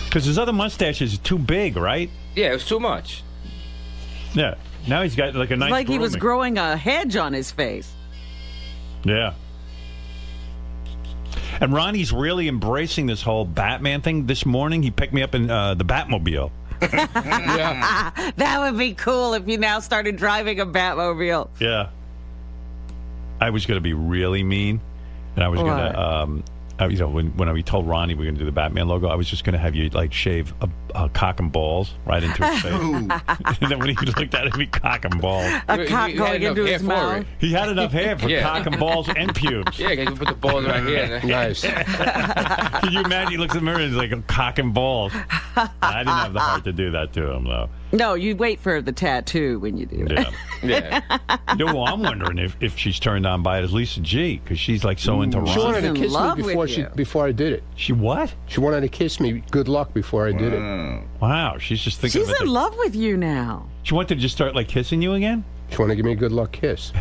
Because his other mustache is too big, right? Yeah, it was too much. Yeah. Now he's got like a nice Like he was grooming. growing a hedge on his face. Yeah. And Ronnie's really embracing this whole Batman thing. This morning, he picked me up in the Batmobile. That would be cool if you now started driving a Batmobile. Yeah. I was going to be really mean, and I was going to, when we told Ronnie we were going to do the Batman logo, I was just going to have you like shave a cock and balls right into his face. And then when he looked at it, he'd cock and balls. A cock going into his mouth. He had enough hair for cock and balls and pubes. Yeah, you can put the balls right here. Nice. Can you imagine? He looks in the mirror and he's like a cock and balls. I didn't have the heart to do that to him, though. No, you wait for the tattoo when you do it. Yeah. Well, I'm wondering if she's turned on by it as Lisa G, because she's like so into She Ron. wanted to kiss me before I did it. She what? She wanted to kiss me. Good luck before I did it. Wow, she's just thinking. She's in love with you now. She wanted to just start like kissing you again. She wanted to give me a good luck kiss.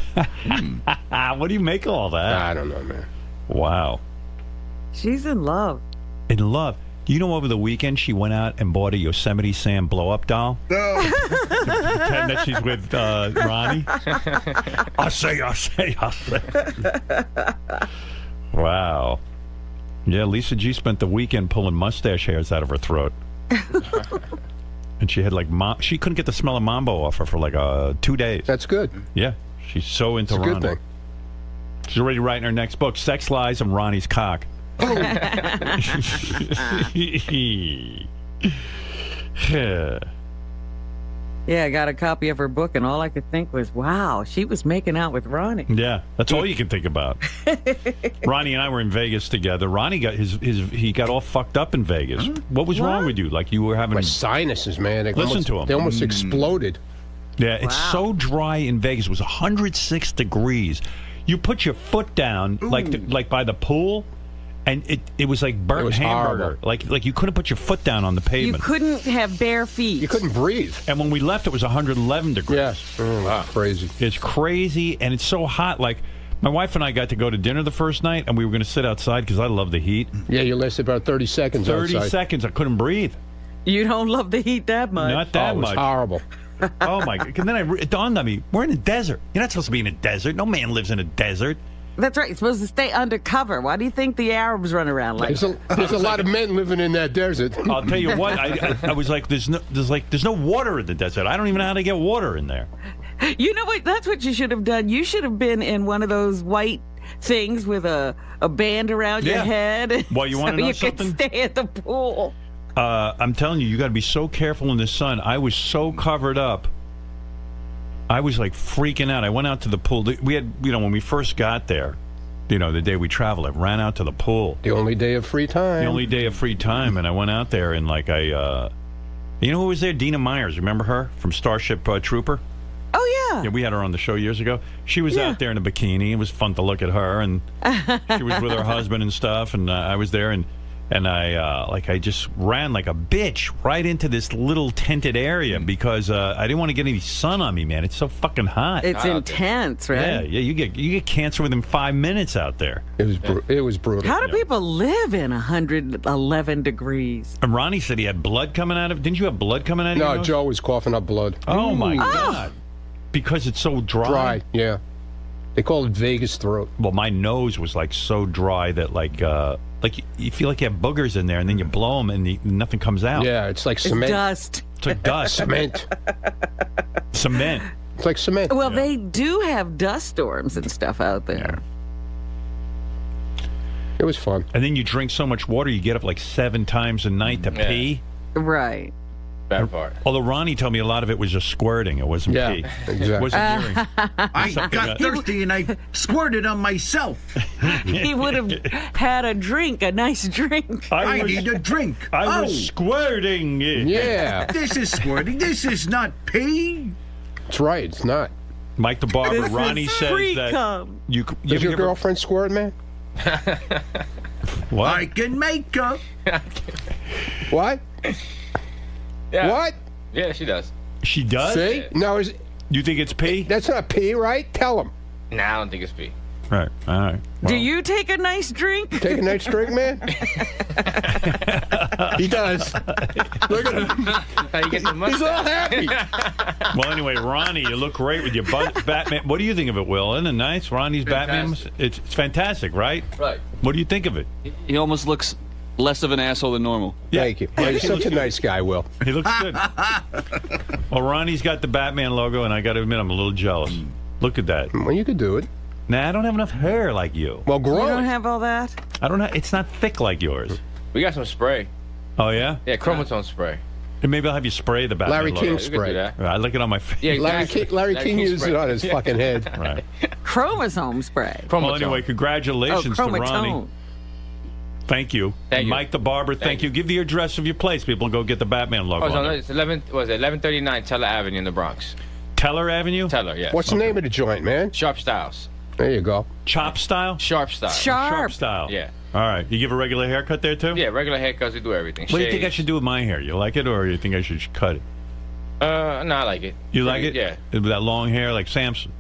What do you make of all that? I don't know, man. Wow. She's in love. In love. Do you know over the weekend she went out and bought a Yosemite Sam blow-up doll? No. To pretend that she's with Ronnie? I say. Wow. Yeah, Lisa G spent the weekend pulling mustache hairs out of her throat. And she had like, she couldn't get the smell of Mambo off her for like 2 days. That's good. Yeah. She's so into It's a Ronnie. good thing. She's already writing her next book, Sex Lies and Ronnie's Cock. Yeah, I got a copy of her book, and all I could think was, wow, she was making out with Ronnie. Yeah, that's all you can think about. Ronnie and I were in Vegas together. Ronnie got he got all fucked up in Vegas. What was wrong with you? Like you were having my sinuses, man. Listen to him. They almost exploded. Yeah, it's so dry in Vegas. It was 106 degrees. You put your foot down, like by the pool, and it was like burnt hamburger. Horrible. Like you couldn't put your foot down on the pavement. You couldn't have bare feet. You couldn't breathe. And when we left, it was 111 degrees. Yes. Wow. Crazy. It's crazy, and it's so hot. Like, my wife and I got to go to dinner the first night, and we were going to sit outside because I love the heat. Yeah, you lasted about 30 seconds 30 outside. seconds. I couldn't breathe. You don't love the heat that much. Not that it was much. horrible. Oh, my God. And then it dawned on me, we're in a desert. You're not supposed to be in a desert. No man lives in a desert. That's right. You're supposed to stay undercover. Why do you think the Arabs run around like that? There's a lot of men living in that desert. I'll tell you what. I was like, there's no water in the desert. I don't even know how to get water in there. You know what? That's what you should have done. You should have been in one of those white things with a band around your head. Well, you want to know something? You could stay at the pool. I'm telling you, you got to be so careful in the sun. I was so covered up. I was like freaking out. I went out to the pool. We had, when we first got there, the day we traveled, I ran out to the pool. The only day of free time. The only day of free time. And I went out there and like you know who was there? Dina Myers. Remember her from Starship Trooper? Oh, yeah. Yeah, we had her on the show years ago. She was out there in a bikini. It was fun to look at her. And she was with her husband and stuff. And I was there and I just ran like a bitch right into this little tented area because I didn't want to get any sun on me, man. It's so fucking hot. It's intense, right? Yeah. You get cancer within 5 minutes out there. It was brutal. How do people live in 111 degrees? And Ronnie said he had blood coming out of. Didn't you have blood coming out of your nose? No, Joe was coughing up blood. Oh my God! Because it's so dry. Dry, yeah. They call it Vegas throat. Well, my nose was like so dry that like you feel like you have boogers in there, and then you blow them, and nothing comes out. Yeah, it's like cement. It's dust. It's like dust. Cement. Cement. It's like cement. Well, they do have dust storms and stuff out there. It was fun. And then you drink so much water, you get up like 7 times a night to pee. Right. Bad part. Although Ronnie told me a lot of it was just squirting. It wasn't pee. Exactly. It wasn't urine. I got thirsty and I squirted on myself. He would have had a drink, a nice drink. I need a drink. I was squirting. Yeah. This is squirting. This is not pee. That's right. It's not. Mike the Barber, This is Ronnie says free that cum. you Does your girlfriend squirt, man? What? I can make up. What? Yeah. What? Yeah, she does. She does? See? No, You think it's pee? that's not pee, right? Tell him. Nah, I don't think it's pee. Right. All right. Do you take a nice drink? Take a nice drink, man? He does. Look at him. How you get the He's all happy. Well, anyway, Ronnie, you look great with your Batman. What do you think of it, Will? Isn't it nice? Ronnie's Batman. It's fantastic, right? Right. What do you think of it? He almost looks less of an asshole than normal. Thank you. You're such a nice guy, Will. He looks good. Well, Ronnie's got the Batman logo, and I got to admit, I'm a little jealous. Look at that. Well, you could do it. Nah, I don't have enough hair like you. Well, You grow don't it. have all that? I don't know. It's not thick like yours. We got some spray. Oh, yeah? Yeah, chromosome spray. And maybe I'll have you spray the Batman Larry logo. King You could do spray. that. I look it on my face. Yeah, exactly. Larry King used it on his fucking head. Right. Chromosome spray. Well, anyway, congratulations to Ronnie. chromatone. Thank you. Thank you. Mike the Barber, thank you. Give the address of your place. People go get the Batman logo. Oh, on so there. it's 1139 Teller Avenue in the Bronx. Teller Avenue? Teller, yeah. What's the name of the joint, man? Sharp Styles. There you go. Chop style? Sharp Style. Sharp style. Yeah. All right. You give a regular haircut there, too? Yeah, regular haircuts, we do everything. What do you think I Shaves. should do with my hair? You like it, or you think I should cut it? No, I like it. You like it? Yeah. With that long hair like Samson?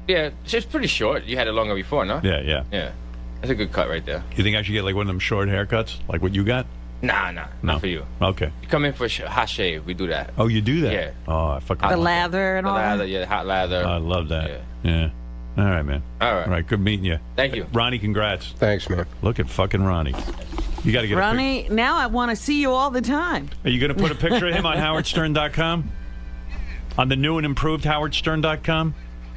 Yeah, it's just pretty short. You had it longer before, no? Yeah, yeah. Yeah. That's a good cut right there. You think I should get like one of them short haircuts, like what you got? Nah, No. not for you. Okay. You come in for a hot shave, we do that. Oh, you do that? Yeah. Oh, I fucking The love lather and The all lather, that? yeah, hot lather. I love that. Yeah. All right, man. All right. All right, good meeting you. Thank you. Ronnie, congrats. Thanks, man. Look at fucking Ronnie. You got to get Ronnie, now I want to see you all the time. Are you going to put a picture of him on howardstern.com? On the new and improved howardstern.com?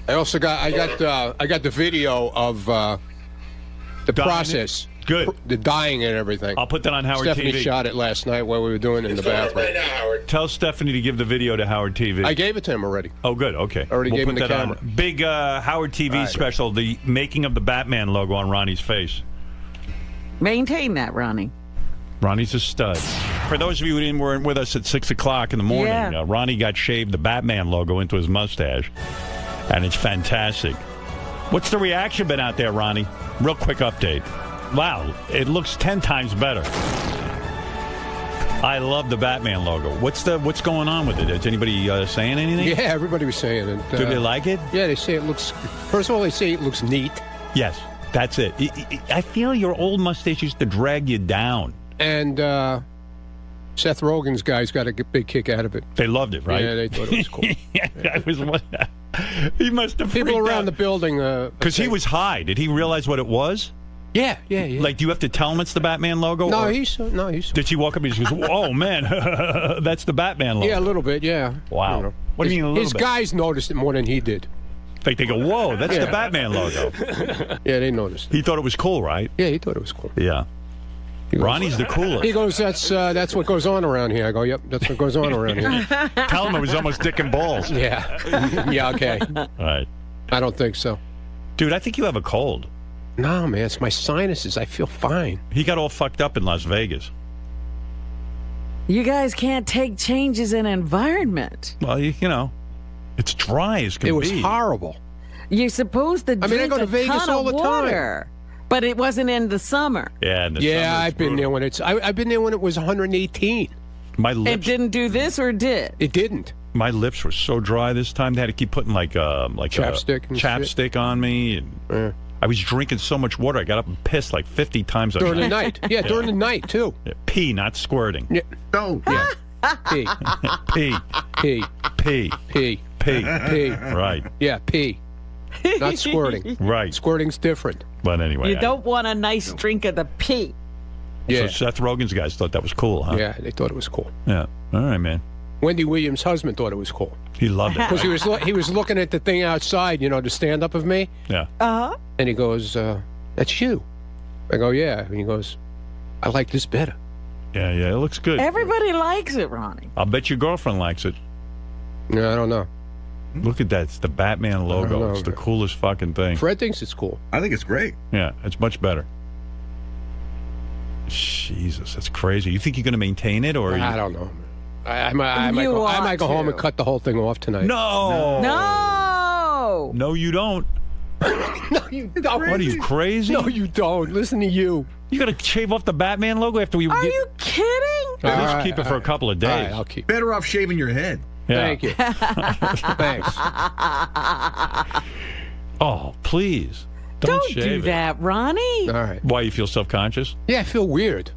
I also got the video of the Dyeing process. Good. The dyeing and everything. I'll put that on Howard Stephanie TV. shot it last night while we were doing it in the bathroom. Tell Stephanie to give the video to Howard TV. I gave it to him already. Oh, good. Okay. Already We'll gave put him the that camera. on. Big Howard TV All right. special, the making of the Batman logo on Ronnie's face. Maintain that, Ronnie. Ronnie's a stud. For those of you who weren't with us at 6 o'clock in the morning, Yeah. Ronnie got shaved the Batman logo into his mustache, and it's fantastic. What's the reaction been out there, Ronnie? Real quick update. Wow, it looks 10 times better. I love the Batman logo. What's going on with it? Is anybody saying anything? Yeah, everybody was saying it. Do they like it? Yeah, they say it looks. First of all, they say it looks neat. Yes, that's it. I feel your old mustache used to drag you down. And Seth Rogen's guys got a big kick out of it. They loved it, right? Yeah, they thought it was cool. He must have people freaked around out. the building. Because he was high. Did he realize what it was? Yeah. Like, do you have to tell him it's the Batman logo? No, or- he's. Did she walk up and she goes, "Oh man, that's the Batman logo"? Yeah, a little bit. Yeah. Wow. You know. What do you mean a little His bit? guys noticed it more than he did. Like they go, "Whoa, that's Yeah. the Batman logo." Yeah, they noticed. He thought it was cool, right? Yeah, he thought it was cool. Yeah. Ronnie's the coolest. He goes, that's what goes on around here. I go, yep, that's what goes on around here. Tell him it was almost dick and balls. Yeah. Yeah, okay. All right. I don't think so. Dude, I think you have a cold. No, man, it's my sinuses. I feel fine. He got all fucked up in Las Vegas. You guys can't take changes in environment. Well, you know, it's dry as can be. It was horrible. You're supposed to I drink mean, I go to a Vegas ton all of the time. water, but it wasn't in the summer. Yeah, in the Yeah, summer, I've it's been brutal. there when it's. I've been there when it was 118. My It lips. didn't do this or did? It didn't. My lips were so dry this time. They had to keep putting like Chapstick and chapstick on me. And I was drinking so much water. I got up and pissed like 50 times a During the night. night. Yeah, during the night, too. Yeah, pee, not squirting. Yeah. Oh, yeah. Pee. Pee, Pee. pee, Pee. pee. Pee. Right, Yeah, pee. Not squirting. right. Squirting's different. But anyway. You don't want a nice drink of the pee. Yeah. So Seth Rogen's guys thought that was cool, huh? Yeah, they thought it was cool. Yeah. All right, man. Wendy Williams' husband thought it was cool. He loved it. Because he was looking at the thing outside, you know, the stand-up of me. Yeah. Uh-huh. And he goes, that's you. I go, yeah. And he goes, I like this better. Yeah, it looks good. Everybody likes it, Ronnie. I'll bet your girlfriend likes it. Yeah, I don't know. Look at that. It's the Batman logo. It's the coolest fucking thing. Fred thinks it's cool. I think it's great. Yeah, it's much better. Jesus, that's crazy. You think you're going to maintain it, or I don't know. I might go home and cut the whole thing off tonight. No, you don't. No, you don't. What are you, crazy? No, you don't. Listen to you. You got to shave off the Batman logo after we. Are you kidding? At least keep it for a couple of days. All right, I'll keep. Better off shaving your head. Yeah. Thank you. Thanks. Oh, please. Don't shave do it. that, Ronnie. All right. Why, you feel self-conscious? Yeah, I feel weird.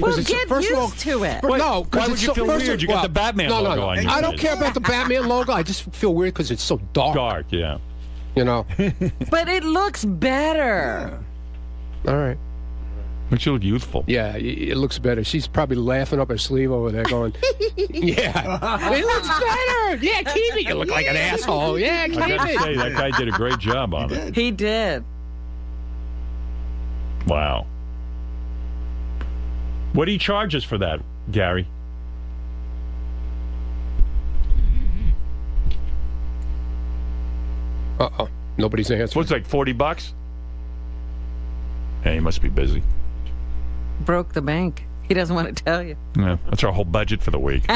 Well, get used to it. No, why would you feel weird? You got the Batman logo on your I don't face. care about the Batman logo. I just feel weird because it's so dark. Dark, yeah. You know. But it looks better. All right. But you look youthful. Yeah, it looks better. She's probably laughing up her sleeve over there going, yeah, it looks better. Yeah, keep it. You look like an asshole. Yeah, keep I got to it. say, that guy did a great job on it. He did. Wow. What do you charge us for that, Gary? Uh-oh. Nobody's answering. What's like $40? Yeah, he must be busy. Broke the bank. He doesn't want to tell you. Yeah, that's our whole budget for the week.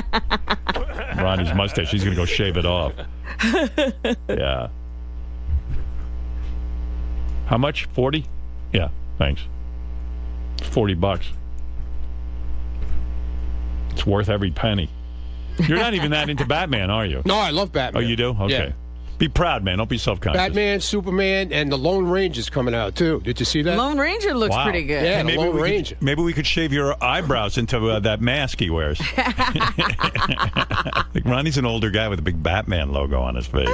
Ronnie's mustache, he's going to go shave it off. Yeah. How much? 40? Yeah, thanks. $40. It's worth every penny. You're not even that into Batman, are you? No, I love Batman. Oh, you do? Okay. Yeah. Be proud, man. Don't be self-conscious. Batman, Superman, and the Lone Ranger's coming out, too. Did you see that? Lone Ranger looks Wow. pretty good. Yeah, Hey, the Lone Ranger. Maybe we could shave your eyebrows into that mask he wears. Like Ronnie's an older guy with a big Batman logo on his face.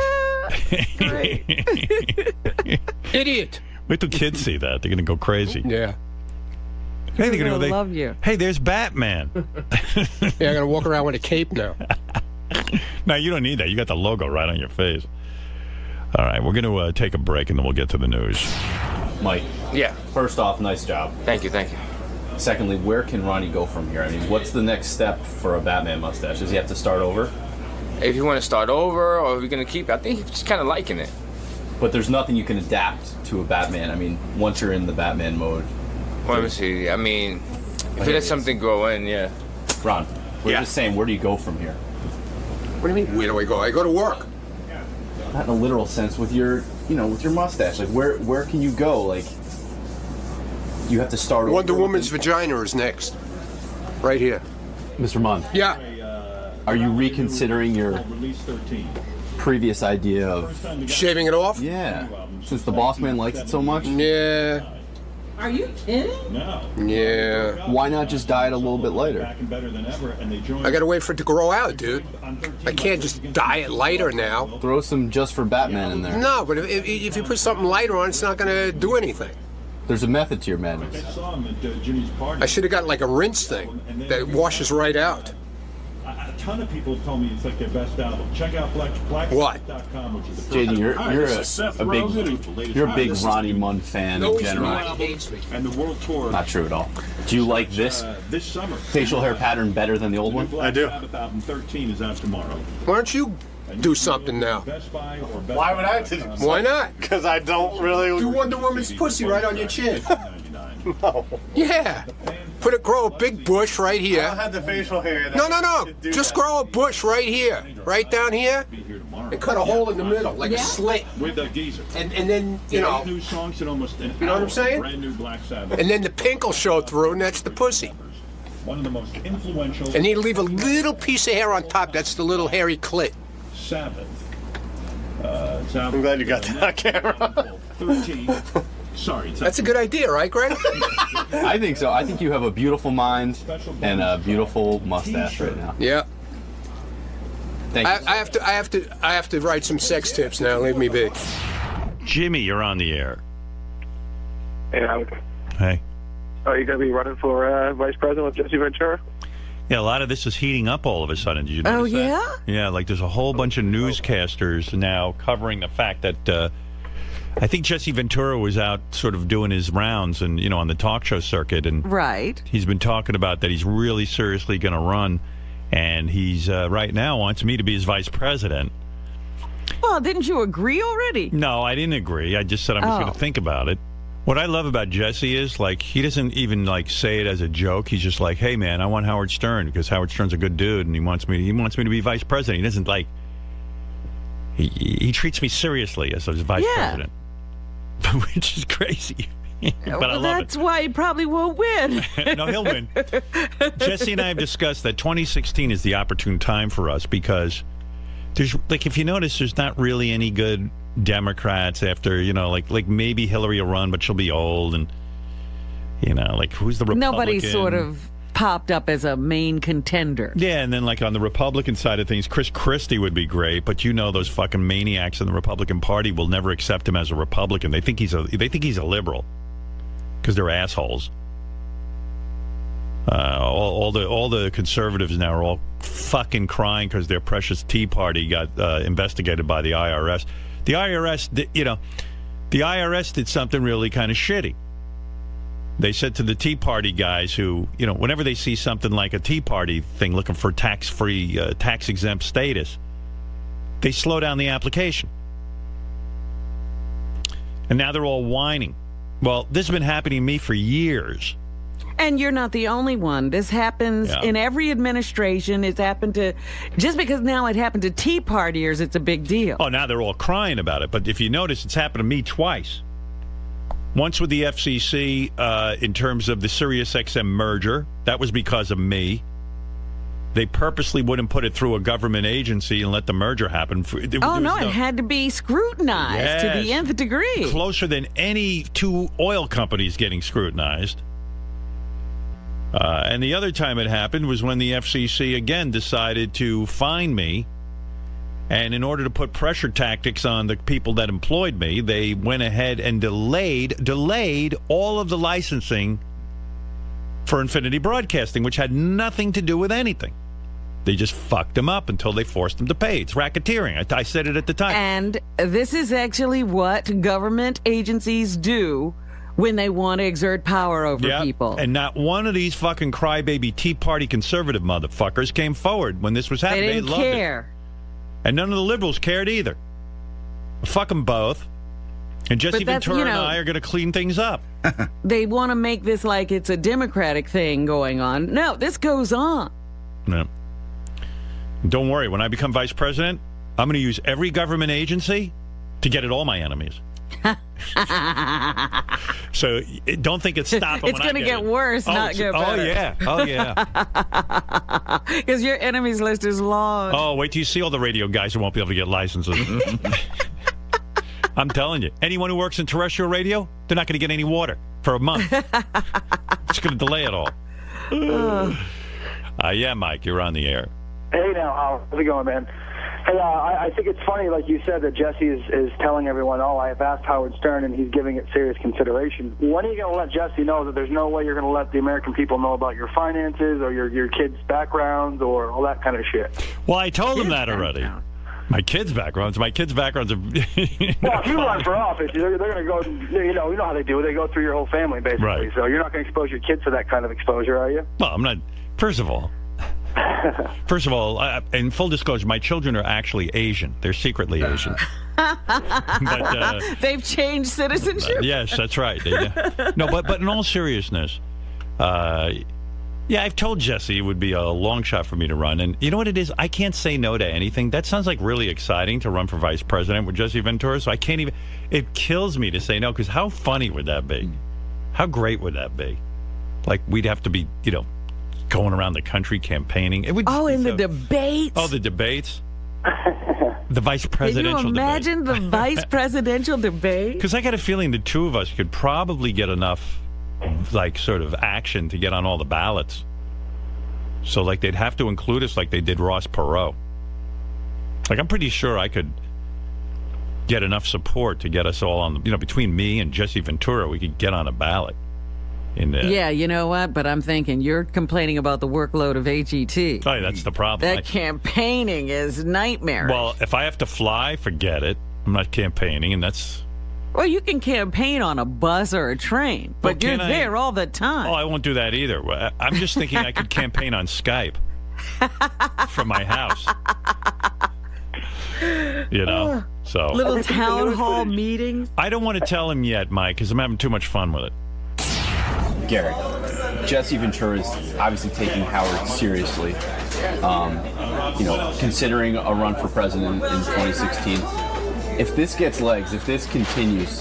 Idiot. Wait till kids see that. They're going to go crazy. Yeah. Hey, they're Gonna gonna love you. Hey, there's Batman. Yeah, I got to walk around with a cape now. No, you don't need that. You got the logo right on your face. All right, we're going to take a break, and then we'll get to the news. Mike. Yeah. First off, nice job. Thank you. Secondly, where can Ronnie go from here? I mean, what's the next step for a Batman mustache? Does he have to start over? If you want to start over, or if you're going to keep it, I think he's just kind of liking it. But there's nothing you can adapt to a Batman. I mean, once you're in the Batman mode. Well, let me see. I mean, if you let something grow in, yeah. Ron, we're just saying, where do you go from here? What do you mean, where do I go? I go to work. Not in a literal sense, with your, with your mustache. Like, where can you go? Like, you have to start over. Wonder Woman's vagina is next. Right here. Mr. Mund. Yeah. Are you reconsidering your previous idea of shaving it off? Yeah. Since the boss man likes it so much? Yeah. Are you kidding? No. Yeah. Why not just dye it a little bit lighter? I gotta wait for it to grow out, dude. I can't just dye it lighter now. Throw some Just for Batman in there. No, but if you put something lighter on, it's not gonna do anything. There's a method to your madness. I should have got like a rinse thing that washes right out. A ton of people have told me it's like their best album. Check out blackspot.com, which is the JD, you're a big Ronnie Mund fan in general. And the world tour. Not true at all. Do you like this summer facial hair pattern better than the old one? I do. Album 13 is out tomorrow. Why don't you do something now? Why would I have to do something? Why not? Because I don't really... Do Wonder Woman's pussy right on your chin. No. Yeah. Grow a big bush right here. I don't have the facial hair. No. Just grow a bush right here. Right down here. And cut a hole in the middle, like a slit. With a geezer. And then, new songs in almost an you know what I'm saying? Brand new Black Sabbath. And then the pink will show through, and that's the pussy. One of the most influential... And you leave a little piece of hair on top. That's the little hairy clit. Sabbath. I'm glad you got that on camera. 13. Sorry. That's a good idea, right, Greg? I think so. I think you have a beautiful mind and a beautiful mustache right now. Yeah. Thank you. I have to write some sex tips now. Leave me be. Jimmy, you're on the air. Hey, Alex. Hey. Are you going to be running for vice president with Jesse Ventura? Yeah, a lot of this is heating up all of a sudden. Did you notice that? Yeah, like there's a whole bunch of newscasters now covering the fact that I think Jesse Ventura was out sort of doing his rounds and, on the talk show circuit. And right. He's been talking about that he's really seriously going to run. And he's, right now, wants me to be his vice president. Well, didn't you agree already? No, I didn't agree. I just said I was going to think about it. What I love about Jesse is, he doesn't even, say it as a joke. He's just like, hey, man, I want Howard Stern because Howard Stern's a good dude, and he wants me to be vice president. He doesn't, he treats me seriously as his vice president, which is crazy. But I love that's why he probably won't win. No, he'll win. Jesse and I have discussed that 2016 is the opportune time for us because there's, if you notice, there's not really any good Democrats after, maybe Hillary will run, but she'll be old, and, who's the Republican? Nobody sort of popped up as a main contender. Yeah, and then, on the Republican side of things, Chris Christie would be great, but those fucking maniacs in the Republican Party will never accept him as a Republican. They think he's a liberal. Because they're assholes. All the conservatives now are all fucking crying because their precious Tea Party got investigated by the IRS. The IRS did something really kind of shitty. They said to the Tea Party guys who, whenever they see something like a Tea Party thing looking for tax-free, tax-exempt status, they slow down the application. And now they're all whining. Well, this has been happening to me for years. And you're not the only one. This happens in every administration. It's happened to, just because now it happened to Tea Partiers, it's a big deal. Oh, now they're all crying about it. But if you notice, it's happened to me twice. Once with the FCC in terms of the SiriusXM merger. That was because of me. They purposely wouldn't put it through a government agency and let the merger happen. It had to be scrutinized to the nth degree. Closer than any two oil companies getting scrutinized. And the other time it happened was when the FCC again decided to fine me. And in order to put pressure tactics on the people that employed me, they went ahead and delayed all of the licensing for Infinity Broadcasting, which had nothing to do with anything. They just fucked them up until they forced them to pay. It's racketeering. I said it at the time. And this is actually what government agencies do when they want to exert power over people. And not one of these fucking crybaby Tea Party conservative motherfuckers came forward when this was happening. They didn't care. It. And none of the liberals cared either. Fuck them both. And Jesse Ventura and I are going to clean things up. They want to make this like it's a Democratic thing going on. No, this goes on. No. Don't worry. When I become vice president, I'm going to use every government agency to get at all my enemies. So don't think it's stopping. It's going to get worse, not get better. Oh, yeah. Because your enemies list is long. Oh, wait till you see all the radio guys who won't be able to get licenses. I'm telling you. Anyone who works in terrestrial radio, they're not going to get any water for a month. It's going to delay it all. Yeah, Mike, you're on the air. Hey, now, how's it going, man? Hey, I think it's funny, like you said, that Jesse is telling everyone, I have asked Howard Stern, and he's giving it serious consideration. When are you going to let Jesse know that there's no way you're going to let the American people know about your finances or your kids' backgrounds or all that kind of shit? Well, I told him that already. My kids' backgrounds are... Well, if you run for office, they're going to go, you know how they do. They go through your whole family, basically. Right. So you're not going to expose your kids to that kind of exposure, are you? Well, I'm not... First of all, in full disclosure, my children are actually Asian. They're secretly Asian. But, they've changed citizenship? Yes, that's right. No, but in all seriousness, I've told Jesse it would be a long shot for me to run. And you know what it is? I can't say no to anything. That sounds like really exciting to run for vice president with Jesse Ventura. So I can't even... It kills me to say no, because how funny would that be? How great would that be? Like, we'd have to be, going around the country campaigning. It would the debates. Oh, the debates. The vice presidential debate. Can you imagine the vice presidential debate? Because I got a feeling the two of us could probably get enough, sort of action to get on all the ballots. So, they'd have to include us like they did Ross Perot. I'm pretty sure I could get enough support to get us all on the, between me and Jesse Ventura, we could get on a ballot. Yeah, you know what? But I'm thinking you're complaining about the workload of HET. Oh, that's the problem. That campaigning is nightmarish. Well, if I have to fly, forget it. I'm not campaigning, and that's Well, you can campaign on a bus or a train, but you're there all the time. Oh, I won't do that either. I'm just thinking I could campaign on Skype from my house. You know, so little town hall meetings. I don't want to tell him yet, Mike, because I'm having too much fun with it. Gary, Jesse Ventura is obviously taking Howard seriously. You know, considering a run for president in 2016. If this gets legs, if this continues,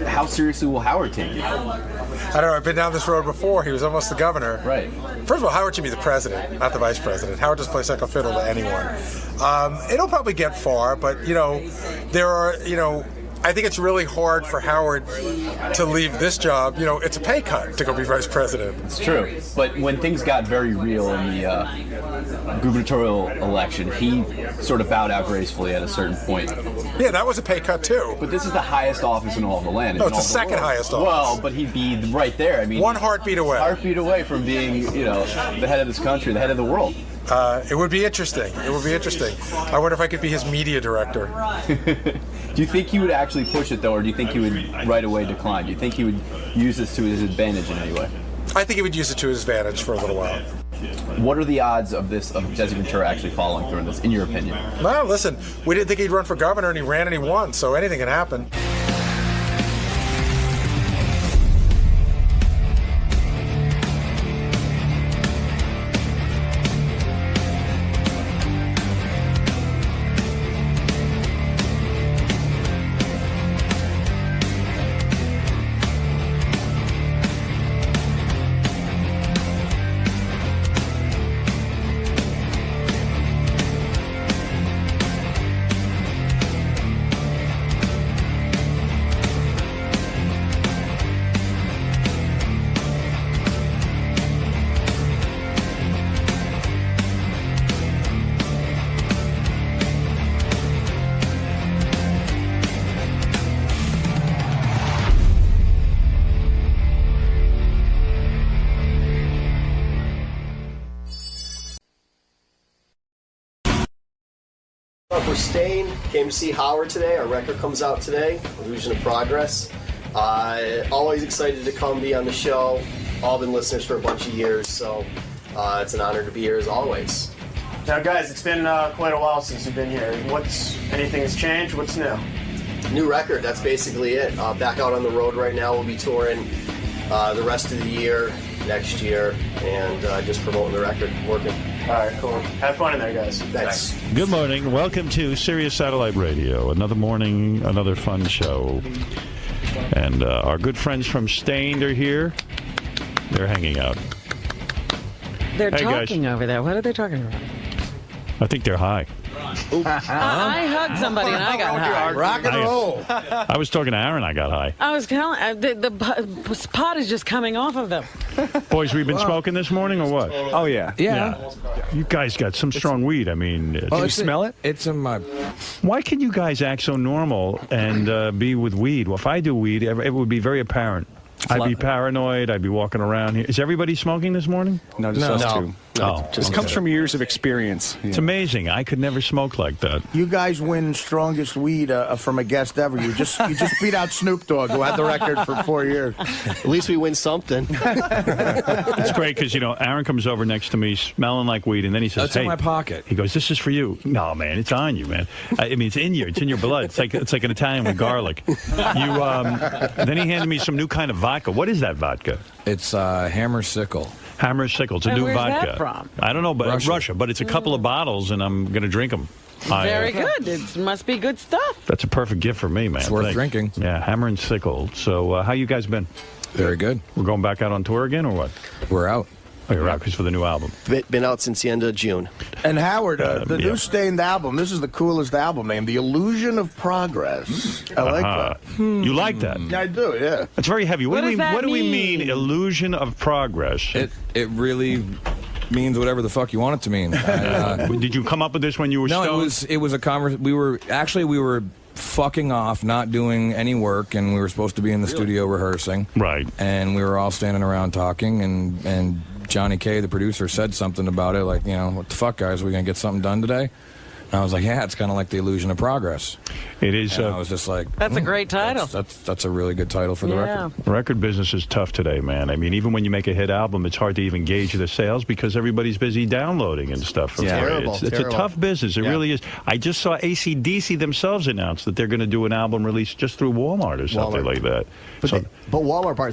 how seriously will Howard take it? I don't know. I've been down this road before. He was almost the governor. Right. First of all, Howard should be the president, not the vice president. Howard just plays second fiddle to anyone. It'll probably get far, but, you know, there are, you know, I think it's really hard for Howard to leave this job. You know, it's a pay cut to go be vice president. It's true. But when things got very real in the gubernatorial election, he sort of bowed out gracefully at a certain point. Yeah, that was a pay cut, too. But this is the highest office in all of the land. No, it's the second highest office. Well, but he'd be right there. I mean, one heartbeat away. Heartbeat away from being, you know, the head of this country, the head of the world. It would be interesting. It would be interesting. I wonder if I could be his media director. Do you think he would actually push it, though, or do you think he would right away decline? Do you think he would use this to his advantage in any way? I think he would use it to his advantage for a little while. What are the odds of Jesse Ventura actually following through on this, in your opinion? Well, listen, we didn't think he'd run for governor, and he ran and he won, so anything can happen. We're staying. Came to see Howard today. Our record comes out today, Illusion of Progress. Always excited to come be on the show. All been listeners for a bunch of years, so it's an honor to be here as always. Now, guys, it's been quite a while since you've been here. Anything has changed? What's new? New record. That's basically it. Back out on the road right now. We'll be touring the rest of the year, next year, and just promoting the record, working. All right, cool. Have fun in there, guys. Thanks. Good morning. Welcome to Sirius Satellite Radio. Another morning, another fun show. And our good friends from Stained are here. They're hanging out. They're Hey, talking guys. over there. What are they talking about? I think they're high. I hugged somebody and I got high. Rock and roll. I was talking to Aaron. I got high. I was telling the pot is just coming off of them. Boys, we've been smoking this morning or what? Oh, yeah. You guys got some strong weed. I mean, Can you smell it? It's in my... Why can you guys act so normal and be with weed? Well, if I do weed, it would be very apparent. I'd be paranoid. I'd be walking around here. Is everybody smoking this morning? No, just us two. Oh, Just comes from years of experience. It's amazing. I could never smoke like that. You guys win strongest weed from a guest ever. You just beat out Snoop Dogg, who had the record for 4 years. At least we win something. It's great because, Aaron comes over next to me smelling like weed, and then he says, That's in my pocket. He goes, this is for you. No, man, it's on you, man. I mean, it's in you. It's in your blood. It's like an Italian with garlic. Then he handed me some new kind of vodka. What is that vodka? It's Hammer Sickle. Hammer Sickle. It's a And new where's vodka. that from? I don't know, but Russia. But it's a couple of bottles, and I'm going to drink them. Very good. It must be good stuff. That's a perfect gift for me, man. It's worth Thanks. drinking. Yeah, Hammer and Sickle. So how you guys been? Very good. We're going back out on tour again, or what? We're out. Oh, you're out because for the new album. Been out since the end of June. And Howard, the new Stained album, this is the coolest album name, The Illusion of Progress. I like that. You like that? Yeah, I do, yeah. It's very heavy. What do we mean, illusion of progress? It really means whatever the fuck you want it to mean. Did you come up with this when you were stoned? No, it was a conversation. We were fucking off, not doing any work, and we were supposed to be in the studio rehearsing. Right. And we were all standing around talking, and Johnny K, the producer, said something about it, like, what the fuck, guys, are we going to get something done today? And I was like, yeah, it's kind of like the Illusion of Progress. It is. I was just like, That's a great title. That's a really good title for the record. Record business is tough today, man. I mean, even when you make a hit album, it's hard to even gauge the sales because everybody's busy downloading and stuff. Terrible, It's a tough business. It really is. I just saw AC/DC themselves announce that they're going to do an album release just through Walmart or something like that. But Walmart bought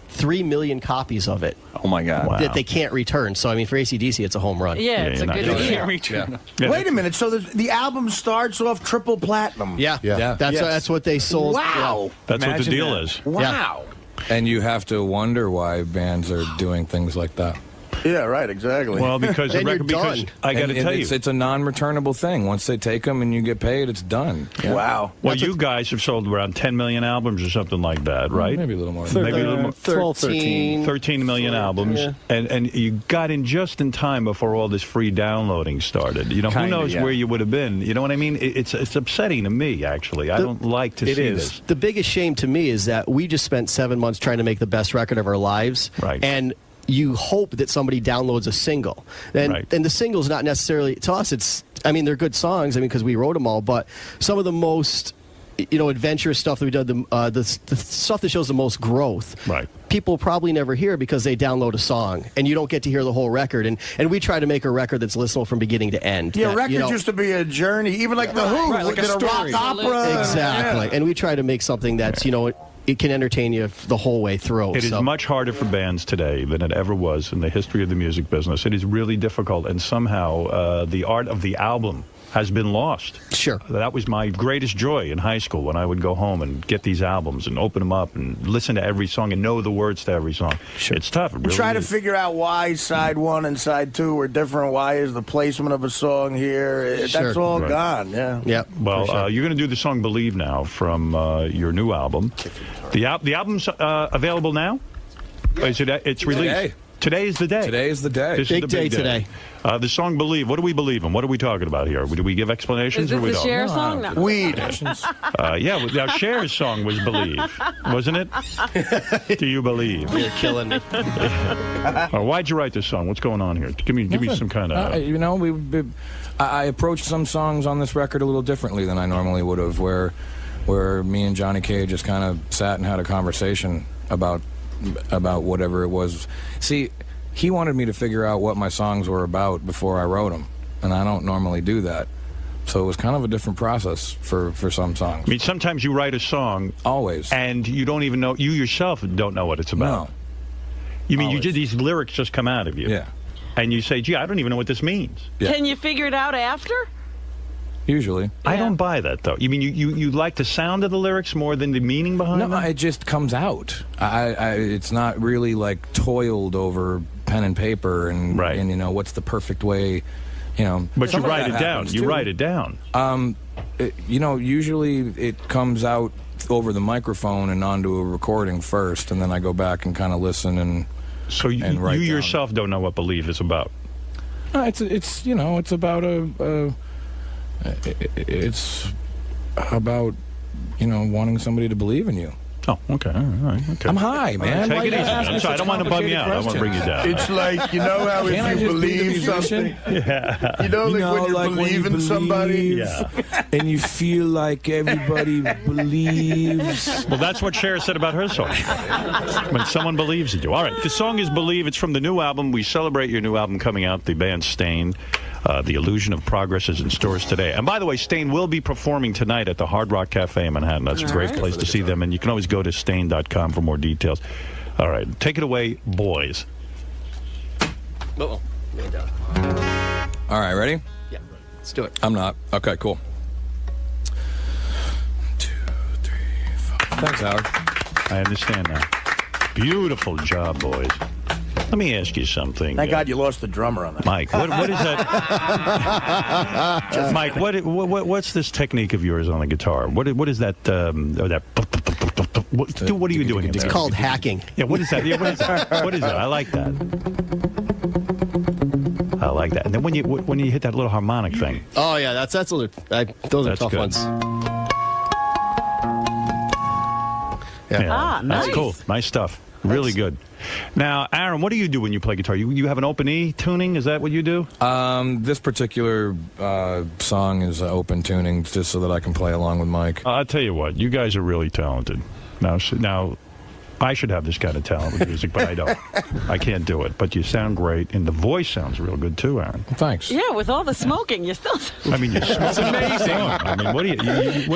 3 million copies of it. Oh my God! That they can't return. So I mean, for AC/DC, it's a home run. Yeah, it's a good deal. Wait a minute. So the album starts off triple platinum. Yeah. That's what they sold. Wow. That's what the deal is. Wow. And you have to wonder why bands are doing things like that. Yeah, right, exactly. Well, because I got to tell you, it's a non-returnable thing. Once they take them and you get paid, it's done. Yeah. Wow. Well, you guys have sold around 10 million albums or something like that, right? Maybe a little more. Maybe a little more. 13 million albums, and you got in just in time before all this free downloading started. You know, who knows where you would have been? You know what I mean? It's upsetting to me, actually. I don't like to see this. The biggest shame to me is that we just spent 7 months trying to make the best record of our lives, right? And you hope that somebody downloads a single. And the single's not necessarily, to us, I mean, they're good songs, because we wrote them all, but some of the most, adventurous stuff that we've done, the stuff that shows the most growth, people probably never hear because they download a song, and you don't get to hear the whole record. And we try to make a record that's listenable from beginning to end. Yeah, records used to be a journey, even like The Who, like did a rock opera. Exactly. And we try to make something that's, it can entertain you the whole way through. It is much harder for bands today than it ever was in the history of the music business. It is really difficult, and somehow the art of the album has been lost. Sure. That was my greatest joy in high school, when I would go home and get these albums and open them up and listen to every song and know the words to every song. Sure. It's tough. It really try to is. figure out why side 1 and side 2 are different. Why is the placement of a song here? That's all gone. Yeah. Well, you're going to do the song "Believe" now from your new album. The album's available now? Is it? It's released. Today. Today is the day. Today is the day. This big is the big day today. The song "Believe." What do we believe in? What are we talking about here? Do we give explanations? Is or we this the don't? Cher song? No. Weed. Yeah, now Cher's song was "Believe," wasn't it? Do you believe? You're killing me. Why'd you write this song? What's going on here? Give me some kind of. I approached some songs on this record a little differently than I normally would have, where me and Johnny K just kind of sat and had a conversation about whatever it was. See, he wanted me to figure out what my songs were about before I wrote them, and I don't normally do that. So it was kind of a different process for some songs. I mean, sometimes you write a song, always, and you don't even know, you yourself don't know what it's about. No. You mean these lyrics just come out of you? Yeah. And you say, "Gee, I don't even know what this means." Yeah. Can you figure it out after? Usually. I don't buy that, though. You mean you like the sound of the lyrics more than the meaning behind them? No, it just comes out. It's not really like toiled over pen and paper and what's the perfect way, But you write it down. You write it down. Usually it comes out over the microphone and onto a recording first, and then I go back and kind of listen and So you write down. yourself don't know what "Believe" is about? It's about it's about wanting somebody to believe in you. Oh, okay. All right. Okay. I'm high, man. Take it easy. I'm sorry. I don't want to bum you out. I want to bring you down. It's like, how if you believe something, yeah. when you believe in somebody, and you feel like everybody believes. Well, that's what Cher said about her song. When someone believes in you. All right. The song is "Believe." It's from the new album. We celebrate your new album coming out. The band Stain. The Illusion of Progress is in stores today. And by the way, Stain will be performing tonight at the Hard Rock Cafe in Manhattan. That's a great place to see them. And you can always go to Stain.com for more details. All right. Take it away, boys. Uh-oh. All right. Ready? Yeah. Let's do it. I'm not. Okay, cool. 1, 2, 3, 4. Thanks, Howard. I understand now. Beautiful job, boys. Let me ask you something. Thank God you lost the drummer on that. Mike, what is that? Mike, what's this technique of yours on the guitar? What is that? What are you doing? It's called hacking. Yeah, what is that? Yeah, what is that? I like that. I like that. And then when you hit that little harmonic thing. Oh yeah, those are tough good. ones. Yeah, nice. That's cool. Nice stuff. Really good. Now, Aaron, what do you do when you play guitar? You have an open E tuning? Is that what you do? This particular song is open tuning just so that I can play along with Mike. I'll tell you what, you guys are really talented. Now, I should have this kind of talent with music, but I don't. I can't do it. But you sound great, and the voice sounds real good too, Aaron. Thanks. Yeah, with all the smoking, you still. I mean, it's amazing. I mean, what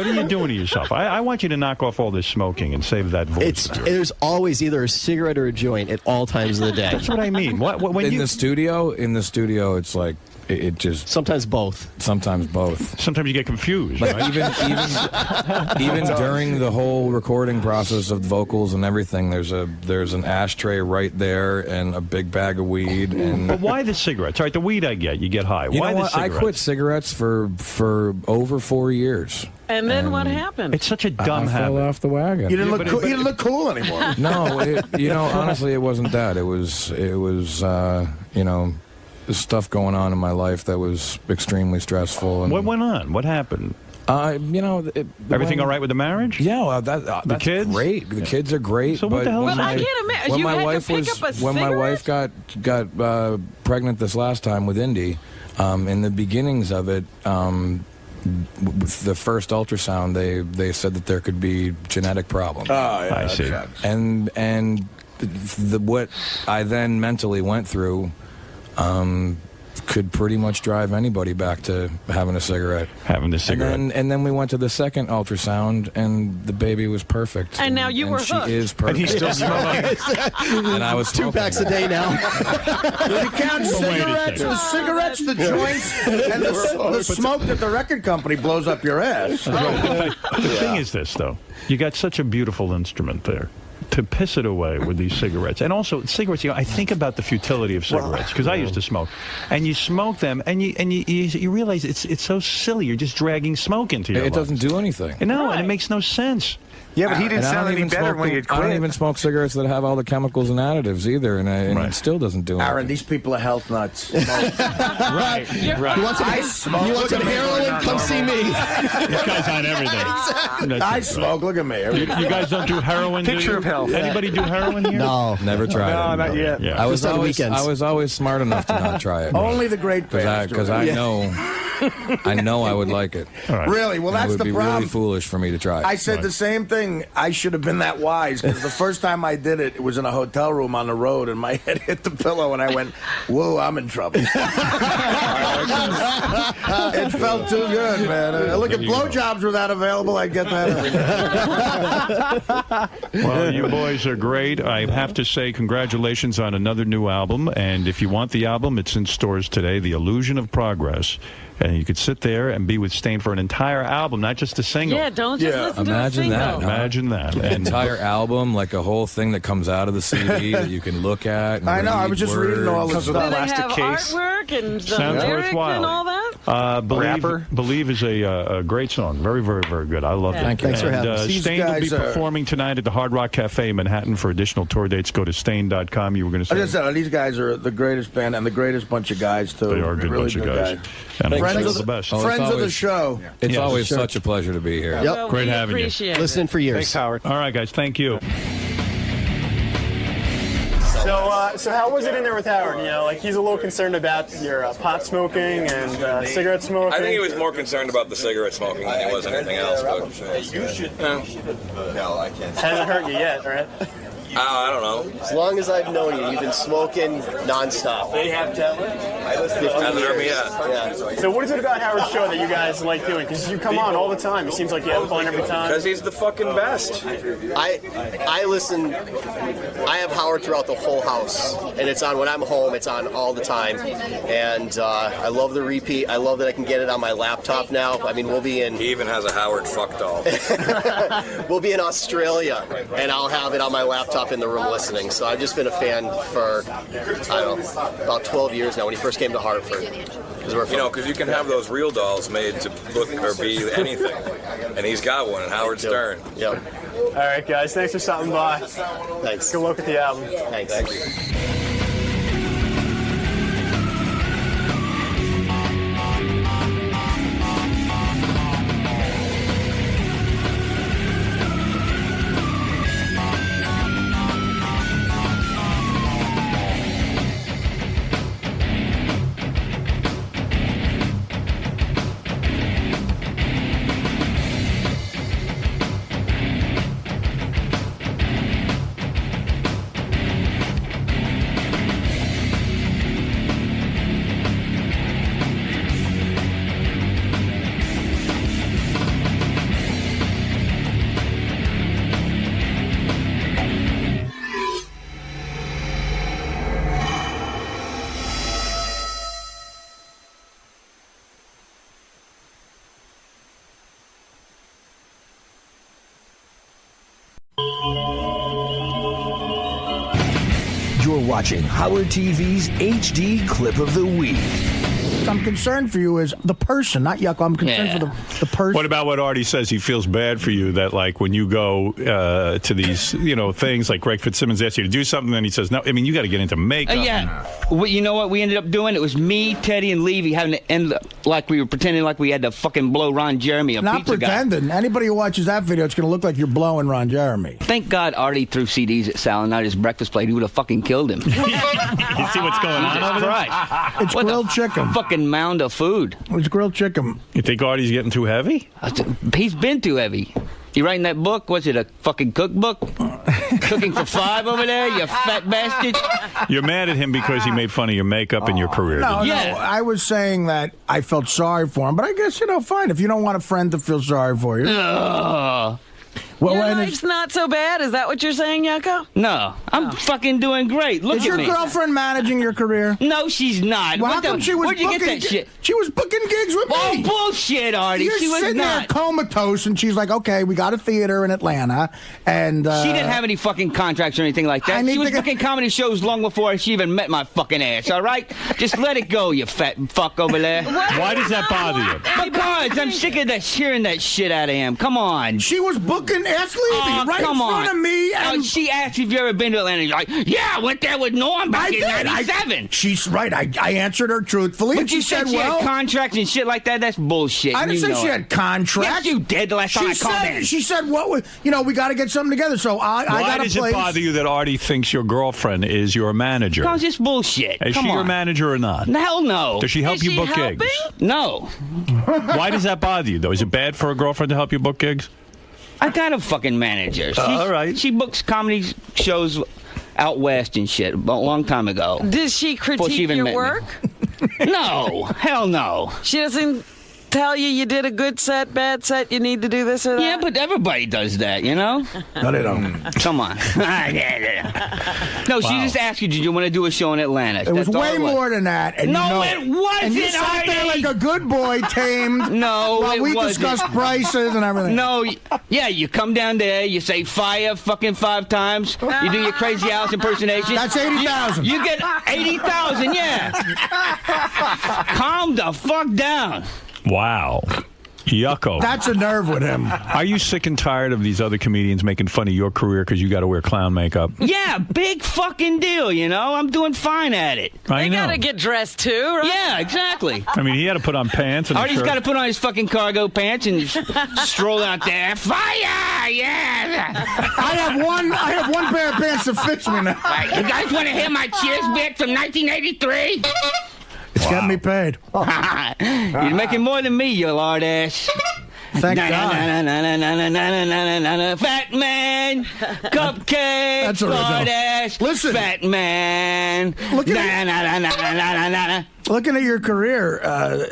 are you doing to yourself? I want you to knock off all this smoking and save that voice. There's always either a cigarette or a joint at all times of the day. That's what I mean. In the studio, it's like it just sometimes both. Sometimes both. Sometimes you get confused. Like right? even during the whole recording process of vocals and everything, there's an ashtray right there and a big bag of weed. And but why the cigarettes? All right, the weed I get, you get high. You Why know the what? cigarettes? I quit cigarettes for over 4 years. And then what happened? It's such a dumb I habit. fell off the wagon. You didn't look cool anymore. No, honestly, it wasn't that. It was stuff going on in my life that was extremely stressful. And What went on? What happened? Everything all right with the marriage? Yeah, well, that's kids? great. The kids are great. So what the hell? When I can't imagine. when You my had wife to pick up a when my wife got pregnant this last time with Indy, in the beginnings of it, with the first ultrasound, they said that there could be genetic problems. Oh, yeah, I see. And what I then mentally went through could pretty much drive anybody back to having a cigarette. Having a cigarette. And then we went to the second ultrasound, and the baby was perfect. And now you were she hooked. is perfect. And he's still smoking. And I was 2 packs a day now. If you count the cigarettes, the joints, and the smoke that the record company blows up your ass. The thing is this, though. You got such a beautiful instrument there. To piss it away with these cigarettes. And also, cigarettes, I think about the futility of cigarettes, because I used to smoke. And you smoke them, and you realize it's so silly. You're just dragging smoke into your life. It doesn't do anything. No, and it makes no sense. Yeah, but he didn't sound any better when he had quit. I don't even smoke cigarettes that have all the chemicals and additives either, and it still doesn't do anything. Aaron, these people are health nuts. Right. You want some heroin? Come see me. This guy's on everything. I smoke. Look at me. You guys don't do heroin, do Picture you? of health. Anybody do heroin here? No. Never tried it. No, not yet. Yeah. I was Just on always weekends. I was always smart enough to not try it. Only the great because I know I would like it. All right. Really? Well, that's it would the be problem. really foolish for me to try it. I said the same thing. I should have been that wise, because the first time I did it, it was in a hotel room on the road, and my head hit the pillow, and I went, "Whoa, I'm in trouble." It felt too good, man. Look, if blowjobs were that available, I'd get that every day. Well, you boys are great. I have to say congratulations on another new album. And if you want the album, it's in stores today, The Illusion of Progress. And you could sit there and be with Stain for an entire album, not just a single. Yeah, don't just listen to a Imagine single. that. Imagine that. An entire album, like a whole thing that comes out of the CD that you can look at. And I know. I was just reading all the Do stuff. they have artwork and some Sounds lyrics worthwhile. and all that? Believe is a great song. Very, very, very good. I love it. Thanks for having us. Stain will be These guys are- performing tonight at the Hard Rock Cafe in Manhattan. For additional tour dates, go to stain.com. You were going to say? I just said, these guys are the greatest band and the greatest bunch of guys, too. They are a good Really bunch of guys. And Friends all of the best. Friends of the show. It's Yes. always such a pleasure to be here. Yep. Well, Great we having you. appreciate it. Listening for years. Thanks, Howard. All right, guys. Thank you. So how was it in there with Howard? You know, like he's a little concerned about your pot smoking and cigarette smoking. I think he was more concerned about the cigarette smoking than he was anything else. But Hasn't hurt you yet, right? I don't know. As long as I've known you, you've been smoking nonstop. They have to. Hasn't hurt me yet. Yeah. So what is it about Howard's show that you guys like doing? Because you come on all the time. It seems like you have fun every time. Because he's the fucking best. I listen. I have Howard throughout the whole house, and it's on when I'm home. It's on all the time, and I love the repeat. I love that I can get it on my laptop now. I mean, we'll be in. He even has a Howard fuck doll. We'll be in Australia, and I'll have it on my laptop in the room listening. So I've just been a fan for I don't know about 12 years now. When he first came to Hartford, Because you can have those real dolls made to look or be anything, and he's got one, and Howard Stern. Yep. All right, guys. Thanks for stopping by. Thanks. Good luck with the album. Thanks. watching Howard TV's HD Clip of the Week. I'm concerned for you as the person, not Yucko. I'm concerned for the person. What about what Artie says? He feels bad for you that, like, when you go to these, things like Greg Fitzsimmons asks you to do something, then he says, no, I mean, you got to get into makeup. Well, you know what we ended up doing? It was me, Teddy, and Levy having to end up like we were pretending like we had to fucking blow Ron Jeremy, a Not pizza pretending. guy. Anybody who watches that video, it's going to look like you're blowing Ron Jeremy. Thank God Artie threw CDs at Sal and not his breakfast plate. He would have fucking killed him. You see what's going on over there? It's grilled chicken. Fucking mound of food. It's grilled chicken. You think Artie's getting too heavy? He's been too heavy. You writing that book? What's it, a fucking cookbook? Cooking for five over there, you fat bastard? You're mad at him because he made fun of your makeup and your career. No, I was saying that I felt sorry for him, but I guess, fine. If you don't want a friend to feel sorry for you. Your life's not so bad. Is that what you're saying, Yucko? No, I'm fucking doing great. Look Is at your me. girlfriend managing your career? No, she's not. Well, how come she was Where'd you get that shit? She was booking gigs with me. Oh, bullshit, Artie. You're She was sitting not. there comatose, and she's like, okay, we got a theater in Atlanta, and... she didn't have any fucking contracts or anything like that. She was booking comedy shows long before she even met my fucking ass, all right? Just let it go, you fat fuck over there. Why does that bother you? Because I'm sick of hearing that shit out of him. Come on. She was booking ass Levy right in front of me. And she asked if you ever been to Atlanta. You're like, yeah, I went there with Norm back in 97. She's right. I answered her truthfully. But and you she said, she well... had contracts and shit like that? That's bullshit. I didn't say she had contracts. Yes, you did the last time I called in. She said, we got to get something together, so I got a place. Why does it bother you that Artie thinks your girlfriend is your manager? No, it's just bullshit. Is she your manager or not? Hell no. Does she help you book gigs? No. Why does that bother you, though? Is it bad for a girlfriend to help you book gigs? I got a fucking manager. All right. She books comedy shows out west and shit a long time ago. Does she critique your work? No. Hell no. She doesn't tell you did a good set, bad set, you need to do this or that? Yeah, but everybody does that, you know? No, they don't. Come on. No, she just asked you, did you want to do a show in Atlanta? It was way more than that. And no, it wasn't, and you sat there like a good boy, tamed. No, while we wasn't. discussed prices and everything. No, yeah, you come down there, you say fire fucking 5 times, you do your crazy house impersonation. That's 80,000. You get 80,000, yeah. Calm the fuck down. Wow. Yucko. That's a nerve with him. Are you sick and tired of these other comedians making fun of your career because you got to wear clown makeup? Yeah, big fucking deal, you know? I'm doing fine at it. I know. You got to get dressed too, right? Yeah, exactly. I mean, he had to put on pants and a Artie's shirt. got to put on his fucking cargo pants and stroll out there. Fire! Yeah! I have one pair of pants that fits me now. You guys want to hear my cheers bit from 1983? It's getting me paid. You're making more than me, you lard ass. Thank God. Fat man, cupcake, That's original. lard ass. Listen. Fat man. Looking at your career,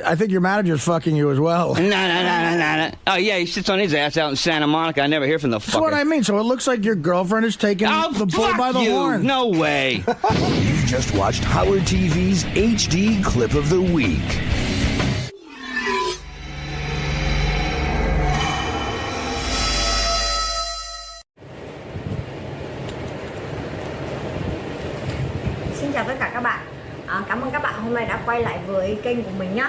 I think your manager's fucking you as well. Oh, yeah, he sits on his ass out in Santa Monica. I never hear from the fucker. That's what I mean. So it looks like your girlfriend is taking the bull by the horn. No way. You've just watched Howard TV's HD Clip of the Week. Xin chào tất cả các bạn. Cảm ơn các bạn hôm nay đã quay lại với kênh của mình nhé.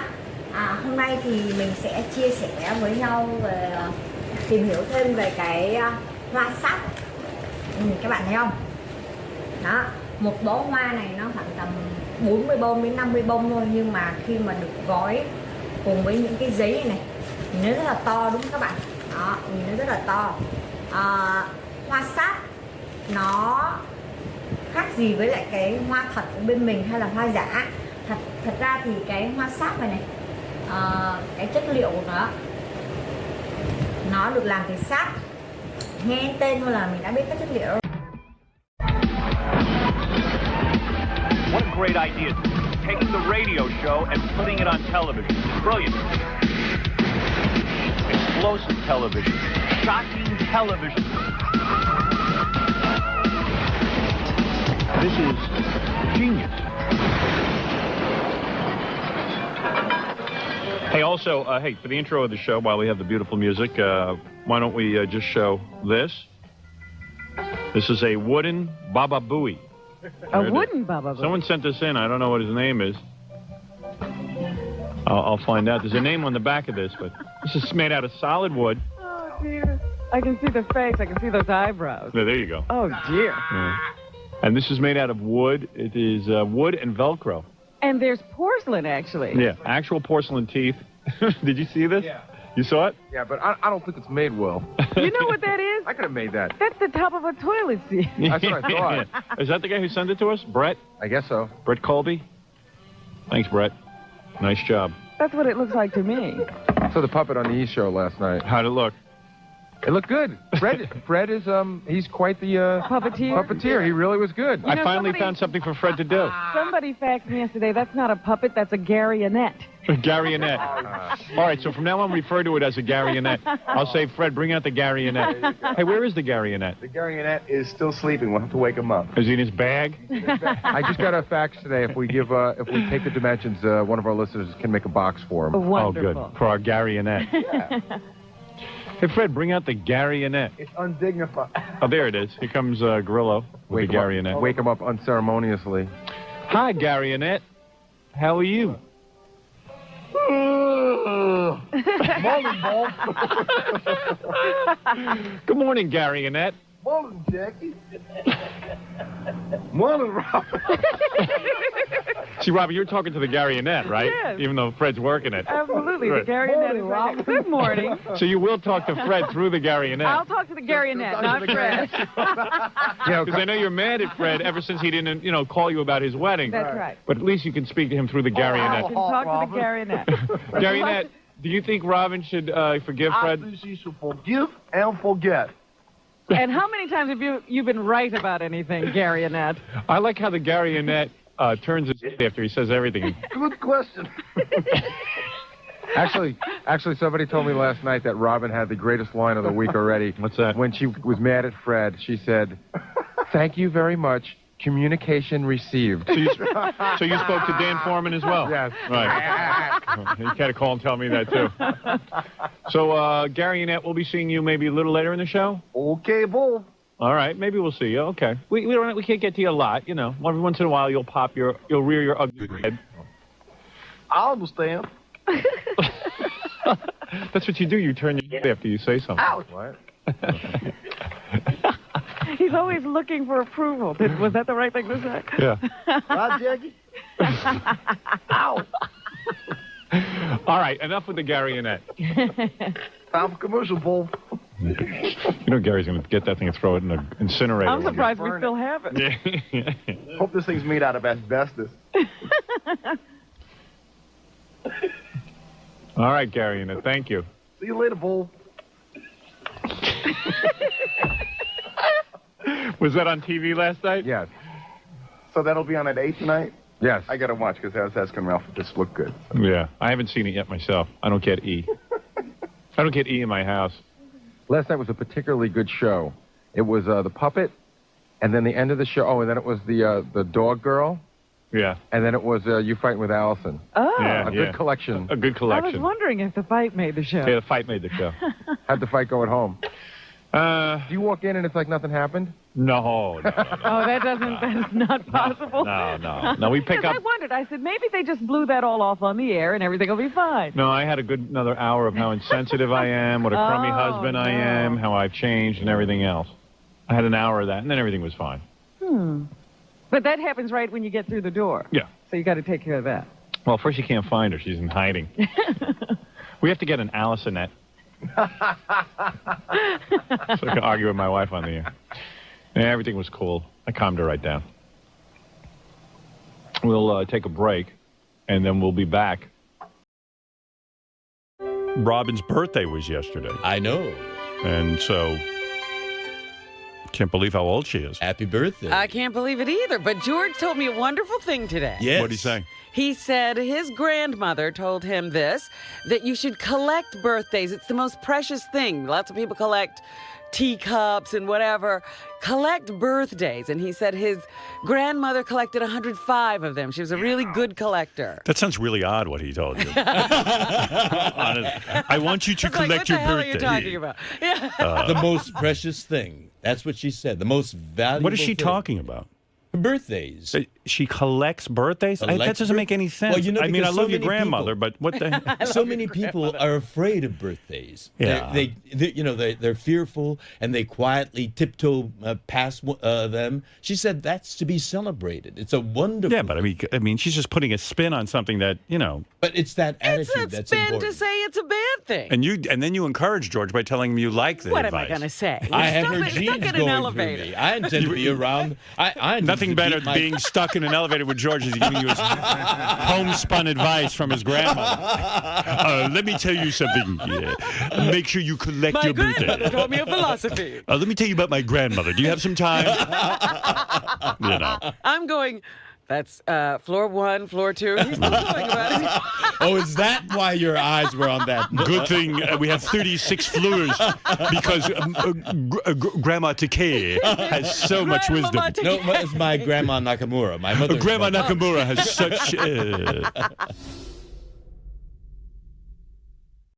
Hôm nay thì mình sẽ chia sẻ với nhau về tìm hiểu thêm về cái hoa sáp. Các bạn thấy không? Đó, một bó hoa này nó khoảng tầm 40 bông đến 50 bông thôi, nhưng mà khi mà được gói cùng với những cái giấy này nhìn nó rất là to, đúng không các bạn? Đó, nhìn nó rất là to. Hoa sáp nó khác gì với lại cái hoa thật ở bên mình hay là hoa giả? Thật ra thì cái hoa sáp này cái chất liệu của nó được làm từ sáp. Nghe tên thôi là mình đã biết cái chất liệu. What a great idea. Taking the radio show and putting it on television. Brilliant. Explosive television. Shocking television. This is genius. Hey, also, hey, for the intro of the show, while we have the beautiful music, why don't we just show this? This is a wooden Baba Booey. A wooden Baba Booey. Someone sent this in. I don't know what his name is. I'll find out. There's a name on the back of this, but this is made out of solid wood. Oh, dear. I can see the face. I can see those eyebrows. There you go. Oh, dear. Yeah. And this is made out of wood. It is wood and Velcro. And there's porcelain, actually. Yeah, actual porcelain teeth. Did you see this? Yeah. You saw it? Yeah, but I don't think it's made well. You know what that is? I could have made that. That's the top of a toilet seat. That's what I thought. Is that the guy who sent it to us? Brett? I guess so. Brett Colby? Thanks, Brett. Nice job. That's what it looks like to me. I saw the puppet on the E! Show last night. How'd it look? It looked good. Fred is, he's quite the, Puppeteer? He really was good. I finally found something for Fred to do. Somebody faxed me yesterday. That's not a puppet. That's a Garyonette. Garyonette. All right, so from now on, refer to it as a Garyonette. I'll say, Fred, bring out the Garyonette. Hey, where is the Garyonette? The Garyonette is still sleeping. We'll have to wake him up. Is he in his bag? I just got a fax today. If we take the dimensions, one of our listeners can make a box for him. Wonderful. Oh, good. For our Garyonette. Yeah. Hey, Fred, bring out the Garyonette. It's undignified. Oh, there it is. Here comes Grillo with the Garyonette. Wake him up unceremoniously. Hi, Garyonette. How are you? Morning, Bob. Good morning, Garyonette. Morning, Jackie. Morning, Robert. See, Robert, you're talking to the Garyonette, right? Yes. Even though Fred's working it. Absolutely. Right. The Garyonette is right there. Good morning. So you will talk to Fred through the Garyonette. I'll talk to the Garyonette, not Fred. Because I know you're mad at Fred ever since he didn't, call you about his wedding. That's right. But at least you can speak to him through the I Garyonette. can talk to the Garyonette. Garyonette, do you think Robin should forgive Fred? I think she should forgive and forget. And how many times have you been right about anything, Garyonette? I like how the Garyonette turns his head after he says everything. Good question. Actually, somebody told me last night that Robin had the greatest line of the week already. What's that? When she was mad at Fred, she said, "Thank you very much. Communication received." So you spoke to Dan Foreman as well? Yes. Right. You got to call and tell me that, too. So, Garyonette, we'll be seeing you maybe a little later in the show? Okay, Bull. All right, maybe we'll see you. Okay. We can't get to you a lot, Every once in a while, you'll rear your ugly head. I understand. That's what you do. You turn your head after you say something. Ouch. What? He's always looking for approval. Was that the right thing to say? Yeah. Right, Jackie? Ow. All right, enough with the Garyonette. Time for commercial, Bull. Gary's going to get that thing and throw it in the incinerator. I'm surprised we still have it. Yeah. Hope this thing's made out of asbestos. All right, Garyonette, thank you. See you later, Bull. Was that on TV last night? Yes. So that'll be on at 8 tonight? Yes. I got to watch because that's coming off. It just looked good. Yeah. I haven't seen it yet myself. I don't get E. I don't get E in my house. Last night was a particularly good show. It was the puppet, and then the end of the show. Oh, and then it was the dog girl. Yeah. And then it was you fighting with Allison. Oh. Yeah, a good collection. A good collection. I was wondering if the fight made the show. Yeah, the fight made the show. How'd the fight go at home? Do you walk in and it's like nothing happened? No. Oh, that's not possible. No, we pick up. I wondered. I said, maybe they just blew that all off on the air and everything will be fine. No, I had another hour of how insensitive I am, what a crummy husband I am, how I've changed and everything else. I had an hour of that, and then everything was fine. But that happens right when you get through the door. Yeah. So you got to take care of that. Well, first you can't find her. She's in hiding. We have to get an Allisonette. So I can argue with my wife on the air. Yeah, everything was cool. I calmed her right down. We'll take a break, and then we'll be back. Robin's birthday was yesterday. I know. And so, can't believe how old she is. Happy birthday. I can't believe it either, but George told me a wonderful thing today. Yes. What did he say? He said his grandmother told him that you should collect birthdays. It's the most precious thing. Lots of people collect teacups and whatever. Collect birthdays. And he said his grandmother collected 105 of them. She was a really good collector. That sounds really odd, what he told you. I want you to collect your birthday. What the hell are you talking about? Yeah. The most precious thing. That's what she said. The most valuable What is she thing. talking about? birthdays. She collects birthdays? That doesn't make any sense. Well, you know, I mean, I love your many grandmother, people- but what the So many people are afraid of birthdays. Yeah. They're fearful, and they quietly tiptoe past them. She said that's to be celebrated. It's a wonderful. Yeah, but I mean, she's just putting a spin on something that, you know. But it's that attitude It's a that's spin important. to say it's a bad thing. And then you encourage George by telling him you like the What advice. am I going to say? I had her Stuck genes in an going elevator. through me. I intend to be around. I Nothing better than being stuck in an elevator with George as he's giving you his homespun advice from his grandmother. Let me tell you something. Make sure you collect My your birthday. grandmother taught me a philosophy. Let me tell you about my grandmother. Do you have some time? You know. I'm going, that's floor 1, floor 2. He's still going about it. Oh, is that why your eyes were on that? Good thing we have 36 floors because Grandma Takei has so much wisdom. No, it's my Grandma Nakamura. My mother. Grandma Nakamura has such.